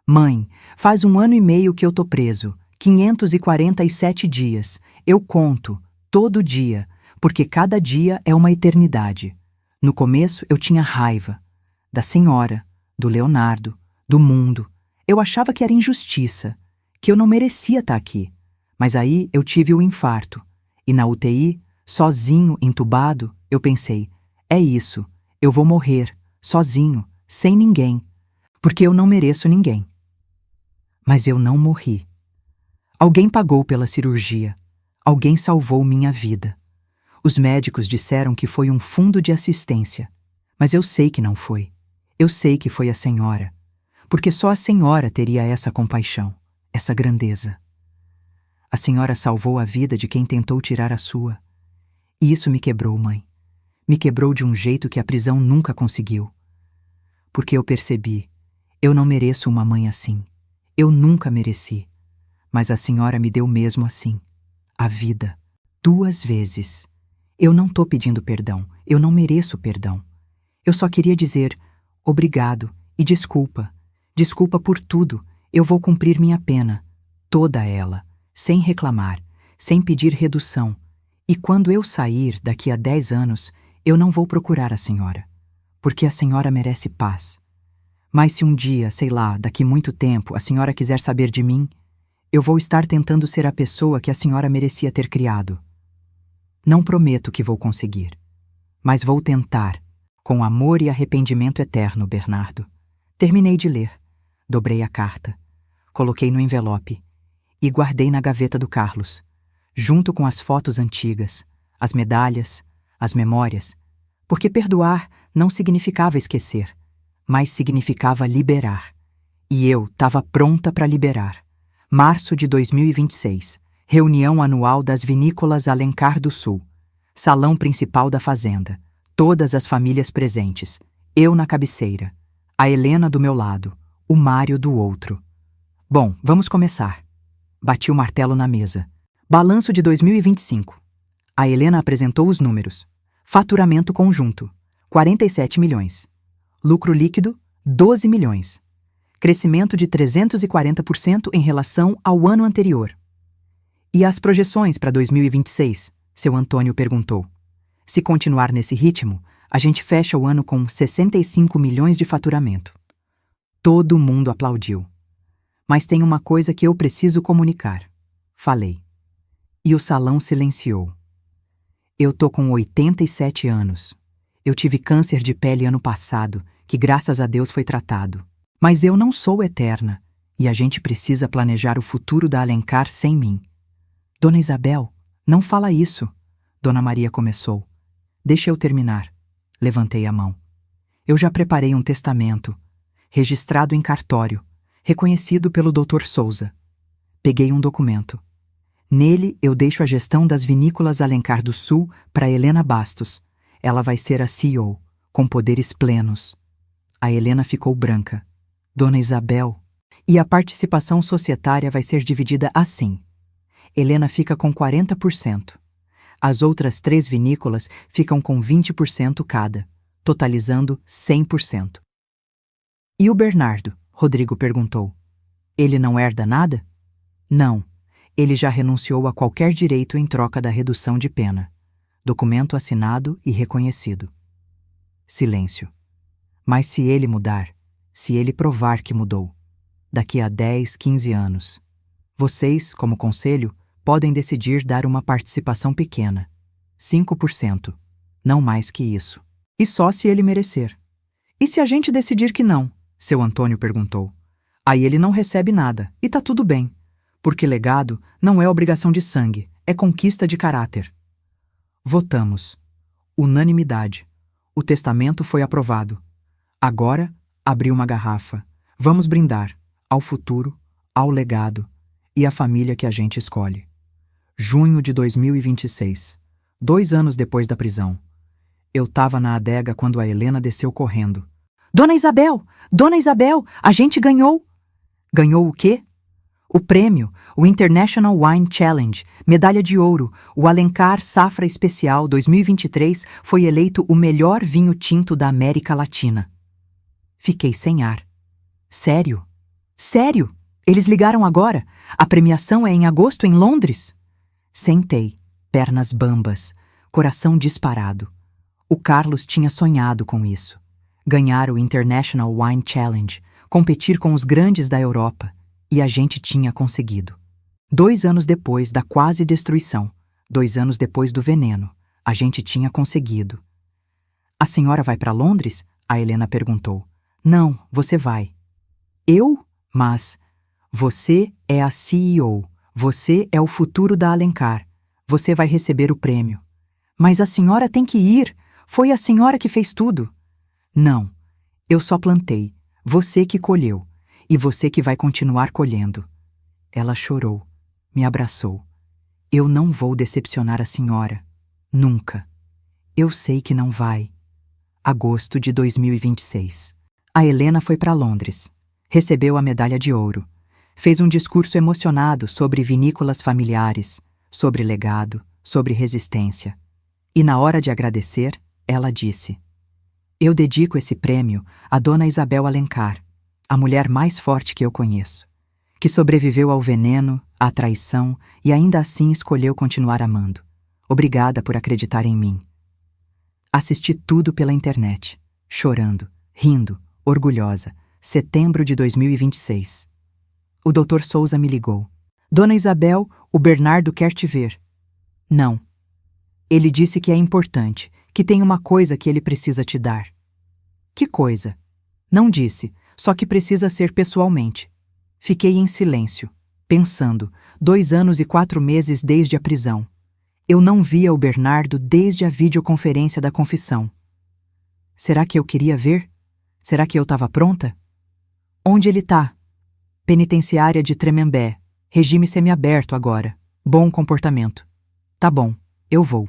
Mãe, faz 1 ano e meio que eu tô preso. 547 dias. Eu conto, todo dia, porque cada dia é uma eternidade. No começo eu tinha raiva. Da senhora, do Leonardo, do mundo. Eu achava que era injustiça, que eu não merecia estar aqui. Mas aí eu tive o infarto. E na UTI, sozinho, entubado, eu pensei, é isso, eu vou morrer, sozinho, sem ninguém, porque eu não mereço ninguém. Mas eu não morri. Alguém pagou pela cirurgia. Alguém salvou minha vida. Os médicos disseram que foi um fundo de assistência, mas eu sei que não foi. Eu sei que foi a senhora, porque só a senhora teria essa compaixão, essa grandeza. A senhora salvou a vida de quem tentou tirar a sua. E isso me quebrou, mãe. Me quebrou de um jeito que a prisão nunca conseguiu. Porque eu percebi, eu não mereço uma mãe assim. Eu nunca mereci. Mas a senhora me deu mesmo assim. A vida. 2 vezes. Eu não tô pedindo perdão. Eu não mereço perdão. Eu só queria dizer obrigado e desculpa. Desculpa por tudo. Eu vou cumprir minha pena. Toda ela. Sem reclamar. Sem pedir redução. E quando eu sair daqui a 10 anos, eu não vou procurar a senhora. Porque a senhora merece paz. Mas se um dia, sei lá, daqui muito tempo, a senhora quiser saber de mim, eu vou estar tentando ser a pessoa que a senhora merecia ter criado. Não prometo que vou conseguir, mas vou tentar, com amor e arrependimento eterno, Bernardo. Terminei de ler, dobrei a carta, coloquei no envelope e guardei na gaveta do Carlos, junto com as fotos antigas, as medalhas, as memórias, porque perdoar não significava esquecer, mas significava liberar. E eu estava pronta para liberar. Março de 2026. Reunião anual das Vinícolas Alencar do Sul. Salão principal da fazenda. Todas as famílias presentes. Eu na cabeceira. A Helena do meu lado. O Mário do outro. Bom, vamos começar. Bati o martelo na mesa. Balanço de 2025. A Helena apresentou os números. Faturamento conjunto. 47 milhões. Lucro líquido, 12 milhões. Crescimento de 340% em relação ao ano anterior. E as projeções para 2026? Seu Antônio perguntou. Se continuar nesse ritmo, a gente fecha o ano com 65 milhões de faturamento. Todo mundo aplaudiu. Mas tem uma coisa que eu preciso comunicar. Falei. E o salão silenciou. Eu tô com 87 anos. Eu tive câncer de pele ano passado, que graças a Deus foi tratado. Mas eu não sou eterna, e a gente precisa planejar o futuro da Alencar sem mim. Dona Isabel, não fala isso. Dona Maria começou. Deixa eu terminar. Levantei a mão. Eu já preparei um testamento, registrado em cartório, reconhecido pelo Dr. Souza. Peguei um documento. Nele, eu deixo a gestão das Vinícolas Alencar do Sul para Helena Bastos. Ela vai ser a CEO, com poderes plenos. A Helena ficou branca. Dona Isabel. E a participação societária vai ser dividida assim. Helena fica com 40%. As outras 3 vinícolas ficam com 20% cada, totalizando 100%. E o Bernardo? Rodrigo perguntou. Ele não herda nada? Não. Ele já renunciou a qualquer direito em troca da redução de pena. Documento assinado e reconhecido. Silêncio. Mas se ele mudar, se ele provar que mudou, daqui a 10, 15 anos, vocês, como conselho, podem decidir dar uma participação pequena, 5%, não mais que isso. E só se ele merecer. E se a gente decidir que não? Seu Antônio perguntou. Aí ele não recebe nada, e tá tudo bem, porque legado não é obrigação de sangue, é conquista de caráter. Votamos. Unanimidade. O testamento foi aprovado. Agora, abri uma garrafa. Vamos brindar ao futuro, ao legado e à família que a gente escolhe. Junho de 2026. 2 anos depois da prisão. Eu tava na adega quando a Helena desceu correndo. Dona Isabel! Dona Isabel! A gente ganhou! Ganhou o quê? O prêmio, o International Wine Challenge, medalha de ouro, o Alencar Safra Especial 2023 foi eleito o melhor vinho tinto da América Latina. Fiquei sem ar. Sério? Sério? Eles ligaram agora? A premiação é em agosto em Londres? Sentei, pernas bambas, coração disparado. O Carlos tinha sonhado com isso. Ganhar o International Wine Challenge, competir com os grandes da Europa. E a gente tinha conseguido. 2 anos depois da quase destruição, 2 anos depois do veneno, a gente tinha conseguido. A senhora vai para Londres? A Helena perguntou. Não, você vai. Eu? Mas você é a CEO. Você é o futuro da Alencar. Você vai receber o prêmio. Mas a senhora tem que ir. Foi a senhora que fez tudo. Não, eu só plantei. Você que colheu. E você que vai continuar colhendo. Ela chorou, me abraçou. Eu não vou decepcionar a senhora. Nunca. Eu sei que não vai. Agosto de 2026. A Helena foi para Londres. Recebeu a medalha de ouro. Fez um discurso emocionado sobre vinícolas familiares, sobre legado, sobre resistência. E na hora de agradecer, ela disse: Eu dedico esse prêmio a Dona Isabel Alencar, a mulher mais forte que eu conheço, que sobreviveu ao veneno, à traição e ainda assim escolheu continuar amando. Obrigada por acreditar em mim. Assisti tudo pela internet, chorando, rindo, orgulhosa. Setembro de 2026. O Dr. Souza me ligou. Dona Isabel, o Bernardo quer te ver. Não. Ele disse que é importante, que tem uma coisa que ele precisa te dar. Que coisa? Não disse, só que precisa ser pessoalmente. Fiquei em silêncio, pensando, 2 anos e 4 meses desde a prisão. Eu não via o Bernardo desde a videoconferência da confissão. Será que eu queria ver? Será que eu estava pronta? Onde ele tá? Penitenciária de Tremembé. Regime semiaberto agora. Bom comportamento. Tá bom, eu vou.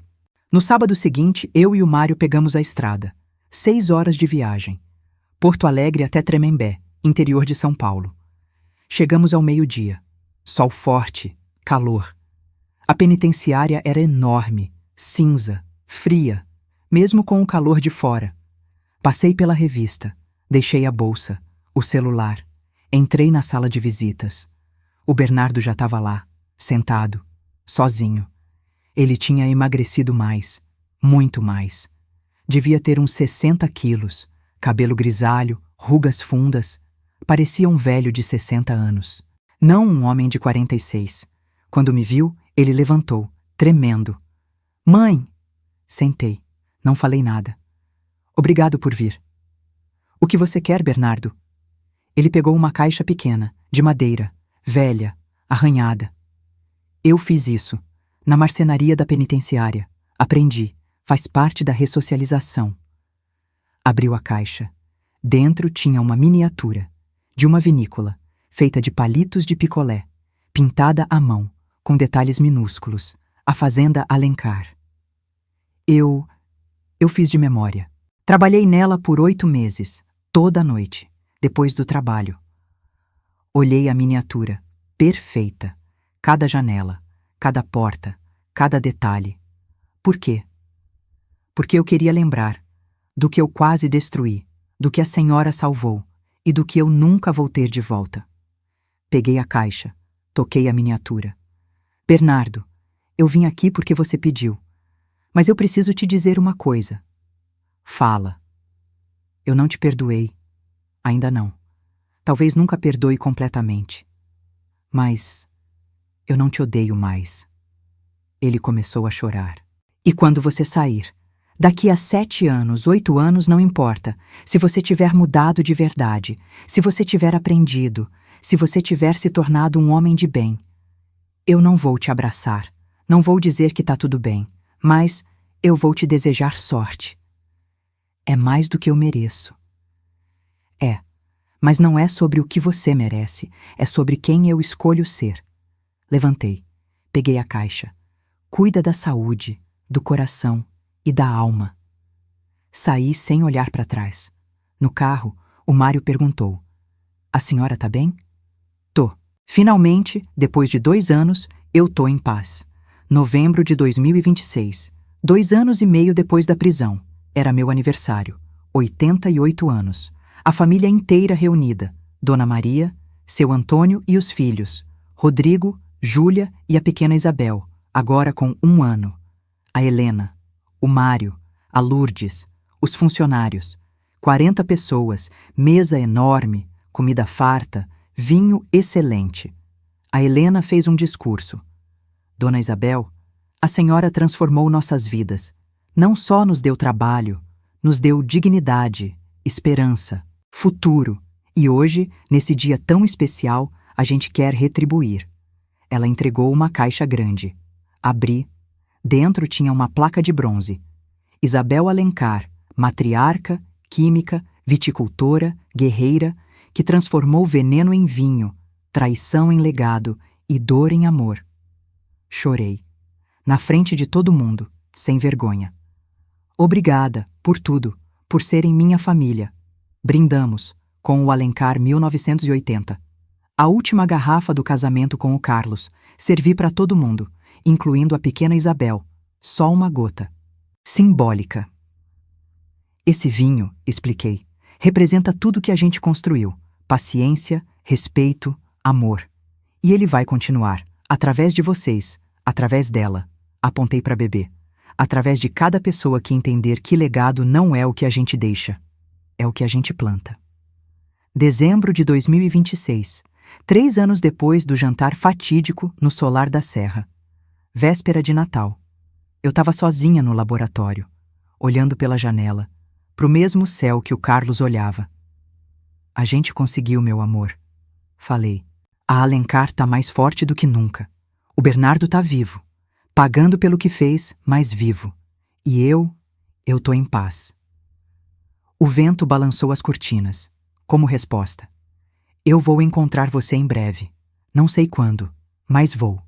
No sábado seguinte, eu e o Mário pegamos a estrada. 6 horas de viagem. Porto Alegre até Tremembé, interior de São Paulo. Chegamos ao meio-dia. Sol forte, calor. A penitenciária era enorme, cinza, fria, mesmo com o calor de fora. Passei pela revista, deixei a bolsa, o celular. Entrei na sala de visitas. O Bernardo já estava lá, sentado, sozinho. Ele tinha emagrecido mais, muito mais. Devia ter uns 60 quilos, cabelo grisalho, rugas fundas. Parecia um velho de 60 anos. Não um homem de 46. Quando me viu, ele levantou, tremendo. Mãe! Sentei. Não falei nada. Obrigado por vir. O que você quer, Bernardo? Ele pegou uma caixa pequena, de madeira, velha, arranhada. Eu fiz isso, na marcenaria da penitenciária. Aprendi, faz parte da ressocialização. Abriu a caixa. Dentro tinha uma miniatura, de uma vinícola, feita de palitos de picolé, pintada à mão, com detalhes minúsculos, a Fazenda Alencar. Eu fiz de memória. Trabalhei nela por 8 meses, toda noite. Depois do trabalho. Olhei a miniatura, perfeita, cada janela, cada porta, cada detalhe. Por quê? Porque eu queria lembrar do que eu quase destruí, do que a senhora salvou e do que eu nunca vou ter de volta. Peguei a caixa, toquei a miniatura. Bernardo, eu vim aqui porque você pediu, mas eu preciso te dizer uma coisa. Fala. Eu não te perdoei. Ainda não. Talvez nunca perdoe completamente. Mas eu não te odeio mais. Ele começou a chorar. E quando você sair? Daqui a 7 anos, 8 anos, não importa. Se você tiver mudado de verdade, se você tiver aprendido, se você tiver se tornado um homem de bem, eu não vou te abraçar, não vou dizer que tá tudo bem, mas eu vou te desejar sorte. É mais do que eu mereço. É, mas não é sobre o que você merece, é sobre quem eu escolho ser. Levantei, peguei a caixa. Cuida da saúde, do coração e da alma. Saí sem olhar para trás. No carro, o Mário perguntou: A senhora tá bem? Tô. Finalmente, depois de 2 anos, eu tô em paz. Novembro de 2026. 2 anos e meio depois da prisão. Era meu aniversário. 88 anos. A família inteira reunida. Dona Maria, seu Antônio e os filhos. Rodrigo, Júlia e a pequena Isabel, agora com 1 ano. A Helena, o Mário, a Lourdes, os funcionários. 40 pessoas, mesa enorme, comida farta, vinho excelente. A Helena fez um discurso. Dona Isabel, a senhora transformou nossas vidas. Não só nos deu trabalho, nos deu dignidade, esperança, futuro. E hoje, nesse dia tão especial, a gente quer retribuir. Ela entregou uma caixa grande. Abri. Dentro tinha uma placa de bronze. Isabel Alencar, matriarca, química, viticultora, guerreira, que transformou veneno em vinho, traição em legado e dor em amor. Chorei, na frente de todo mundo, sem vergonha. Obrigada, por tudo, por serem minha família. Brindamos, com o Alencar 1980. A última garrafa do casamento com o Carlos. Servi para todo mundo, incluindo a pequena Isabel. Só uma gota. Simbólica. Esse vinho, expliquei, representa tudo que a gente construiu. Paciência, respeito, amor. E ele vai continuar, através de vocês, através dela. Apontei para bebê. Através de cada pessoa que entender que legado não é o que a gente deixa, é o que a gente planta. Dezembro de 2026, 3 anos depois do jantar fatídico no solar da Serra. Véspera de Natal. Eu estava sozinha no laboratório, olhando pela janela, pro mesmo céu que o Carlos olhava. A gente conseguiu, meu amor. Falei. A Alencar tá mais forte do que nunca. O Bernardo tá vivo, pagando pelo que fez, mas vivo. E eu tô em paz. O vento balançou as cortinas, como resposta. Eu vou encontrar você em breve. Não sei quando, mas vou.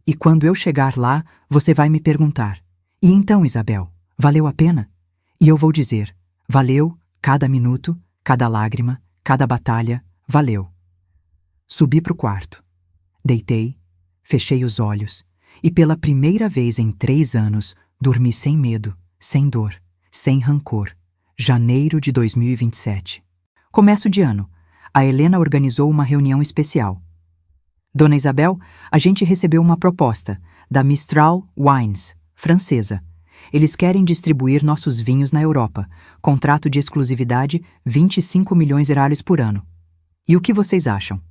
E quando eu chegar lá, você vai me perguntar: e então, Isabel, valeu a pena? E eu vou dizer: valeu, cada minuto, cada lágrima, cada batalha, valeu. Subi pro quarto. Deitei, fechei os olhos e pela primeira vez em 3 anos dormi sem medo, sem dor, sem rancor. Janeiro de 2027. Começo de ano. A Helena organizou uma reunião especial. Dona Isabel, a gente recebeu uma proposta da Mistral Wines, francesa. Eles querem distribuir nossos vinhos na Europa. Contrato de exclusividade, 25 milhões reais por ano. E o que vocês acham?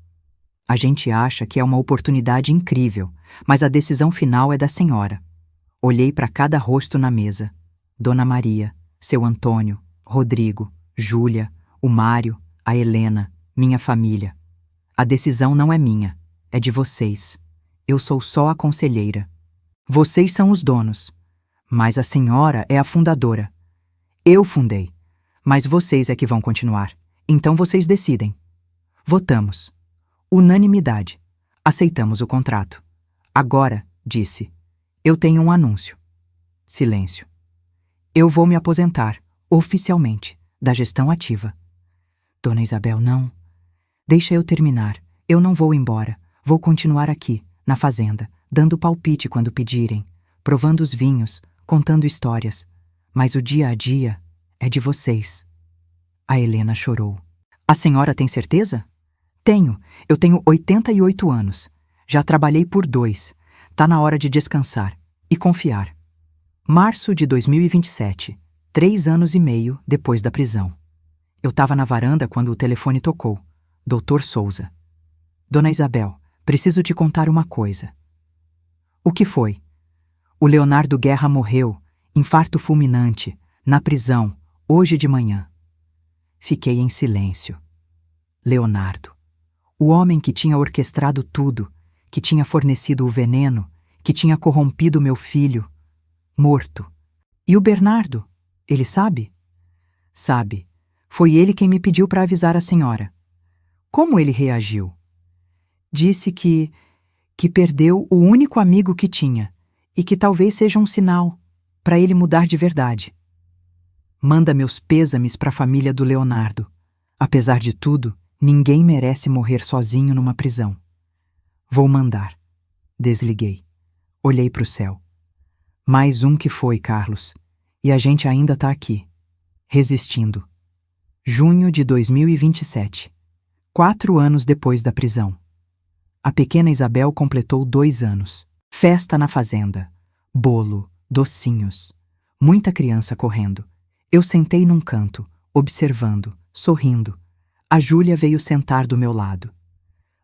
A gente acha que é uma oportunidade incrível, mas a decisão final é da senhora. Olhei para cada rosto na mesa. Dona Maria, seu Antônio, Rodrigo, Júlia, o Mário, a Helena, minha família. A decisão não é minha, é de vocês. Eu sou só a conselheira. Vocês são os donos, mas a senhora é a fundadora. Eu fundei, mas vocês é que vão continuar. Então vocês decidem. Votamos. Unanimidade. Aceitamos o contrato. Agora, disse, eu tenho um anúncio. Silêncio. Eu vou me aposentar, oficialmente, da gestão ativa. Dona Isabel, não. Deixa eu terminar. Eu não vou embora. Vou continuar aqui, na fazenda, dando palpite quando pedirem, provando os vinhos, contando histórias. Mas o dia a dia é de vocês. A Helena chorou. A senhora tem certeza? Tenho. Eu tenho 88 anos. Já trabalhei por 2. Tá na hora de descansar e confiar. Março de 2027. 3 anos e meio depois da prisão. Eu estava na varanda quando o telefone tocou. Doutor Souza. Dona Isabel, preciso te contar uma coisa. O que foi? O Leonardo Guerra morreu, infarto fulminante, na prisão, hoje de manhã. Fiquei em silêncio. Leonardo. O homem que tinha orquestrado tudo, que tinha fornecido o veneno, que tinha corrompido meu filho, morto. E o Bernardo? Ele sabe? Sabe. Foi ele quem me pediu para avisar a senhora. Como ele reagiu? Disse que perdeu o único amigo que tinha e que talvez seja um sinal para ele mudar de verdade. Manda meus pêsames para a família do Leonardo. Apesar de tudo, ninguém merece morrer sozinho numa prisão. Vou mandar. Desliguei. Olhei para o céu. Mais um que foi, Carlos. E a gente ainda está aqui, resistindo. Junho de 2027. 4 anos depois da prisão. A pequena Isabel completou 2 anos. Festa na fazenda. Bolo, docinhos. Muita criança correndo. Eu sentei num canto, observando, sorrindo. A Júlia veio sentar do meu lado.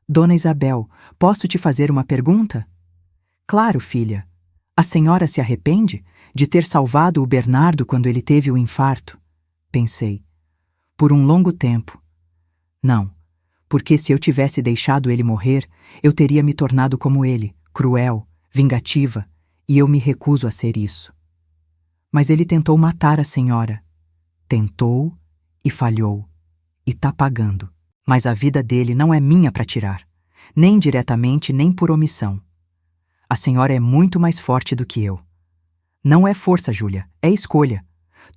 Dona Isabel, posso te fazer uma pergunta? Claro, filha. A senhora se arrepende de ter salvado o Bernardo quando ele teve o infarto? Pensei. Por um longo tempo. Não, porque se eu tivesse deixado ele morrer, eu teria me tornado como ele, cruel, vingativa, e eu me recuso a ser isso. Mas ele tentou matar a senhora. Tentou e falhou, e tá pagando. Mas a vida dele não é minha para tirar, nem diretamente nem por omissão. A senhora é muito mais forte do que eu. Não é força, Júlia, é escolha.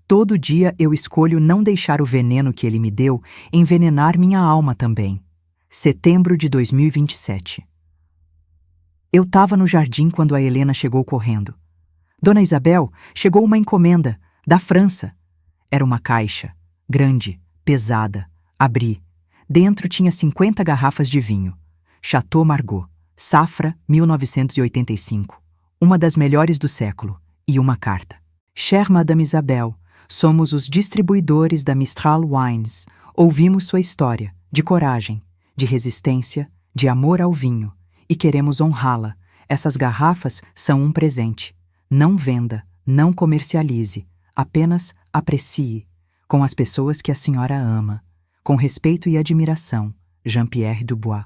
Todo dia eu escolho não deixar o veneno que ele me deu envenenar minha alma também. Setembro de 2027. Eu estava no jardim quando a Helena chegou correndo. Dona Isabel, chegou uma encomenda, da França. Era uma caixa, grande, pesada. Abri. Dentro tinha 50 garrafas de vinho. Chateau Margaux, safra 1985. Uma das melhores do século. E uma carta. Chère Madame Isabel, somos os distribuidores da Mistral Wines. Ouvimos sua história, de coragem, de resistência, de amor ao vinho, e queremos honrá-la. Essas garrafas são um presente. Não venda, não comercialize, apenas aprecie, com as pessoas que a senhora ama, com respeito e admiração, Jean-Pierre Dubois.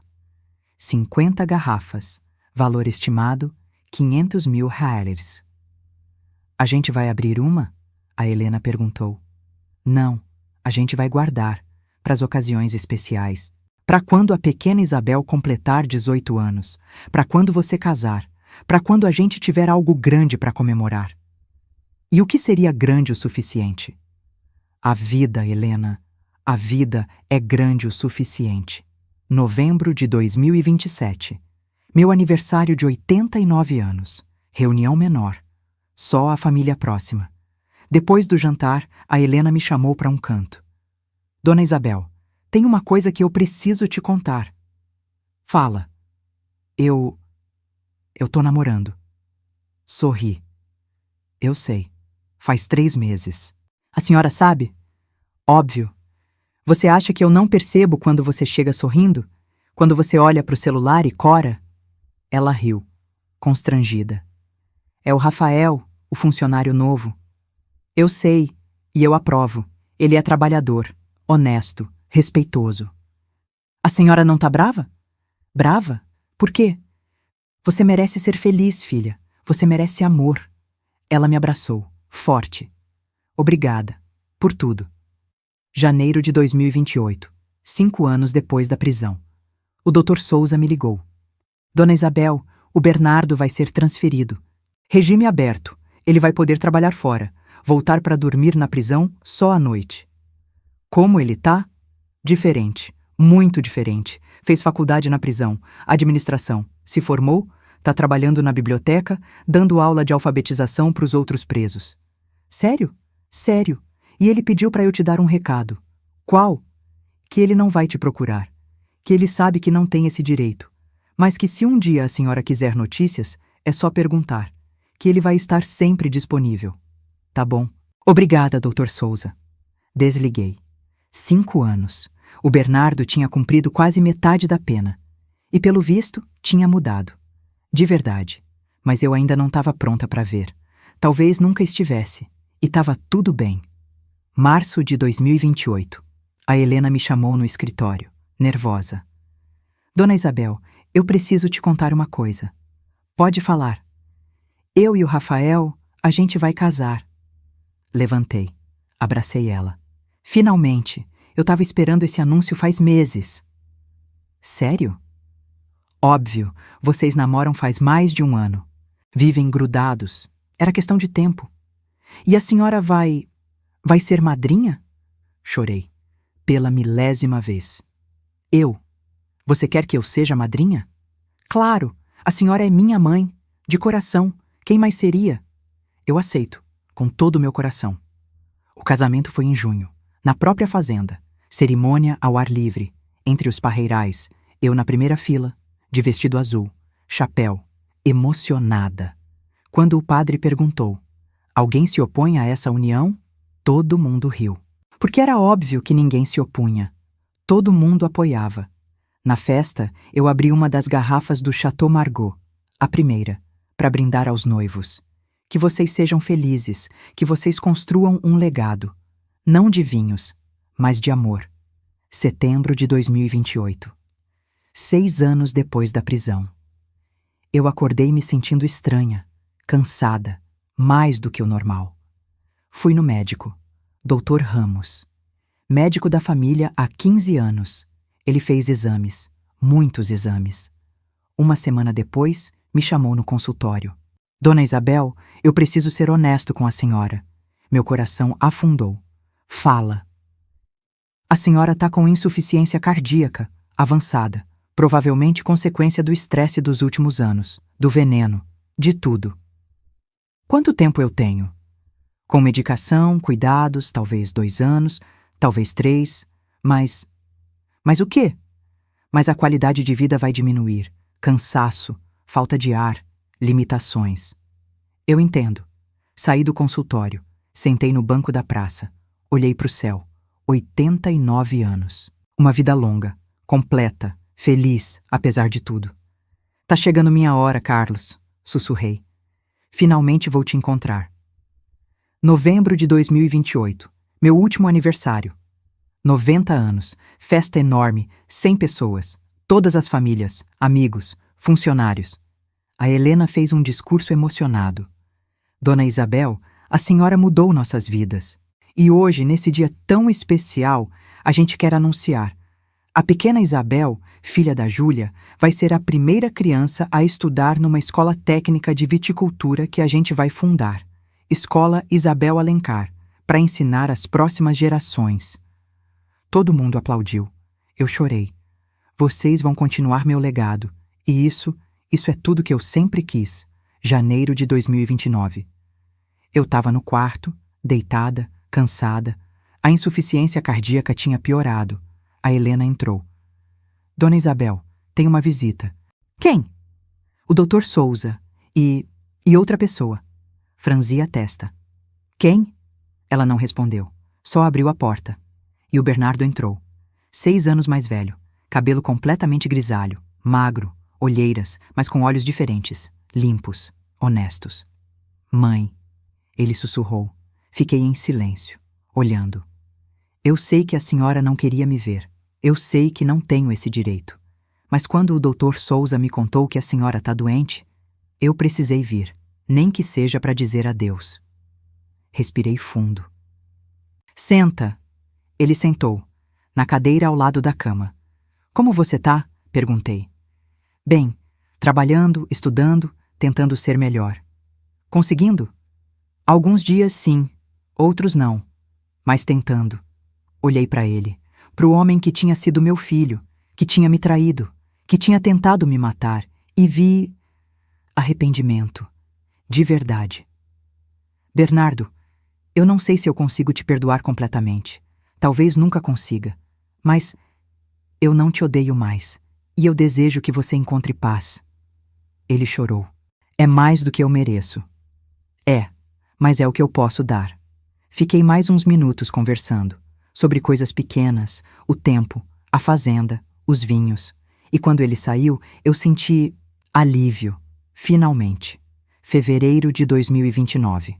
50 garrafas, valor estimado, 500 mil reais. A gente vai abrir uma? A Helena perguntou. Não, a gente vai guardar, para as ocasiões especiais. Para quando a pequena Isabel completar 18 anos, para quando você casar, para quando a gente tiver algo grande para comemorar. E o que seria grande o suficiente? A vida, Helena, a vida é grande o suficiente. Novembro de 2027. Meu aniversário de 89 anos. Reunião menor. Só a família próxima. Depois do jantar, a Helena me chamou para um canto. Dona Isabel, tem uma coisa que eu preciso te contar. Fala. Eu tô namorando. Sorri. Eu sei. Faz 3 meses. A senhora sabe? Óbvio. Você acha que eu não percebo quando você chega sorrindo? Quando você olha para o celular e cora? Ela riu, constrangida. É o Rafael, o funcionário novo. Eu sei, e eu aprovo. Ele é trabalhador, honesto, respeitoso. A senhora não tá brava? Brava? Por quê? Você merece ser feliz, filha. Você merece amor. Ela me abraçou, forte. Obrigada, por tudo. Janeiro de 2028, 5 anos depois da prisão. O Dr. Souza me ligou. Dona Isabel, o Bernardo vai ser transferido. Regime aberto. Ele vai poder trabalhar fora. Voltar para dormir na prisão só à noite. Como ele tá? Diferente. Muito diferente. Fez faculdade na prisão. Administração. Se formou. Tá trabalhando na biblioteca, dando aula de alfabetização para os outros presos. Sério? Sério. E ele pediu para eu te dar um recado. Qual? Que ele não vai te procurar. Que ele sabe que não tem esse direito. Mas que se um dia a senhora quiser notícias, é só perguntar. Que ele vai estar sempre disponível. Tá bom. Obrigada, Dr. Souza. Desliguei. 5 anos. O Bernardo tinha cumprido quase metade da pena. E, pelo visto, tinha mudado. De verdade. Mas eu ainda não estava pronta para ver. Talvez nunca estivesse. E estava tudo bem. Março de 2028. A Helena me chamou no escritório, nervosa. Dona Isabel, eu preciso te contar uma coisa. Pode falar. Eu e o Rafael, a gente vai casar. Levantei. Abracei ela. Finalmente, eu estava esperando esse anúncio faz meses. Sério? Óbvio, vocês namoram faz mais de 1 ano. Vivem grudados. Era questão de tempo. E a senhora vai ser madrinha? Chorei. Pela 1000ª vez. Eu? Você quer que eu seja madrinha? Claro, a senhora é minha mãe. De coração. Quem mais seria? Eu aceito, com todo o meu coração. O casamento foi em junho, na própria fazenda. Cerimônia ao ar livre, entre os parreirais, eu na primeira fila, de vestido azul, chapéu, emocionada. Quando o padre perguntou, alguém se opõe a essa união? Todo mundo riu. Porque era óbvio que ninguém se opunha. Todo mundo apoiava. Na festa, eu abri uma das garrafas do Chateau Margaux, a primeira, para brindar aos noivos. Que vocês sejam felizes, que vocês construam um legado. Não de vinhos, mas de amor. Setembro de 2028. 6 anos depois da prisão. Eu acordei me sentindo estranha, cansada, mais do que o normal. Fui no médico, Dr. Ramos. Médico da família há 15 anos. Ele fez exames, muitos exames. Uma semana depois, me chamou no consultório. Dona Isabel, eu preciso ser honesto com a senhora. Meu coração afundou. Fala. A senhora está com insuficiência cardíaca, avançada, provavelmente consequência do estresse dos últimos anos, do veneno, de tudo. Quanto tempo eu tenho? Com medicação, cuidados, talvez 2 anos, talvez 3, mas o quê? Mas a qualidade de vida vai diminuir, cansaço, falta de ar, limitações. Eu entendo. Saí do consultório, sentei no banco da praça, olhei para o céu. 89 anos. Uma vida longa, completa, feliz, apesar de tudo. Tá chegando minha hora, Carlos, sussurrei. Finalmente vou te encontrar. Novembro de 2028, meu último aniversário. 90 anos, festa enorme, 100 pessoas, todas as famílias, amigos, funcionários. A Helena fez um discurso emocionado. Dona Isabel, a senhora mudou nossas vidas. E hoje, nesse dia tão especial, a gente quer anunciar. A pequena Isabel, filha da Júlia, vai ser a primeira criança a estudar numa escola técnica de viticultura que a gente vai fundar. Escola Isabel Alencar, para ensinar as próximas gerações. Todo mundo aplaudiu. Eu chorei. Vocês vão continuar meu legado. E isso é tudo que eu sempre quis. Janeiro de 2029. Eu estava no quarto, deitada, cansada. A insuficiência cardíaca tinha piorado. A Helena entrou. Dona Isabel, tem uma visita. Quem? O Dr. Souza e outra pessoa. Franzi a testa. Quem? Ela não respondeu. Só abriu a porta. E o Bernardo entrou. 6 anos mais velho. Cabelo completamente grisalho. Magro. Olheiras, mas com olhos diferentes. Limpos. Honestos. Mãe. Ele sussurrou. Fiquei em silêncio, olhando. Eu sei que a senhora não queria me ver. Eu sei que não tenho esse direito. Mas quando o Dr. Souza me contou que a senhora está doente, eu precisei vir, nem que seja para dizer adeus. Respirei fundo. Senta. Ele sentou, na cadeira ao lado da cama. Como você tá? Perguntei. Bem, trabalhando, estudando, tentando ser melhor. Conseguindo? Alguns dias sim, outros não, mas tentando. Olhei para ele, para o homem que tinha sido meu filho, que tinha me traído, que tinha tentado me matar, e vi arrependimento, de verdade. Bernardo, eu não sei se eu consigo te perdoar completamente. Talvez nunca consiga, mas eu não te odeio mais, e eu desejo que você encontre paz. Ele chorou. É mais do que eu mereço. É, mas é o que eu posso dar. Fiquei mais uns minutos conversando, sobre coisas pequenas, o tempo, a fazenda, os vinhos. E quando ele saiu, eu senti alívio, finalmente. Fevereiro de 2029.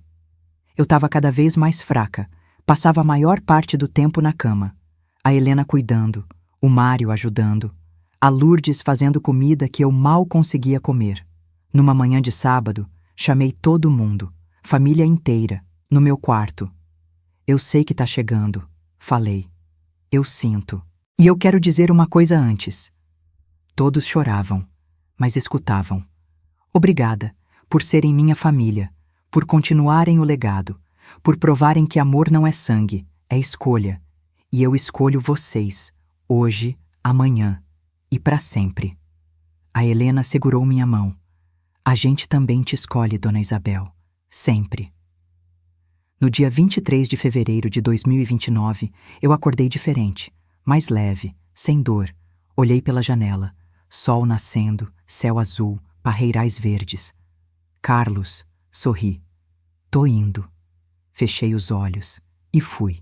Eu estava cada vez mais fraca, passava a maior parte do tempo na cama. A Helena cuidando, o Mário ajudando, a Lourdes fazendo comida que eu mal conseguia comer. Numa manhã de sábado, chamei todo mundo, família inteira, no meu quarto. Eu sei que tá chegando, falei. Eu sinto. E eu quero dizer uma coisa antes. Todos choravam, mas escutavam. Obrigada por serem minha família, por continuarem o legado, por provarem que amor não é sangue, é escolha. E eu escolho vocês, hoje, amanhã e para sempre. A Helena segurou minha mão. A gente também te escolhe, Dona Isabel, sempre. No dia 23 de fevereiro de 2029, eu acordei diferente, mais leve, sem dor. Olhei pela janela, sol nascendo, céu azul, parreirais verdes. Carlos, sorri. Tô indo. Fechei os olhos e fui.